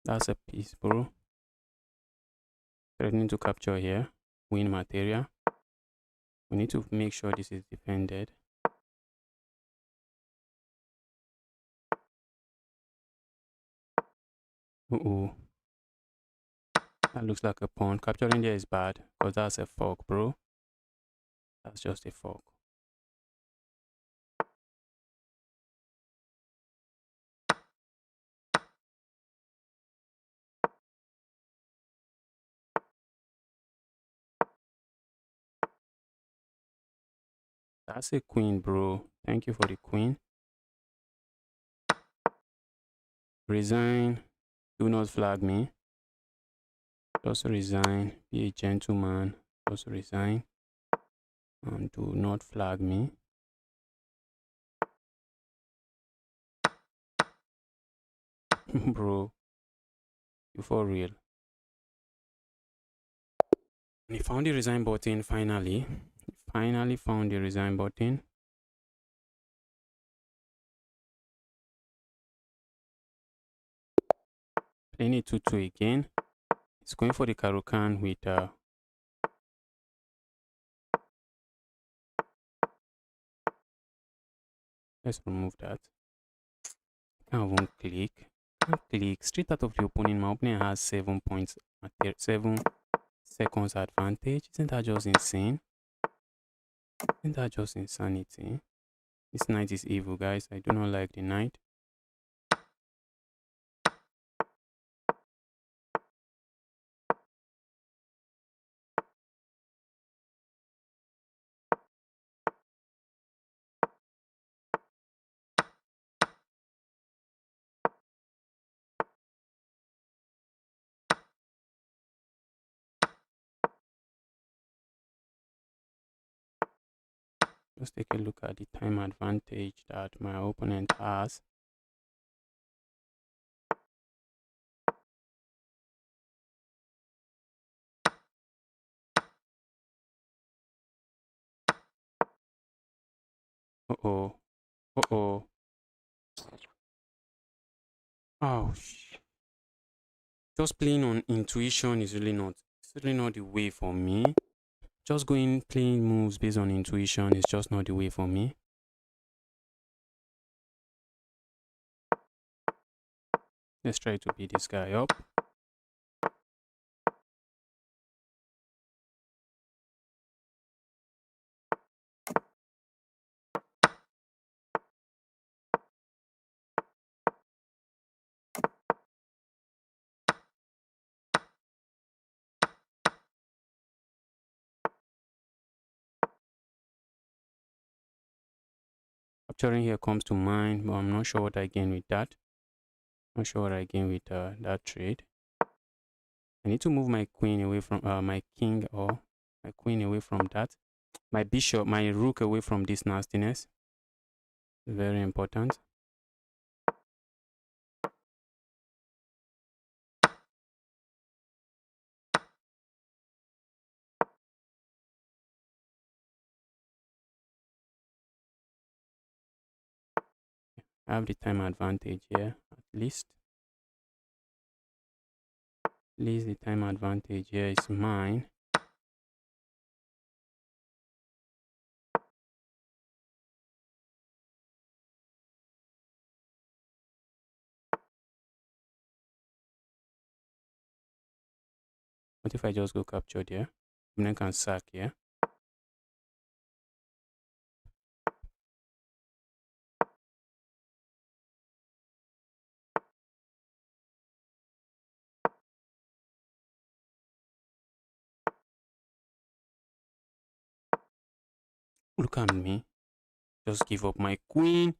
That's a piece, bro. Threatening to capture here. Win material. We need to make sure this is defended. Uh-oh. That looks like a pawn. Capturing there is bad because that's a fork, bro. That's just a fork. That's a queen, bro. Thank you for the queen. Resign. Do not flag me. Just resign. Be a gentleman. Just resign. And do not flag me. Bro. You for real. And he found the resign button finally. He finally found the resign button. Playing it 2-2 again. He's going for the Karukan with let's remove that. Can't even click. Can't click. Straight out of the opening. My opponent has 7 points. 7 seconds advantage. Isn't that just insane? Isn't that just insanity? This knight is evil, guys. I do not like the knight. Let's take a look at the time advantage that my opponent has. Uh-oh. Uh-oh. Oh, just playing on intuition is really not, it's really not the way for me. Just going playing moves based on intuition is just not the way for me. Let's try to beat this guy up. Capturing here comes to mind, but I'm not sure what I gain with that. Not sure what I gain with that trade. I need to move my queen away from my king, or my queen away from that, my bishop, my rook away from this nastiness. Very important. I have the time advantage here, at least. At least the time advantage here is mine. What if I just go capture there? And then can sack here. Look at me. Just give up my queen.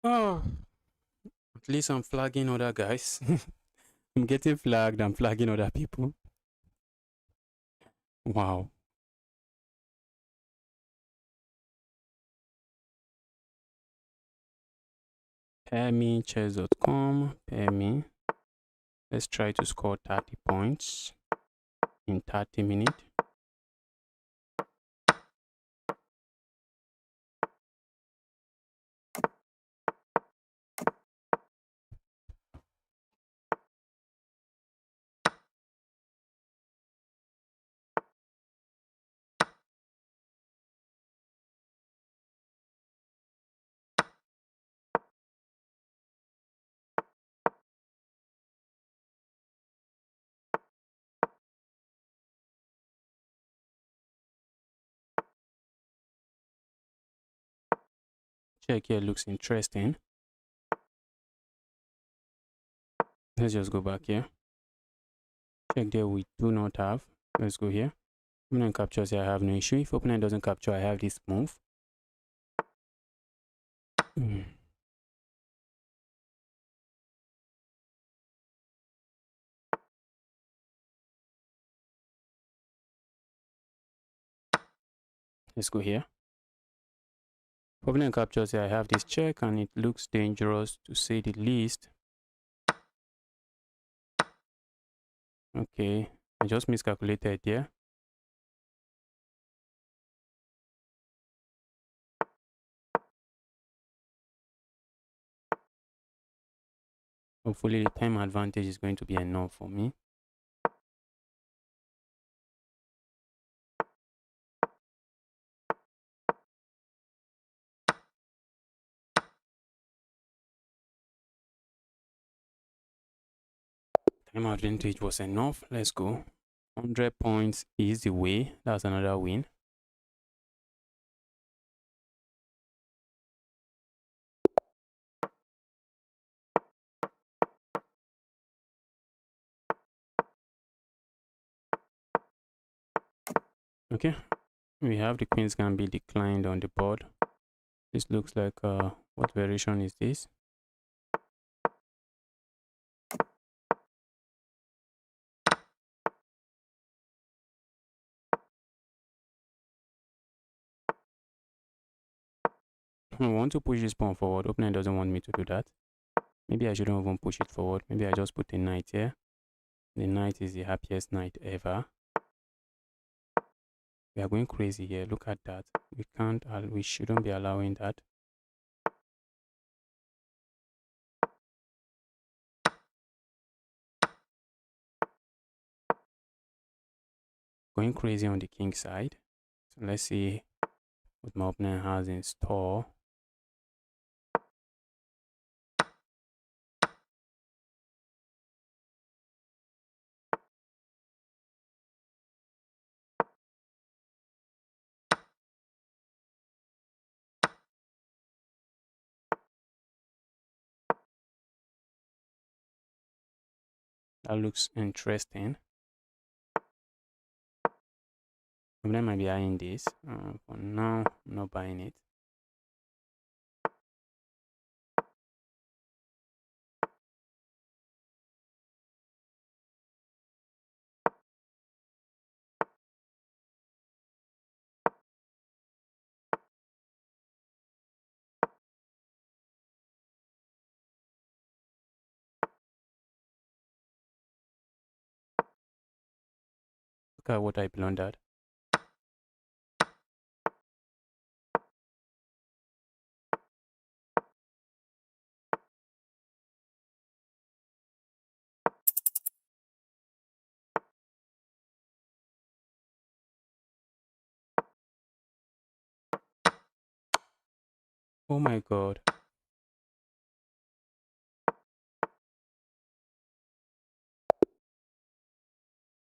Oh, at least I'm flagging other guys. I'm getting flagged. I'm flagging other people. Wow. Pair me chess.com. Pair me. Let's try to score 30 points in 30 minutes. Check here looks interesting. Let's just go back here. Check there we do not have. Let's go here. Opponent captures here, I have no issue. If opponent doesn't capture, I have this move. Let's go here. Opponent captures here, I have this check and it looks dangerous to say the least. Okay, I just miscalculated here. Hopefully the time advantage is going to be enough for me. Time advantage was enough. Let's go. 100 points is the way. That's another win. Okay, we have the queen's gambit declined on the board. This looks like what variation is this? I want to push this pawn forward. Opponent doesn't want me to do that. Maybe I shouldn't even push it forward. Maybe I just put a knight here. The knight is the happiest knight ever. We are going crazy here. Look at that. We can't, we shouldn't be allowing that. Going crazy on the king side. So let's see what my opponent has in store. That looks interesting. I might be buying this. For now, I'm not buying it. Look at what I blundered. Oh my god.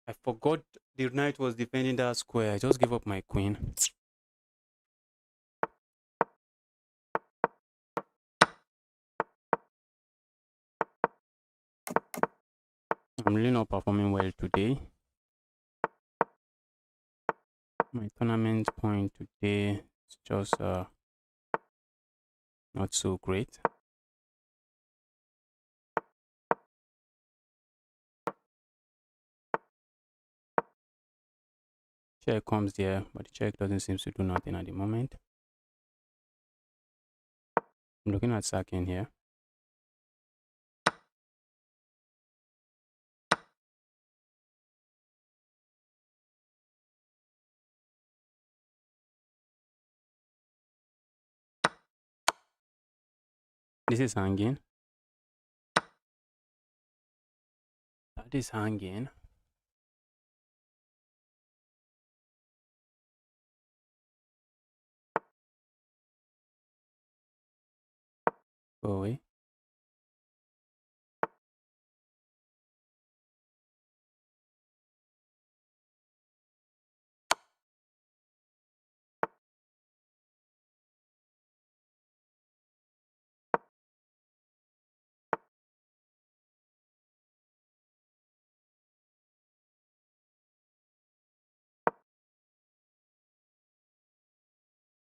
I forgot the knight was defending that square. I just gave up my queen. I'm really not performing well today. My tournament point today is just not so great. Check comes there, but the check doesn't seem to do nothing at the moment. I'm looking at sacking here. This is hanging. That is hanging. Go away.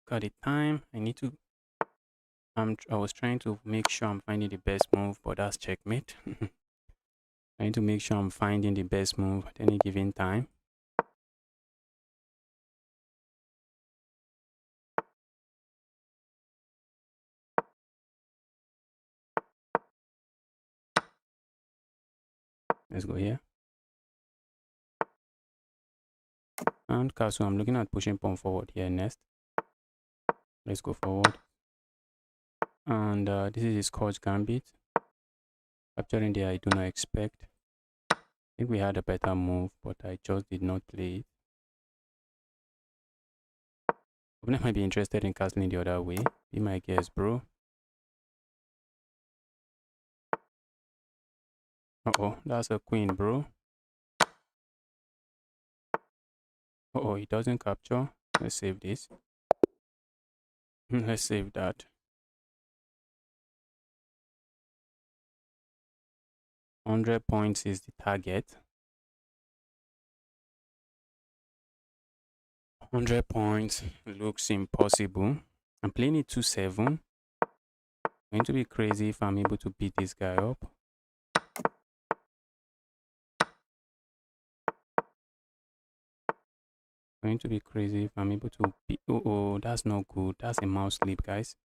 Got the time. I was trying to make sure I'm finding the best move, but that's checkmate. I need to make sure I'm finding the best move at any given time. Let's go here. And castle, I'm looking at pushing pawn forward here next. Let's go forward. And this is his coach gambit. Capturing there, I do not expect. I think we had a better move, but I just did not play it. Opponent might be interested in castling the other way. Be my guess, bro. Uh-oh, that's a queen, bro. Uh-oh, it doesn't capture. Let's save this. Let's save that. 100 points is the target. 100 points looks impossible. I'm playing it 2-7. Going to be crazy if I'm able to beat this guy up. Going to be crazy if I'm able to beat. Oh, that's not good. That's a mouse sleep, guys.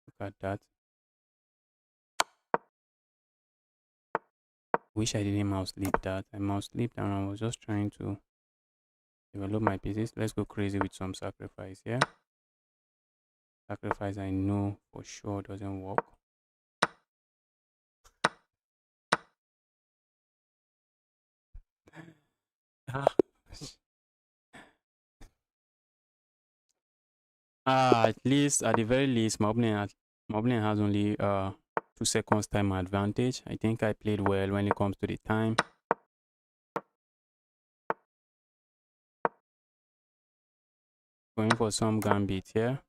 Look at that. Wish I didn't mouse sleep that. I mouse sleeped and I was just trying to develop my pieces. Let's go crazy with some sacrifice here. Sacrifice I know for sure doesn't work. At least, at the very least, my opponent has only 2 seconds time advantage. I think I played well when it comes to the time. Going for some gambit here.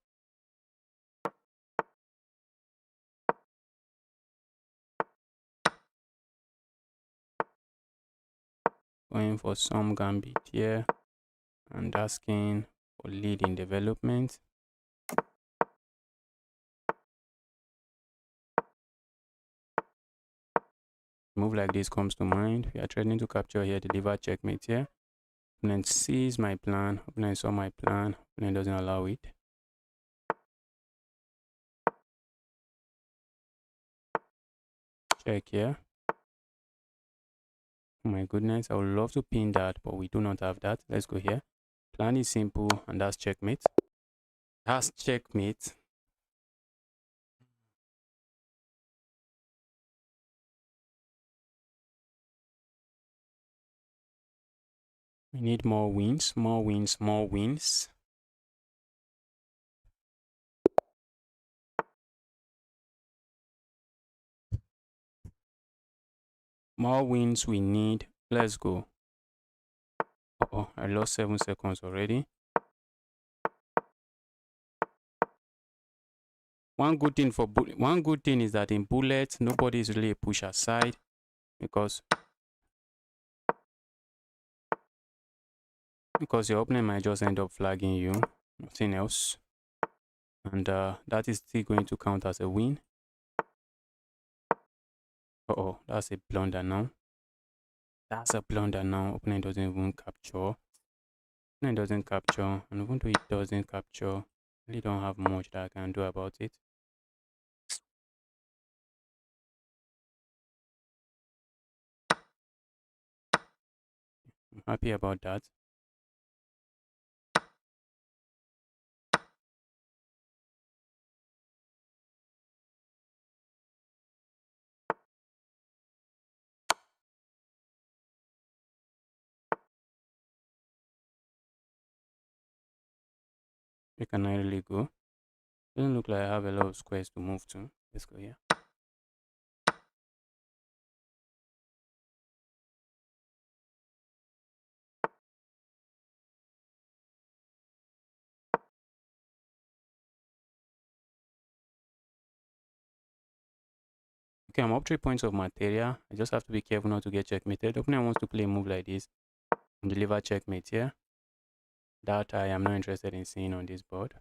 going for some gambit here and asking for lead in development. Move like this comes to mind. We are threatening to capture here, deliver checkmate here. Opponent sees my plan. Opponent saw my plan. Opponent doesn't allow it. Check here. Oh my goodness, I would love to pin that, but we do not have that. Let's go here. Plan is simple, and that's checkmate. That's checkmate. We need more wins, more wins, more wins. More wins we need. Let's go. Uh-oh, I lost 7 seconds already. One good thing is that in bullets, nobody is really a push aside because your opponent might just end up flagging you, nothing else. And that is still going to count as a win. Uh-oh, that's a blunder now. That's a blunder now. Opponent doesn't even capture. Opponent doesn't capture. And even though it doesn't capture, I really don't have much that I can do about it. I'm happy about that. Where can I really go? Doesn't look like I have a lot of squares to move to. Let's go here. Okay, I'm up 3 points of materia. I just have to be careful not to get checkmated. Opponent wants to play a move like this and deliver checkmate here. That I am not interested in seeing on this board.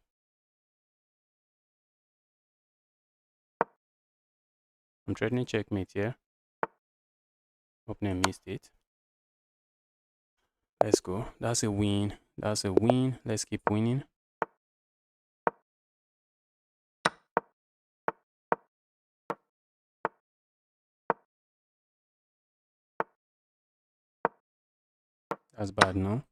I'm threatening checkmate here. Opponent missed it. Let's go. That's a win. That's a win. Let's keep winning. That's bad now.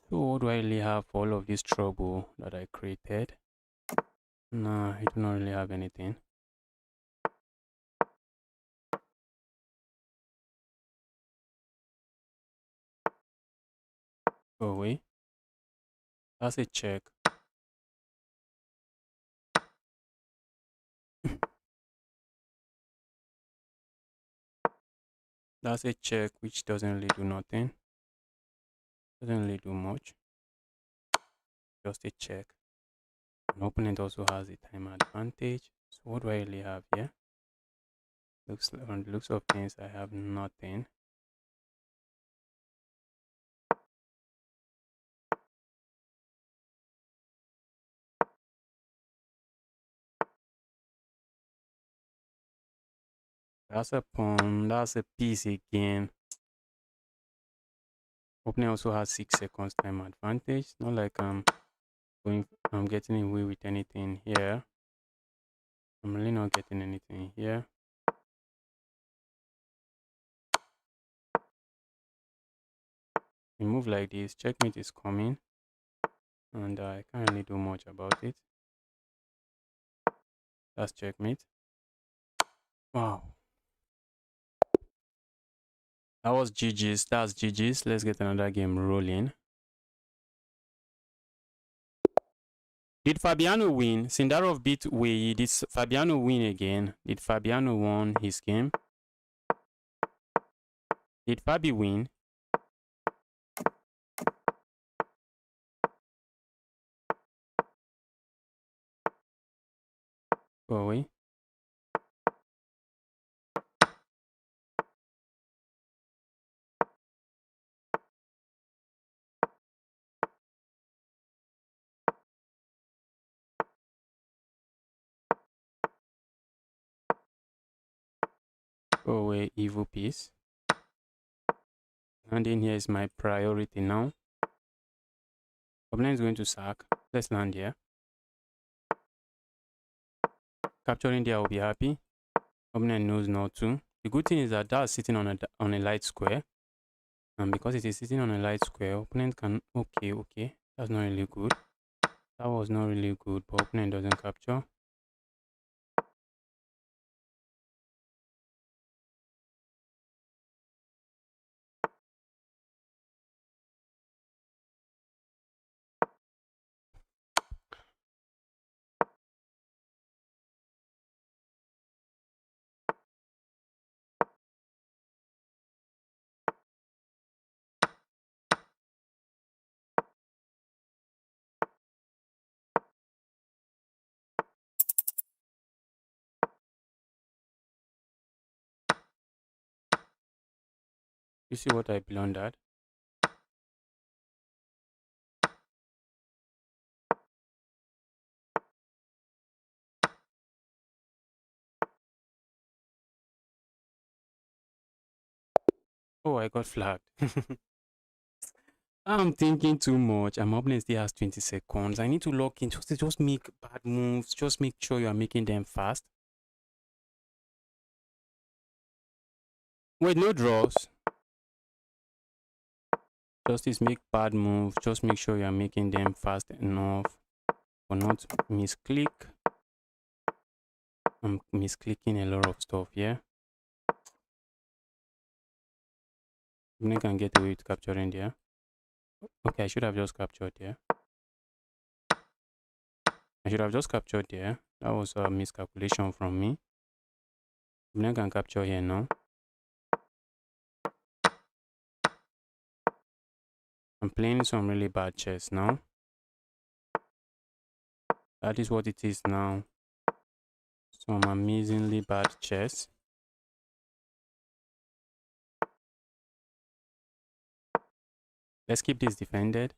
So what do I really have for all of this trouble that I created? Nah, I do not really have anything. Go away. That's a check. That's a check which doesn't really do nothing. Doesn't really do much. Just a check. An opponent also has a time advantage. So what do I really have here? On the looks of things, I have nothing. That's a pawn. That's a piece again. Opponent also has 6 seconds time advantage. Not like I'm getting away with anything here. I'm really not getting anything here. A move like this, checkmate is coming, and I can't really do much about it. That's checkmate. Wow. That was GG's. That's GG's. Let's get another game rolling. Did Fabiano win? Sindarov beat Wei. Did Fabiano win again? Did Fabiano win his game? Did Fabi win? Go away. Go away, evil piece. And in here is my priority now. Opponent is going to sack. Let's land here. Capturing there, I'll be happy. Opponent knows not to. The good thing is that that's sitting on a light square. And because it is sitting on a light square, opponent can... Okay. That's not really good. That was not really good, but opponent doesn't capture. You see what I blundered? Oh, I got flagged. I'm thinking too much. I'm opponent still has 20 seconds. I need to lock in. Just make bad moves. Just make sure you are making them fast. Wait, no draws. Justice, make bad moves. Just make sure you are making them fast enough for not misclick. I'm misclicking a lot of stuff, yeah? Opponent can get away with capturing there. Okay, I should have just captured there. I should have just captured there. That was a miscalculation from me. Opponent can capture here now. I'm playing some really bad chess now. That is what it is now. Some amazingly bad chess. Let's keep this defended.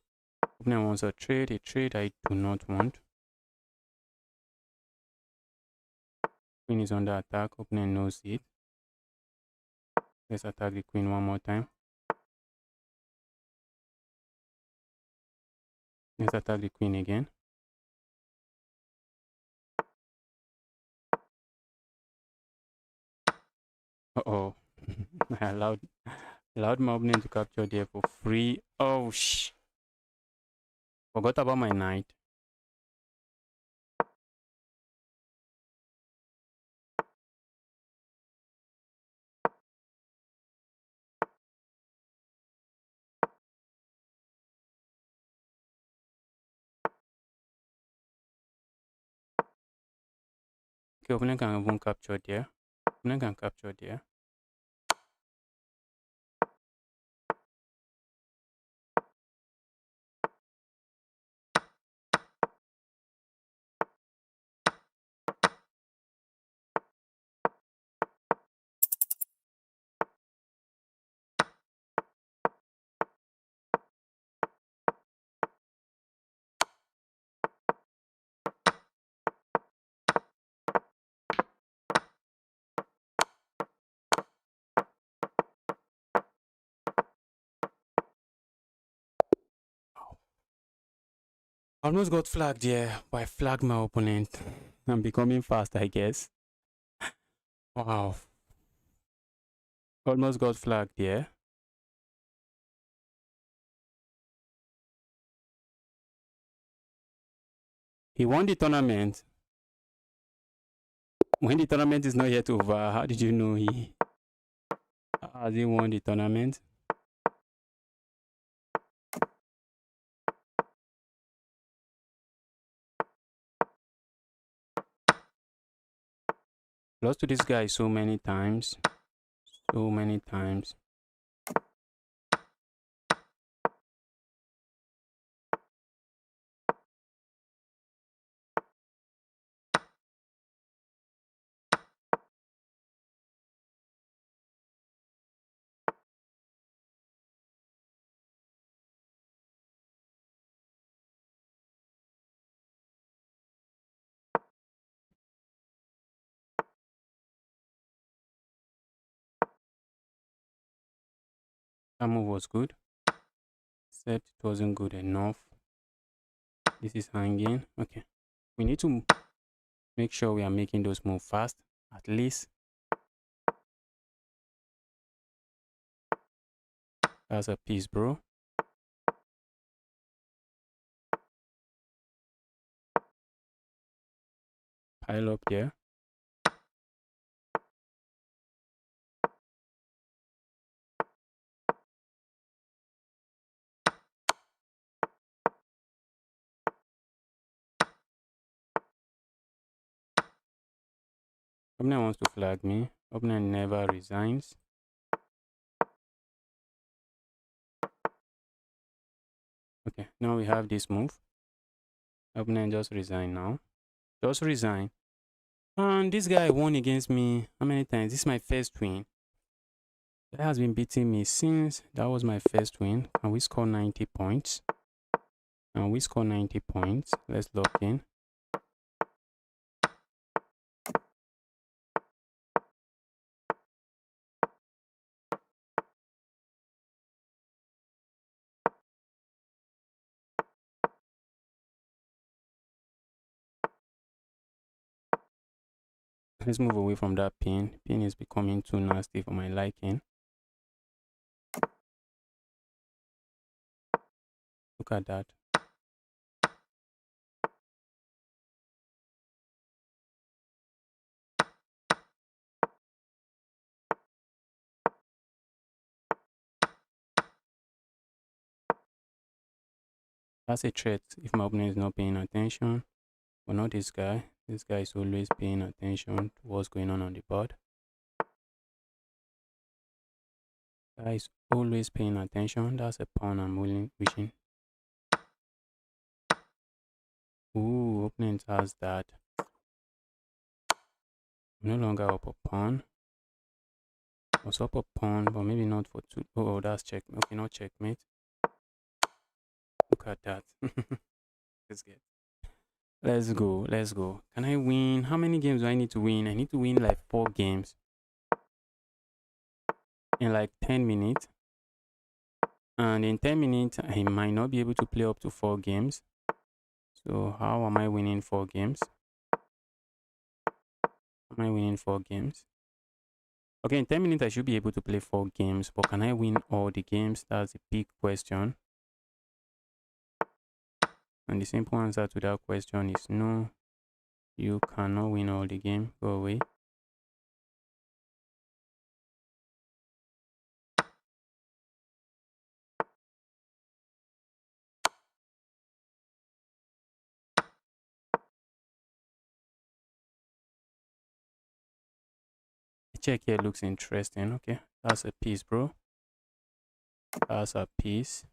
Opponent wants a trade I do not want. Queen is under attack. Opponent knows it. Let's attack the queen one more time. Let's attack the queen again. Uh-oh. I allowed my opponent to capture there for free. Oh, forgot about my knight. Okay, opponent can even capture there. Opponent can capture there. Almost got flagged here, but I flagged my opponent. I'm becoming fast, I guess. Wow. Almost got flagged here. He won the tournament. When the tournament is not yet over, how did you know he has he won the tournament? Lost to this guy so many times. So many times. That move was good, except it wasn't good enough. This is hanging. Okay. We need to make sure we are making those moves fast, at least. That's a piece, bro. Pile up there. Opponent wants to flag me. Opponent never resigns. Okay, now we have this move. Opponent just resign now. Just resign. And this guy won against me. How many times? This is my first win. That has been beating me since that was my first win. Can we score 90 points? And we score 90 points. Let's lock in. Let's move away from that pin. Pin is becoming too nasty for my liking. Look at that. That's a threat if my opponent is not paying attention. But not this guy. This guy is always paying attention to what's going on the board. Guy is always paying attention. That's a pawn I'm wishing. Ooh, opponent has that. I'm no longer up a pawn. I was up a pawn, but maybe not for two. Oh, that's check. Okay, not checkmate. Look at that. Let's get. Let's go. Let's go. Can I win? How many games do I need to win? I need to win like 4 games in like 10 minutes. And in 10 minutes, I might not be able to play up to 4 games. So how am I winning 4 games? Am I winning 4 games? Okay, in 10 minutes, I should be able to play 4 games. But can I win all the games? That's a big question. And the simple answer to that question is no. You cannot win all the game. Go away. The check here looks interesting. Okay, that's a piece, bro. That's a piece.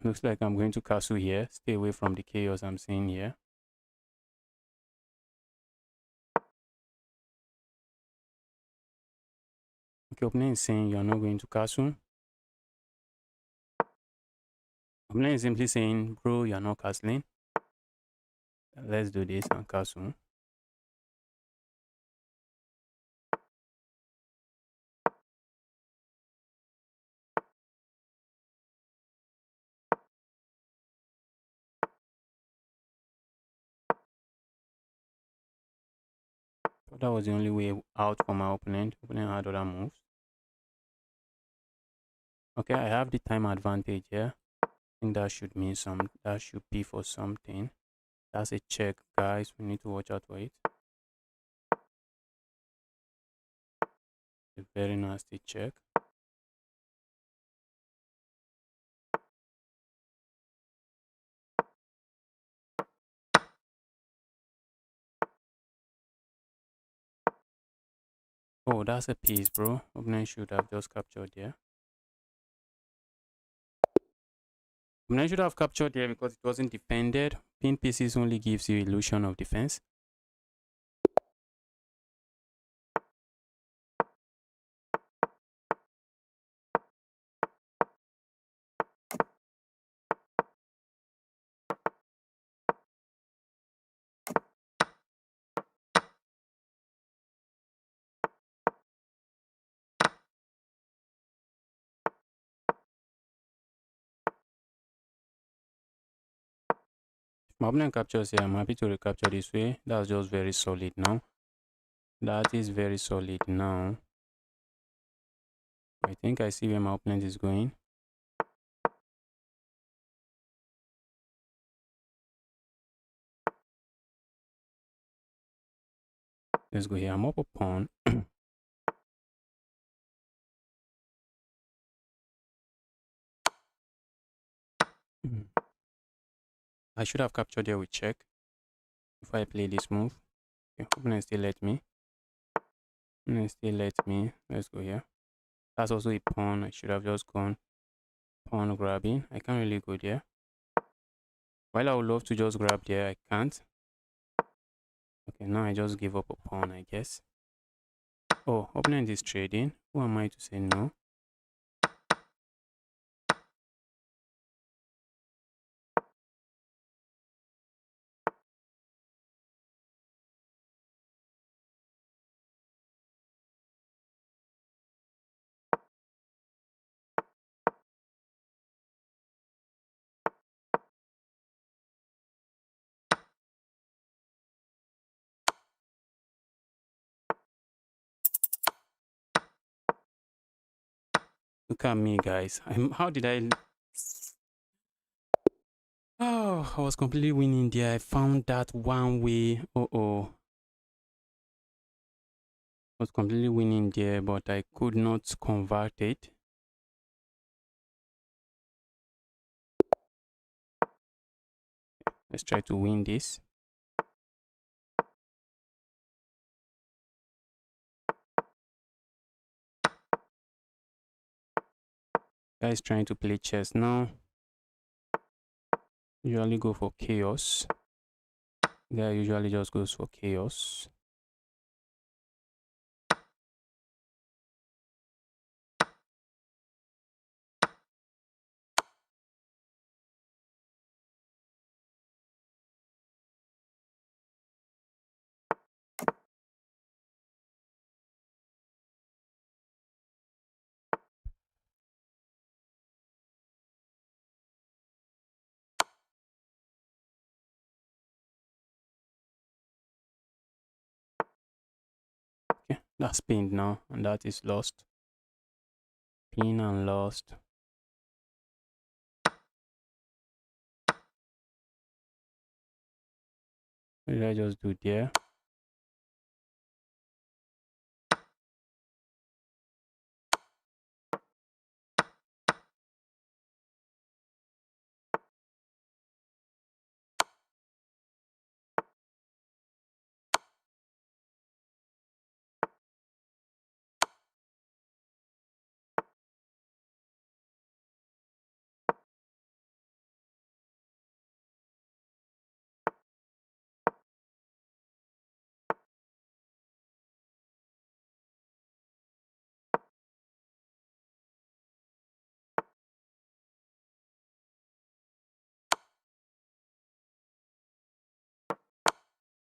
Looks like I'm going to castle here. Stay away from the chaos I'm seeing here. Okay, opponent is saying you're not going to castle. Opponent is simply saying, bro, you're not castling. Let's do this and castle. So that was the only way out for my opponent. Opponent had other moves. Okay, I have the time advantage here. I think that should mean that should be for something. That's a check, guys. We need to watch out for it. A very nasty check. Oh, that's a piece, bro. Opponent should have just captured there. Opponent should have captured there because it wasn't defended. Pin pieces only gives you illusion of defense. My opponent captures here. I'm happy to recapture this way. That's just very solid now. That is very solid now. I think I see where my opponent is going. Let's go here. I'm up a pawn. I should have captured here with check before I play this move. Okay, opponent still let me. Opponent still let me. Let's go here. That's also a pawn. I should have just gone pawn grabbing. I can't really go there. While I would love to just grab there, I can't. Okay, now I just give up a pawn, I guess. Oh, opponent is trading. Who am I to say no? Look at me, guys. How did I... Oh, I was completely winning there. I found that one way. I was completely winning there, but I could not convert it. Let's try to win this. Guys trying to play chess now. Usually go for chaos. Guy usually just goes for chaos. Okay, that's pinned now, and that is lost. Pin and lost. What did I just do there?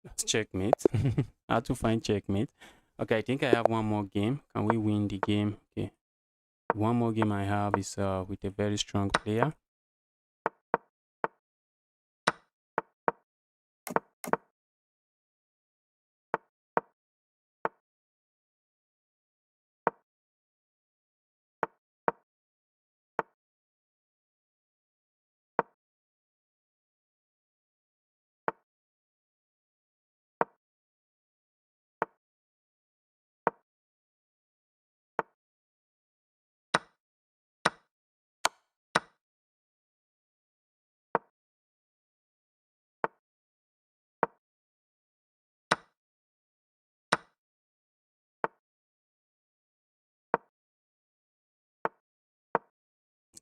That's checkmate. How to find checkmate. Okay, I think I have one more game. Can we win the game? Okay. One more game I have is with a very strong player.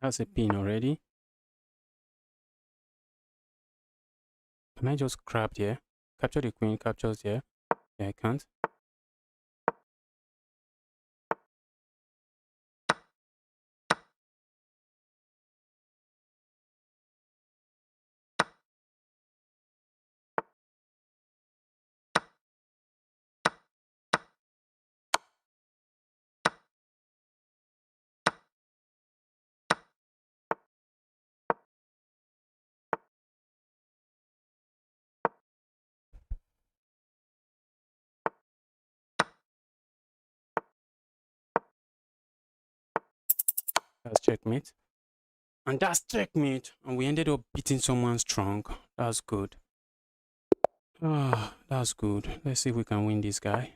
That's a pin already. Can I just grab here? Capture the queen, captures here. Yeah, I can't. That's checkmate. And that's checkmate. And we ended up beating someone strong. That's good. Ah, that's good. Let's see if we can win this guy.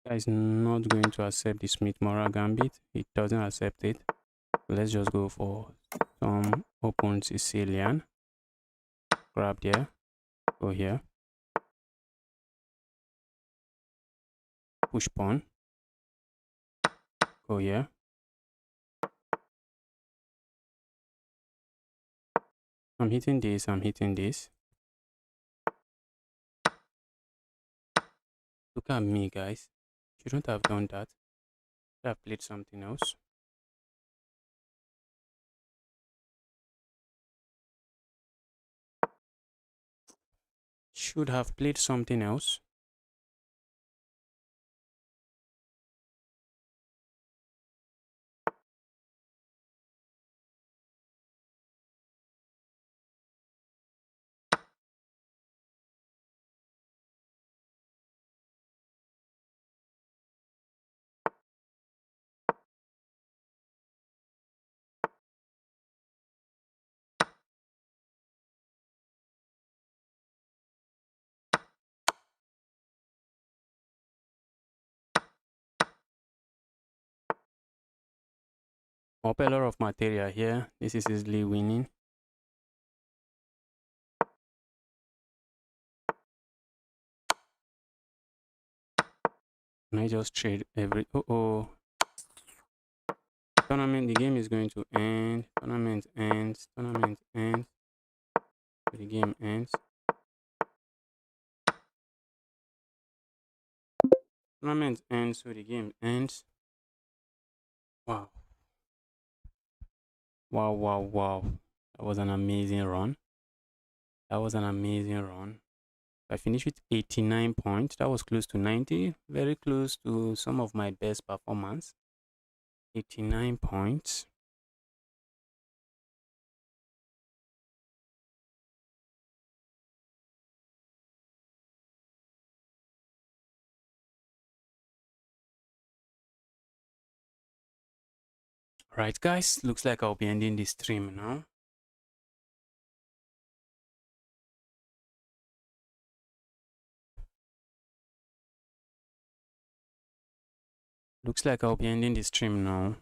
Guy is not going to accept the Smith Mora Gambit. He doesn't accept it. Let's just go for some open Sicilian. Grab there. Go here. Push pawn. Go here. I'm hitting this. I'm hitting this. Look at me, guys. Shouldn't have done that. Should have played something else. Should have played something else. Up a lot of material here. This is easily winning. And I just trade every... Tournament, the game is going to end. Tournament ends. Tournament ends. The game ends. Tournament ends, so the game ends. Wow. Wow, wow, wow. That was an amazing run. That was an amazing run. I finished with 89 points. That was close to 90. Very close to some of my best performance. 89 points. Right, guys. Looks like I'll be ending this stream now. Looks like I'll be ending the stream now.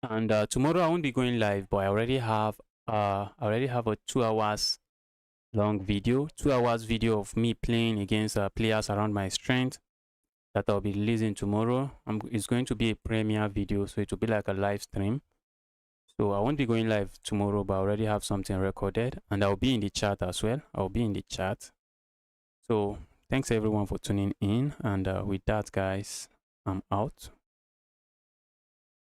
And tomorrow I won't be going live, but I already have a 2 hours long video, 2 hours video of me playing against players around my strength that I'll be releasing tomorrow. It's going to be a premiere video, so it will be like a live stream. So I won't be going live tomorrow, but I already have something recorded, and I'll be in the chat as well. I'll be in the chat. So thanks everyone for tuning in, and with that, guys, I'm out.